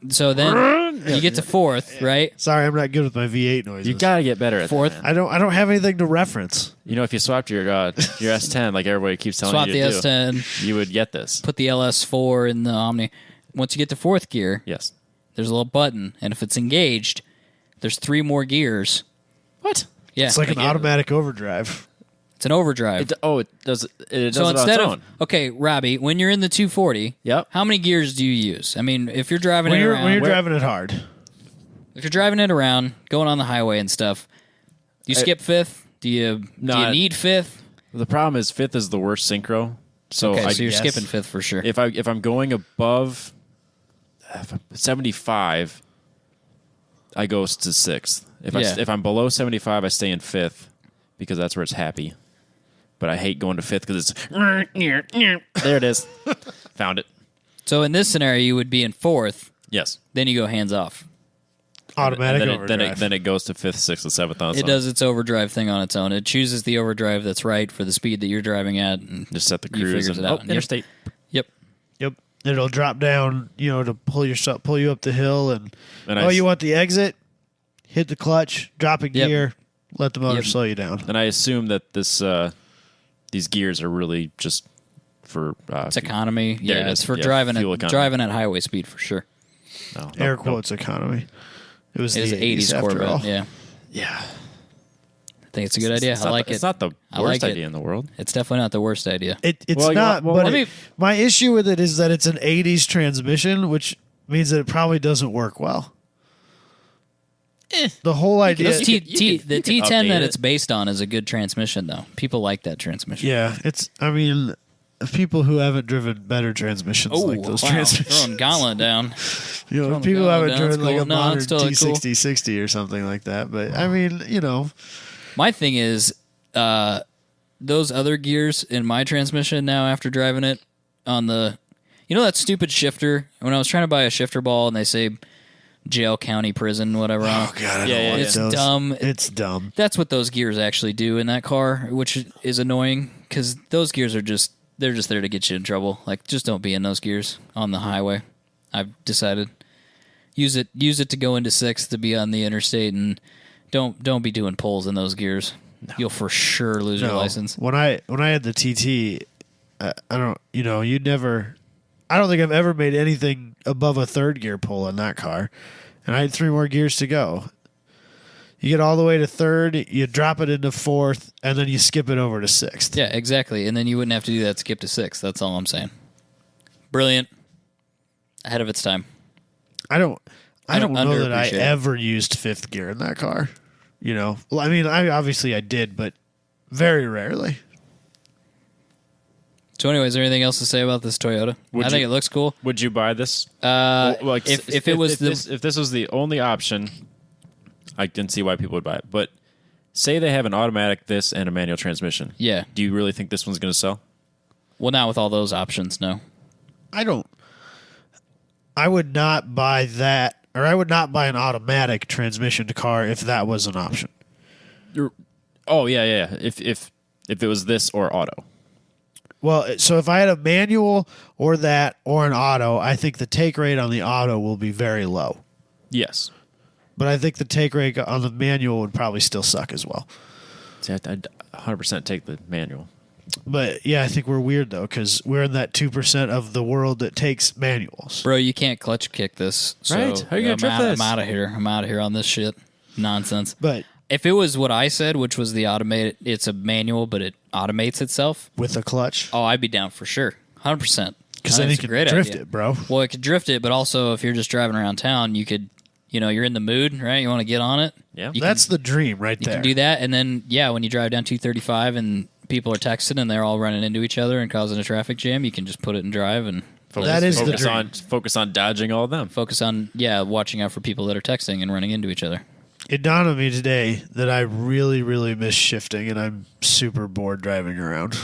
So then you get to 4th, right? Sorry, I'm not good with my V8 noises. You gotta get better at 4th. that. I don't have anything to reference. If you swapped your S10 like everybody keeps telling Swap you the to do, S10, you would get this. put the LS4 in the Omni. Once you get to 4th gear, Yes. there's a little button, and if it's engaged, there's 3 more gears. What? Yeah, It's like an automatic overdrive. It's an overdrive. It does. It does So it on instead its of own. okay, Robbie, when you're in the 240, Yep. how many gears do you use? I mean, if you're driving When it you're around, driving it hard, if you're driving it around, going on the highway and stuff, do you skip 5th? Do you need 5th? The problem is 5th is the worst synchro. So Okay, I so you're guess. skipping 5th for sure. if I'm going above 75, I go to 6th. If I'm below 75, I stay in 5th because that's where it's happy. But I hate going to 5th because it's there. It is. Found it. So in this scenario, you would be in 4th, Yes. then you go hands off. Automatic and overdrive. then it goes to 5th, 6th, and 7th on its It own. does its overdrive thing on its own. It chooses the overdrive that's right for the speed that you're driving at. And Just set the you cruise figures and it out. Yep. interstate. Yep. Yep. It'll drop down, to pull you up the hill, and And you want the exit? Hit the clutch, drop a Yep. gear, let the motor Yep. slow you down. And I assume that these gears are really just for It's economy. There it Yeah, is. it's for Yeah, driving fuel at economy. driving at highway speed for sure. no, Air no. quotes economy. It was It is the an 80s after Corvette. all. Yeah, Yeah, I think it's a good idea. It's I not like the- it. It's not the I worst like it. idea in the world. It's definitely not the worst idea. It's Well, not, well, but let me- my issue with it is that it's an 80s transmission, which means that it probably doesn't work well. The whole idea. The you could T10 update that it. it's based on is a good transmission, though. People like that transmission. Yeah, people who haven't driven better transmissions like those transmissions. Throwing gauntlet down. People throwing who the haven't down, driven it's like cool. a No, modern it's totally cool. T6060 or something like that. But My thing is, those other gears in my transmission now after driving it on the, that stupid shifter. When I was trying to buy a shifter ball and they say jail, county, prison, whatever. oh god, I Yeah, don't yeah, like it's those. dumb. It's dumb. That's what those gears actually do in that car, which is annoying because those gears are they're just there to get you in trouble. Like, just don't be in those gears on the highway. I've decided use it to go into 6th to be on the interstate, and don't be doing pulls in those gears. No. You'll for sure lose your license. When I had the TT, I don't. You never. I don't think I've ever made anything above a 3rd gear pull in that car, and I had 3 more gears to go. You get all the way to 3rd, you drop it into 4th, and then you skip it over to 6th. Yeah, exactly. And then you wouldn't have to do that skip to 6th. That's all I'm saying. Brilliant. Ahead of its time. I don't know that I underappreciate it. ever used 5th gear in that car. Well, I did, but very rarely. So anyway, is there anything else to say about this Toyota? I think it looks cool. Would you buy this? If this was the only option, I can see why people would buy it. But say they have an automatic this and a manual transmission. Yeah. Do you really think this one's going to sell? Well, not with all those options, no. I would not buy that, or I would not buy an automatic transmission car if that was an option. Oh yeah. If it was this or auto. Well, so if I had a manual or that or an auto, I think the take rate on the auto will be very low. Yes. But I think the take rate on the manual would probably still suck as well. See, I'd 100% take the manual. But yeah, I think we're weird though, because we're in that 2% of the world that takes manuals. Bro, you can't clutch kick this. So Right. How are you gonna drift this? I'm out of here. I'm out of here on this shit. Nonsense. But If it was what I said, which was the automated, it's a manual, but it automates itself. with a clutch, Oh, I'd be down for sure. 100%. because then you can drift it, bro. Well, it could drift it, but also if you're just driving around town, you could, you're in the mood, right? You want to get on it. Yeah. You That's the dream right You there. can do that, and then when you drive down 235 and people are texting and they're all running into each other and causing a traffic jam, you can just put it in drive and That is the focus dream. focus on dodging all of them. focus on watching out for people that are texting and running into each other. It dawned on me today that I really, really miss shifting, and I'm super bored driving around.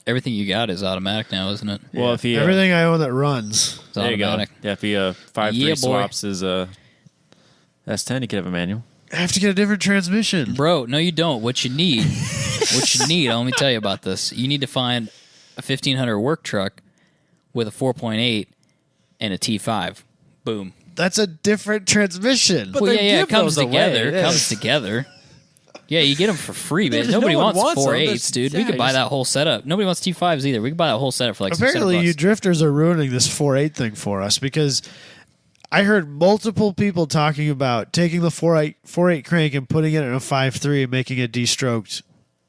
Everything you got is automatic now, isn't it? Well, if he Everything I own that runs. It's there you go. automatic. Yeah, if he 5.3 Yeah, boy. swaps his S10, he could have a manual. I have to get a different transmission. Bro, no, you don't. What you need, let me tell you about this. You need to find a 1500 work truck with a 4.8 and a T5. Boom. That's a different transmission. But Well, they it give comes those away. together. It Yeah. comes together. Yeah, you get them for free, but Yeah, nobody no one wants wants them. 4.8s, dude. We Yeah, could buy just- that whole setup. Nobody wants T5s either. We could buy that whole setup for like Apparently, you $600. drifters are ruining this 4.8 thing for us, because I heard multiple people talking about taking the 4.8 crank and putting it in a 5.3 and making a de-stroked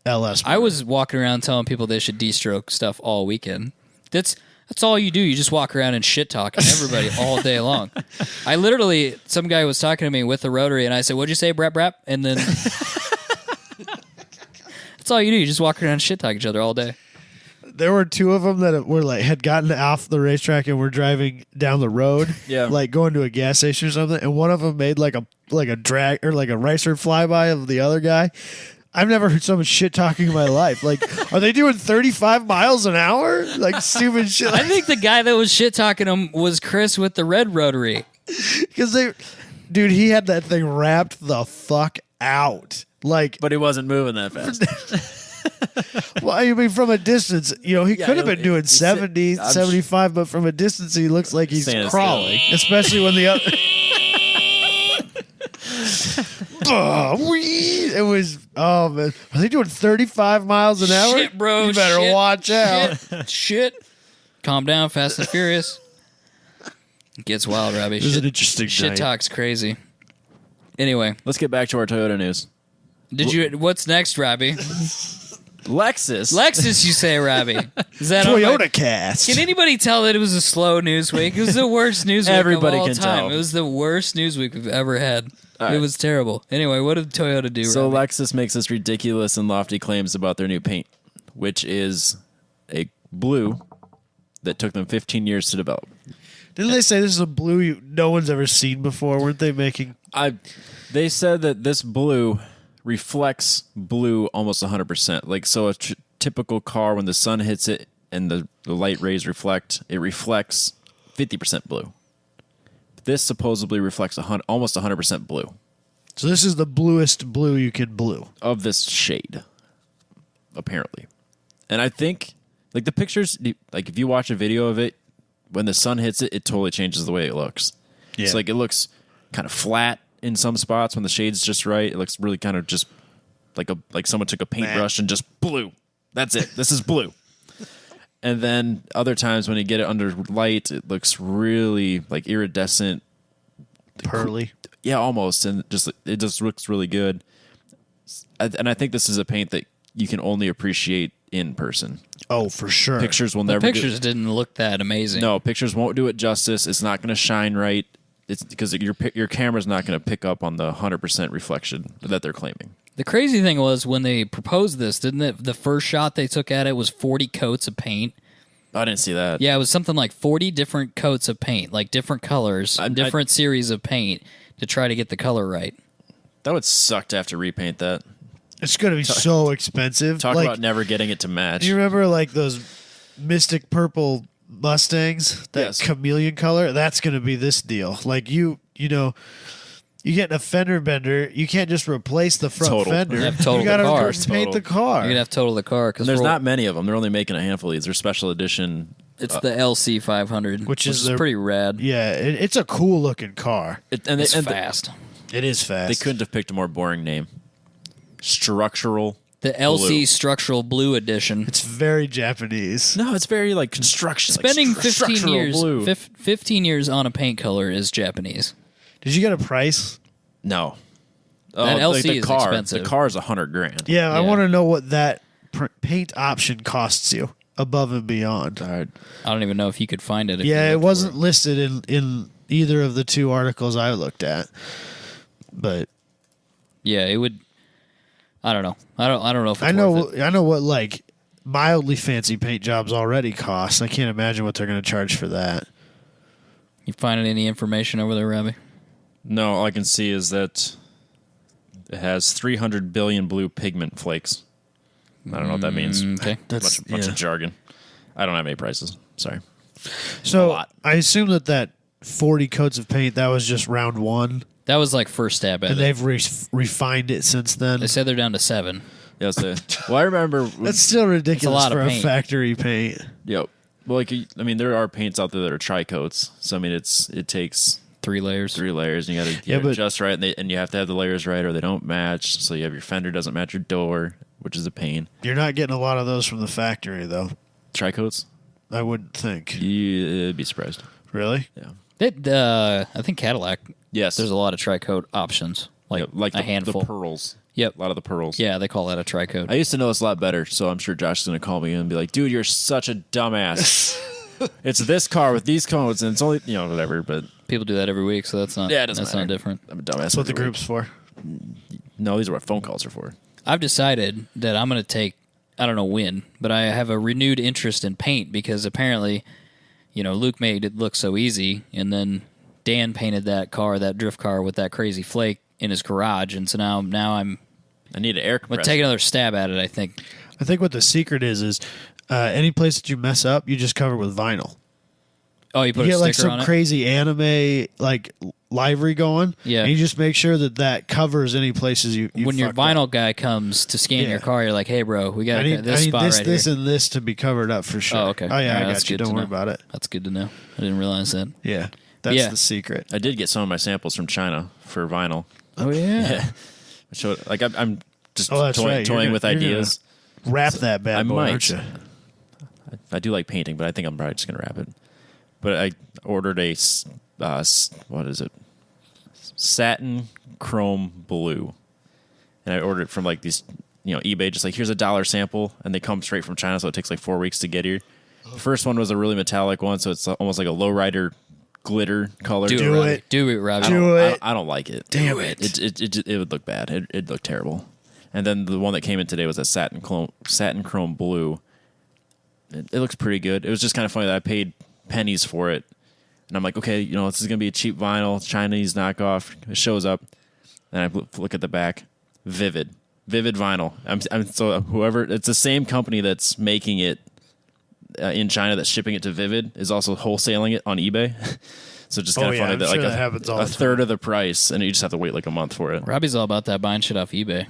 LS. I was walking around telling people they should de-stroke stuff all weekend. That's all you do. You just walk around and shit talk everybody all day long. I literally, some guy was talking to me with the rotary, and I said, "What'd you say, brap brap?" And then that's all you do. You just walk around and shit talk each other all day. There were two of them that were had gotten off the racetrack and were driving down the road, Yeah. like going to a gas station or something. And one of them made like a drag or like a racer flyby of the other guy. I've never heard so much shit talking in my life. Like, are they doing 35 miles an hour? Like stupid shit. I think the guy that was shit talking him was Chris with the red rotary. Because Dude, he had that thing wrapped the fuck out. Like, But he wasn't moving that fast. well, I mean, from a distance, he could have been doing 70, I'm 75, but from a distance, he looks like he's Standing crawling. Especially when the other. It was, oh, man. Are they doing 35 miles an hour? Shit, bro. You better shit, watch out. Shit. Calm down, Fast and Furious. It gets wild, Robbie. It was an interesting Shit night. talk's crazy. Anyway, Let's get back to our Toyota news. what's next, Robbie? Lexus, you say, Robbie? Is that on Toyota my- cast. Can anybody tell that it was a slow news week? It was the worst news week Everybody of all can time. tell. It was the worst news week we've ever had. right. It was terrible. Anyway, what did Toyota do, So Robbie? Lexus makes this ridiculous and lofty claims about their new paint, which is a blue that took them 15 years to develop. Didn't they say this is a blue no one's ever seen before? Weren't they making... They said that this blue reflects blue almost 100%. Like, so a typical car, when the sun hits it and the light rays reflect, it reflects 50% blue. This supposedly reflects almost 100% blue So this is the bluest blue you can blue. of this shade, apparently. And I think, like, the pictures, like, if you watch a video of it, when the sun hits it, it totally changes the way it looks. Yeah. It's like it looks kind of flat in some spots when the shade's just right. It looks really kind of just like someone took a paintbrush and just blue. That's it. This is blue. And then other times when you get it under light, it looks really like iridescent. Pearly. Yeah, almost. And it just looks really good. And I think this is a paint that you can only appreciate in person. Oh, for sure. Pictures will The never pictures didn't look that amazing. No, pictures won't do it justice. It's not going to shine right. It's because your camera's not going to pick up on the 100% reflection that they're claiming. The crazy thing was when they proposed this, didn't it? The first shot they took at it was 40 coats of paint. I didn't see that. Yeah, it was something like 40 different coats of paint, like different colors, different series of paint to try to get the color right. That would suck to have to repaint that. It's going to be so expensive. Talk Like, about never getting it to match. do you remember like those Mystic Purple Mustangs? That Yes. chameleon color? That's going to be this deal. Like you get a fender bender, you can't just replace the front Total. fender. You have to total you gotta the car. paint the car. You're going to have to total the car. Cause And there's not many of them. They're only making a handful of these. They're special edition. It's the LC 500, Which is their- pretty rad. Yeah, it's a cool looking car. It's fast. It is fast. They couldn't have picked a more boring name. Structural. The LC Blue. Structural Blue Edition. It's very Japanese. No, it's very like construction. Spending like 15 structural years, blue. 15 years on a paint color is Japanese. Did you get a price? No. That LC the is car. expensive. The car is $100,000. Yeah, I Yeah. want to know what that paint option costs you above and beyond. I don't even know if you could find it. If Yeah, you it looked wasn't for listed in either of the two articles I looked at. But Yeah, it would. I don't know. I don't know if it's I know worth it. I know what like mildly fancy paint jobs already cost. I can't imagine what they're going to charge for that. You finding any information over there, Robbie? No, all I can see is that it has 300 billion blue pigment flakes. I don't know what that means. Okay. That's Bunch of jargon. I don't have any prices. Sorry. So lot. I assume that 40 coats of paint that was just round one, That was like first stab at and it. they've refined it since then. They said they're down to 7. Yes. Well, I remember. That's still ridiculous lot of for a paint. factory paint. Yep. Well, like I mean, there are paints out there that are tri-coats. So I mean, it takes 3 layers. 3 layers, and you got to Yeah, but- adjust right, and you have to have the layers right, or they don't match. So you have your fender doesn't match your door, which is a pain. You're not getting a lot of those from the factory, though. Tri-coats, I wouldn't think. you'd be surprised. Really? Yeah. I think Cadillac, Yes. there's a lot of tri-coat options. Like, Yeah, like a the handful. pearls. Yep. A lot of the pearls. Yeah, they call that a tri-coat. I used to know this a lot better, so I'm sure Josh is going to call me and be like, dude, you're such a dumbass. It's this car with these codes, and it's only, whatever, but People do that every week, so that's not, yeah, it doesn't that's matter. not different. I'm a dumbass. That's what the every week. group's for. No, these are what phone calls are for. I've decided that I'm going to take, I don't know when, but I have a renewed interest in paint because apparently, Luke made it look so easy, and then Dan painted that drift car with that crazy flake in his garage, and so now I'm I need an air going compressor. to take another stab at it, I think. I think what the secret is any place that you mess up, you just cover with vinyl. Oh, you put you a get like sticker on some it? crazy anime like livery going. Yeah. And you just make sure that covers any places you When your fucked up. vinyl guy comes to scan your Yeah. car, you're like, hey, bro, we got I need this spot this, right this, here. and this to be covered up for sure. Oh, okay. Oh, yeah, All right, I that's got you. good to Don't worry know. about it. That's good to know. I didn't realize that. Yeah. That's Yeah. the secret. I did get some of my samples from China for vinyl. Oh, yeah. So like I'm just Oh, that's right. toying You're with gonna- you're ideas. Wrap that bad I boy, might. aren't you? I do like painting, but I think I'm probably just gonna wrap it. But I ordered a what is it? Satin chrome blue, and I ordered it from like these, eBay. Just like here's a $1 sample, and they come straight from China, so it takes like 4 weeks to get here. The first one was a really metallic one, so it's almost like a lowrider glitter color. Do it. Do it, Robbie. Do it. I don't like it. Damn it. It would look bad. It looked terrible. And then the one that came in today was a satin chrome blue. It looks pretty good. It was just kind of funny that I paid pennies for it. And I'm like, okay, this is going to be a cheap vinyl, Chinese knockoff. It shows up. And I look at the back. Vivid vinyl. So whoever, it's the same company that's making it in China that's shipping it to Vivid is also wholesaling it on eBay. So just kind of funny I'm that sure like that happens all a the time. third of the price, and you just have to wait like a month for it. Robbie's all about that buying shit off eBay.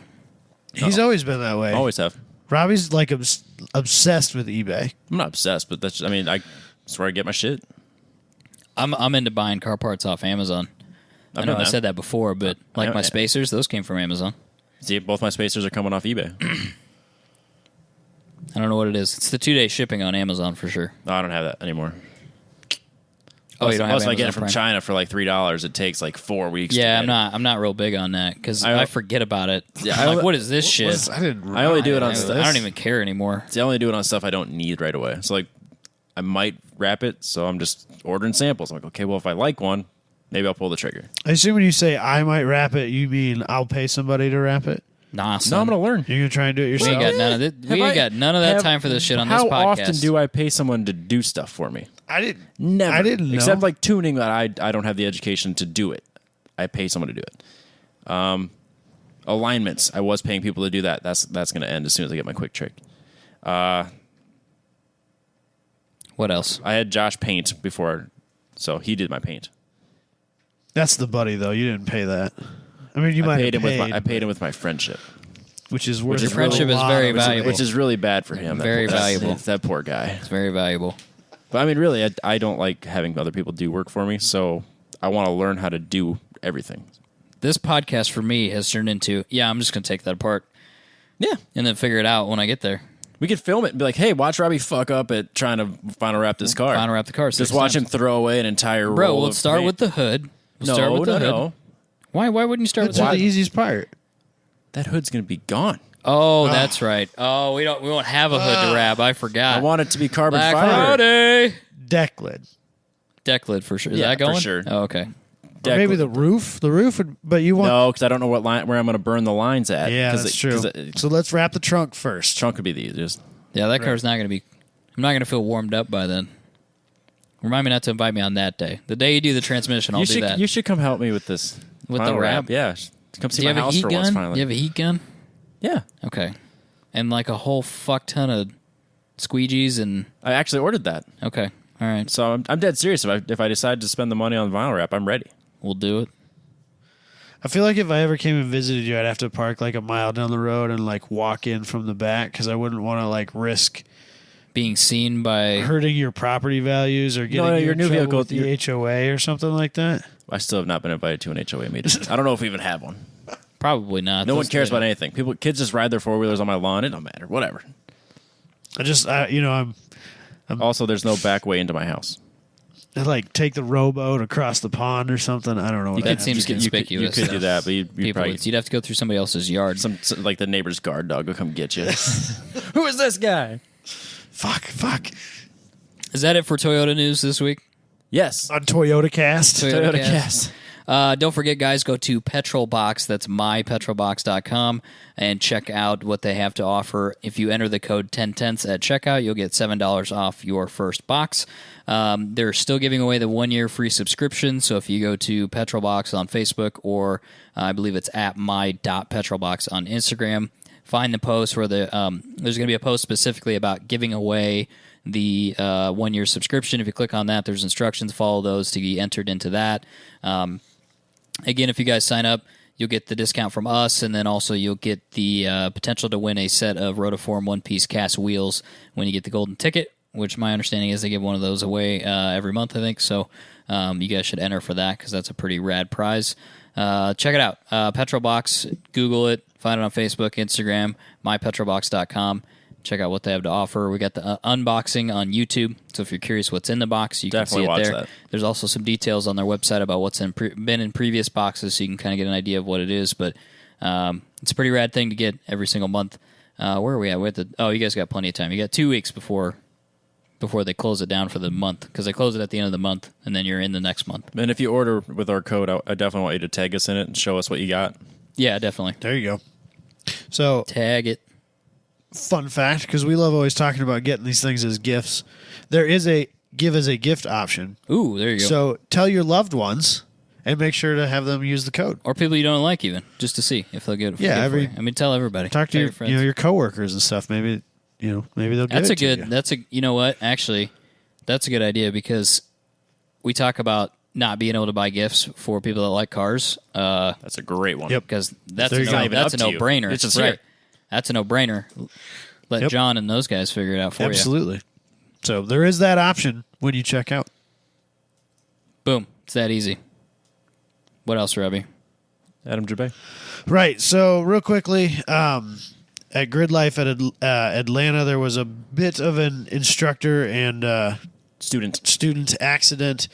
He's always been that way. Always have. Robbie's like obsessed with eBay. I'm not obsessed, but that's where I get my shit. I'm into buying car parts off Amazon. I know I said that before, but like know, my yeah. spacers, those came from Amazon. See, both my spacers are coming off eBay. I don't know what it is. It's the 2-day shipping on Amazon for sure. No, I don't have that anymore. Oh, you don't have Plus, if I get it Amazon from Prime? China for like $3, it takes like 4 weeks. Yeah, to get I'm not real big on that because I- I forget about it. Yeah, I'm I- like, what is this shit? I didn't. I only do it on I stuff. don't even care anymore. See, I only do it on stuff I don't need right away. So like, I might wrap it, so I'm just ordering samples. I'm like, okay, well, if I like one, maybe I'll pull the trigger. I assume when you say I might wrap it, you mean I'll pay somebody to wrap it. Nah, No, son. I'm gonna learn. You're gonna try and do it We yourself. ain't got none of this. We ain't got none of that time for this shit on this podcast. How often do I pay someone to do stuff for me? I didn't. Never. I didn't know. Except like tuning that I don't have the education to do it. I pay someone to do it. Alignments. I was paying people to do that. That's going to end as soon as I get my quick trick. What else? I had Josh paint before, so he did my paint. That's the buddy though. You didn't pay that. I mean, you I might paid have him paid, with I paid him with my friendship, which is worth Which is a friendship is lot very of- valuable. which is really bad for him. Very valuable. That poor guy. It's very valuable. But I mean, really, I don't like having other people do work for me, so I want to learn how to do everything. This podcast for me has turned into, I'm just going to take that apart Yeah. and then figure it out when I get there. We could film it and be like, hey, watch Robbie fuck up at trying to final wrap this car. Final wrap the car. Just watch him throw away an entire Bro, roll we'll of start paint. with the hood. We'll No, start with the no, hood. no. Why wouldn't you start That's with the the hood? easiest part. That hood's going to be gone. Oh, that's right. Oh, we won't have a hood to wrap. I forgot. I want it to be carbon Black fiber. Friday. Deck lid. Deck lid for sure. Is Yeah, that going? for sure. Oh, okay. Or maybe the roof. The roof would, but you want. No, because I don't know where I'm going to burn the lines at. Yeah, 'Cause that's it- true. 'cause it- So let's wrap the trunk first. trunk would be the easiest. Yeah, that car's not going to be. I'm not going to feel warmed up by then. Remind me not to invite me on that day. The day you do the transmission, I'll do that. You should come help me with this. With final the wrap? Yeah. Come see Do you my have a house heat for once gun? finally. You have a heat gun? Yeah. Okay. And like a whole fuck ton of squeegees and I actually ordered that. okay. All right. So I'm dead serious. If I decide to spend the money on vinyl wrap, I'm ready. We'll do it. I feel like if I ever came and visited you, I'd have to park like a mile down the road and like walk in from the back because I wouldn't want to like risk Being seen by hurting your property values or getting no, you your in new trouble vehicle- with the HOA or something like that. I still have not been invited to an HOA meeting. I don't know if we even have one. probably not. No one Those cares data. about anything. Kids just ride their 4-wheelers on my lawn. It don't matter. Whatever. I'm Also, there's no back way into my house. I like take the rowboat across the pond or something. I don't know. What It that seems is. conspicuous. You could do that, but you'd People, probably you'd have to go through somebody else's yard. some like the neighbor's guard dog will come get you. Who is this guy? Fuck. Is that it for Toyota news this week? Yes, On Toyota Cast. Toyota Cast. Cast. Don't forget, guys, go to Petrolbox. That's mypetrolbox.com and check out what they have to offer. If you enter the code TENTENTHS at checkout, you'll get $7 off your first box. They're still giving away the 1-year free subscription. So if you go to Petrolbox on Facebook or I believe it's at my.petrolbox on Instagram, find the post where there's going to be a post specifically about giving away the 1-year subscription. If you click on that, there's instructions. Follow those to be entered into that. Again, if you guys sign up, you'll get the discount from us, and then also you'll get the potential to win a set of Rotiform one-piece cast wheels when you get the golden ticket, which my understanding is they give one of those away every month, I think. So you guys should enter for that because that's a pretty rad prize. Check it out. Petrolbox, Google it, find it on Facebook, Instagram, mypetrolbox.com. Check out what they have to offer. We got the unboxing on YouTube, so if you're curious what's in the box, you Definitely can see it there. watch that. There's also some details on their website about what's been in previous boxes, so you can kind of get an idea of what it is. But it's a pretty rad thing to get every single month. Where are we at? You guys got plenty of time. You got 2 weeks before they close it down for the month, because they close it at the end of the month, and then you're in the next month. And if you order with our code, I definitely want you to tag us in it and show us what you got. Yeah, definitely. There you go. So, Tag it. fun fact, because we love always talking about getting these things as gifts. There is a give as a gift option. Ooh, there you go. So tell your loved ones and make sure to have them use the code. Or people you don't like, even, just to see if they'll get it. Yeah, for you. I mean, tell everybody. Talk to Tell your friends. your coworkers and stuff. Maybe maybe they'll get That's it a good. to you. That's a. You know what? Actually, that's a good idea, because we talk about not being able to buy gifts for people that like cars. That's a great one. Yep. Because that's There a you go. no, Even that's a up to you. no-brainer. It's just right. here. That's a no-brainer. Let Yep. John and those guys figure it out for you. Absolutely. So there is that option when you check out. Boom. It's that easy. What else, Robbie? Adam Jabay. Right. So real quickly, at Grid Life at Atlanta, there was a bit of an instructor and student accident.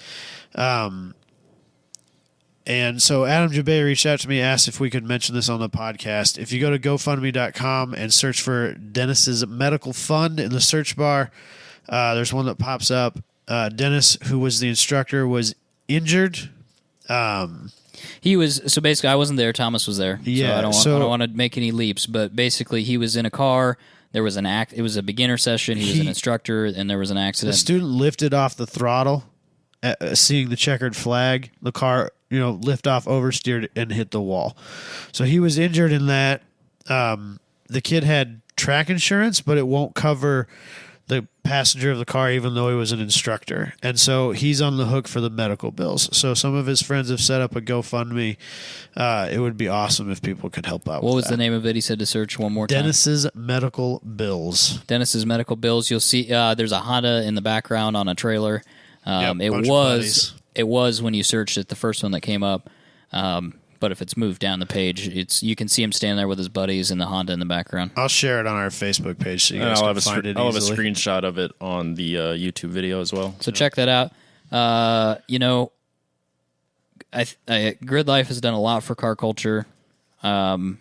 And so Adam Jabay reached out to me, asked if we could mention this on the podcast. If you go to GoFundMe.com and search for Dennis's Medical Fund in the search bar, there's one that pops up. Dennis, who was the instructor, was injured. He was, so basically, I wasn't there. Thomas was there. Yeah, So I don't want to make any leaps, but basically, he was in a car. There was it was a beginner session. He was an instructor, and there was an The accident. student lifted off the throttle, seeing the checkered flag. The car, lift off, oversteered, and hit the wall. So he was injured in that. The kid had track insurance, but it won't cover the passenger of the car, even though he was an instructor. And so he's on the hook for the medical bills. So some of his friends have set up a GoFundMe. It would be awesome if people could help out. What was that. the name of it? He said to search one more time. Dennis's Medical Bills. Dennis's Medical Bills. You'll see there's a Honda in the background on a trailer. Yep, It bunch of buddies. was when you searched it, the first one that came up. But if it's moved down the page, you can see him standing there with his buddies and the Honda in the background. I'll share it on our Facebook page so you guys I'll can find it I'll have a easily. screenshot of it on the YouTube video as well. So check that out. Grid Life has done a lot for car culture. I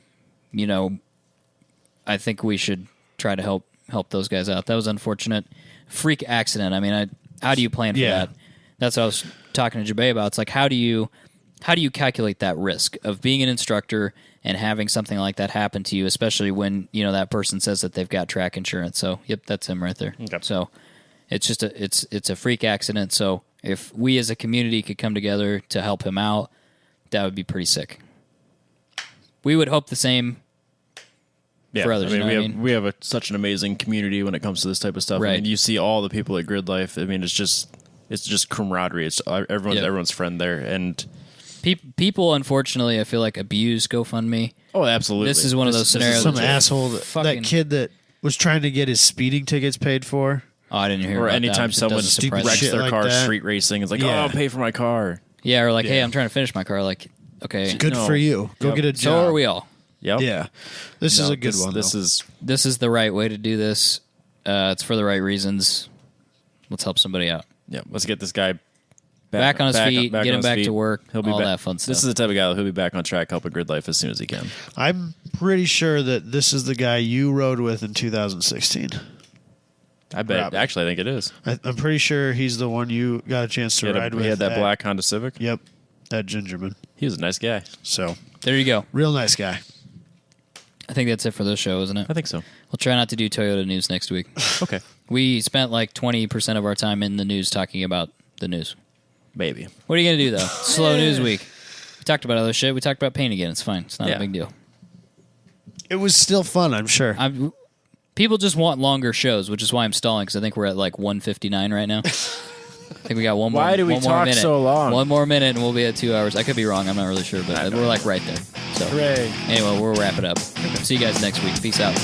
think we should try to help those guys out. That was unfortunate. Freak accident. I mean, how do you plan for that? That's what I was talking to Jabay about. It's like, how do you calculate that risk of being an instructor and having something like that happen to you, especially when that person says that they've got track insurance? So, yep, that's him right there. Okay. So, it's just it's a freak accident. So, if we as a community could come together to help him out, that would be pretty sick. We would hope the same for others. We have such an amazing community when it comes to this type of stuff. Right. I mean, you see all the people at Grid Life. I mean, it's just camaraderie. It's everyone's friend there, and people, unfortunately, I feel like abuse GoFundMe. oh, absolutely. This is one of those scenarios. Some that asshole, fucking- that kid that was trying to get his speeding tickets paid for. Oh, I didn't hear. or about anytime that. It someone doesn't surprise me. wrecks shit their like car that. street racing, it's like, Yeah. oh, I'll pay for my car. Yeah, or like, hey, Yeah. I'm trying to finish my car. Like, okay, Good No. for you. Go Yep. get a job. so are we all. Yep. Yeah. This is a good one. This though. is This is the right way to do this. It's for the right reasons. Let's help somebody out. yeah. Let's get this guy Back on his feet, back get on him his back feet. to work, He'll be all back. that fun stuff. This is the type of guy who'll be back on track, helping Grid Life as soon as he can. I'm pretty sure that this is the guy you rode with in 2016. I bet. Probably. Actually, I think it is. I'm pretty sure he's the one you got a chance to ride with. He had that at- black Honda Civic. Yep. That Gingerman. He was a nice guy. So, There you go. real nice guy. I think that's it for this show, isn't it? I think so. We'll try not to do Toyota news next week. Okay. We spent like 20% of our time in the news talking about the news. Maybe. What are you going to do, though? Slow news week. We talked about other shit. We talked about paint again. It's fine. It's not a Yeah. big deal. It was still fun, I'm sure. People just want longer shows, which is why I'm stalling, because I think we're at like 1:59 right now. I think we got one more. Why do we one more talk minute. so long? One more minute, and we'll be at 2 hours. I could be wrong. I'm not really sure, but we're like right there. So Hooray. anyway, we'll wrap it up. See you guys next week. Peace out.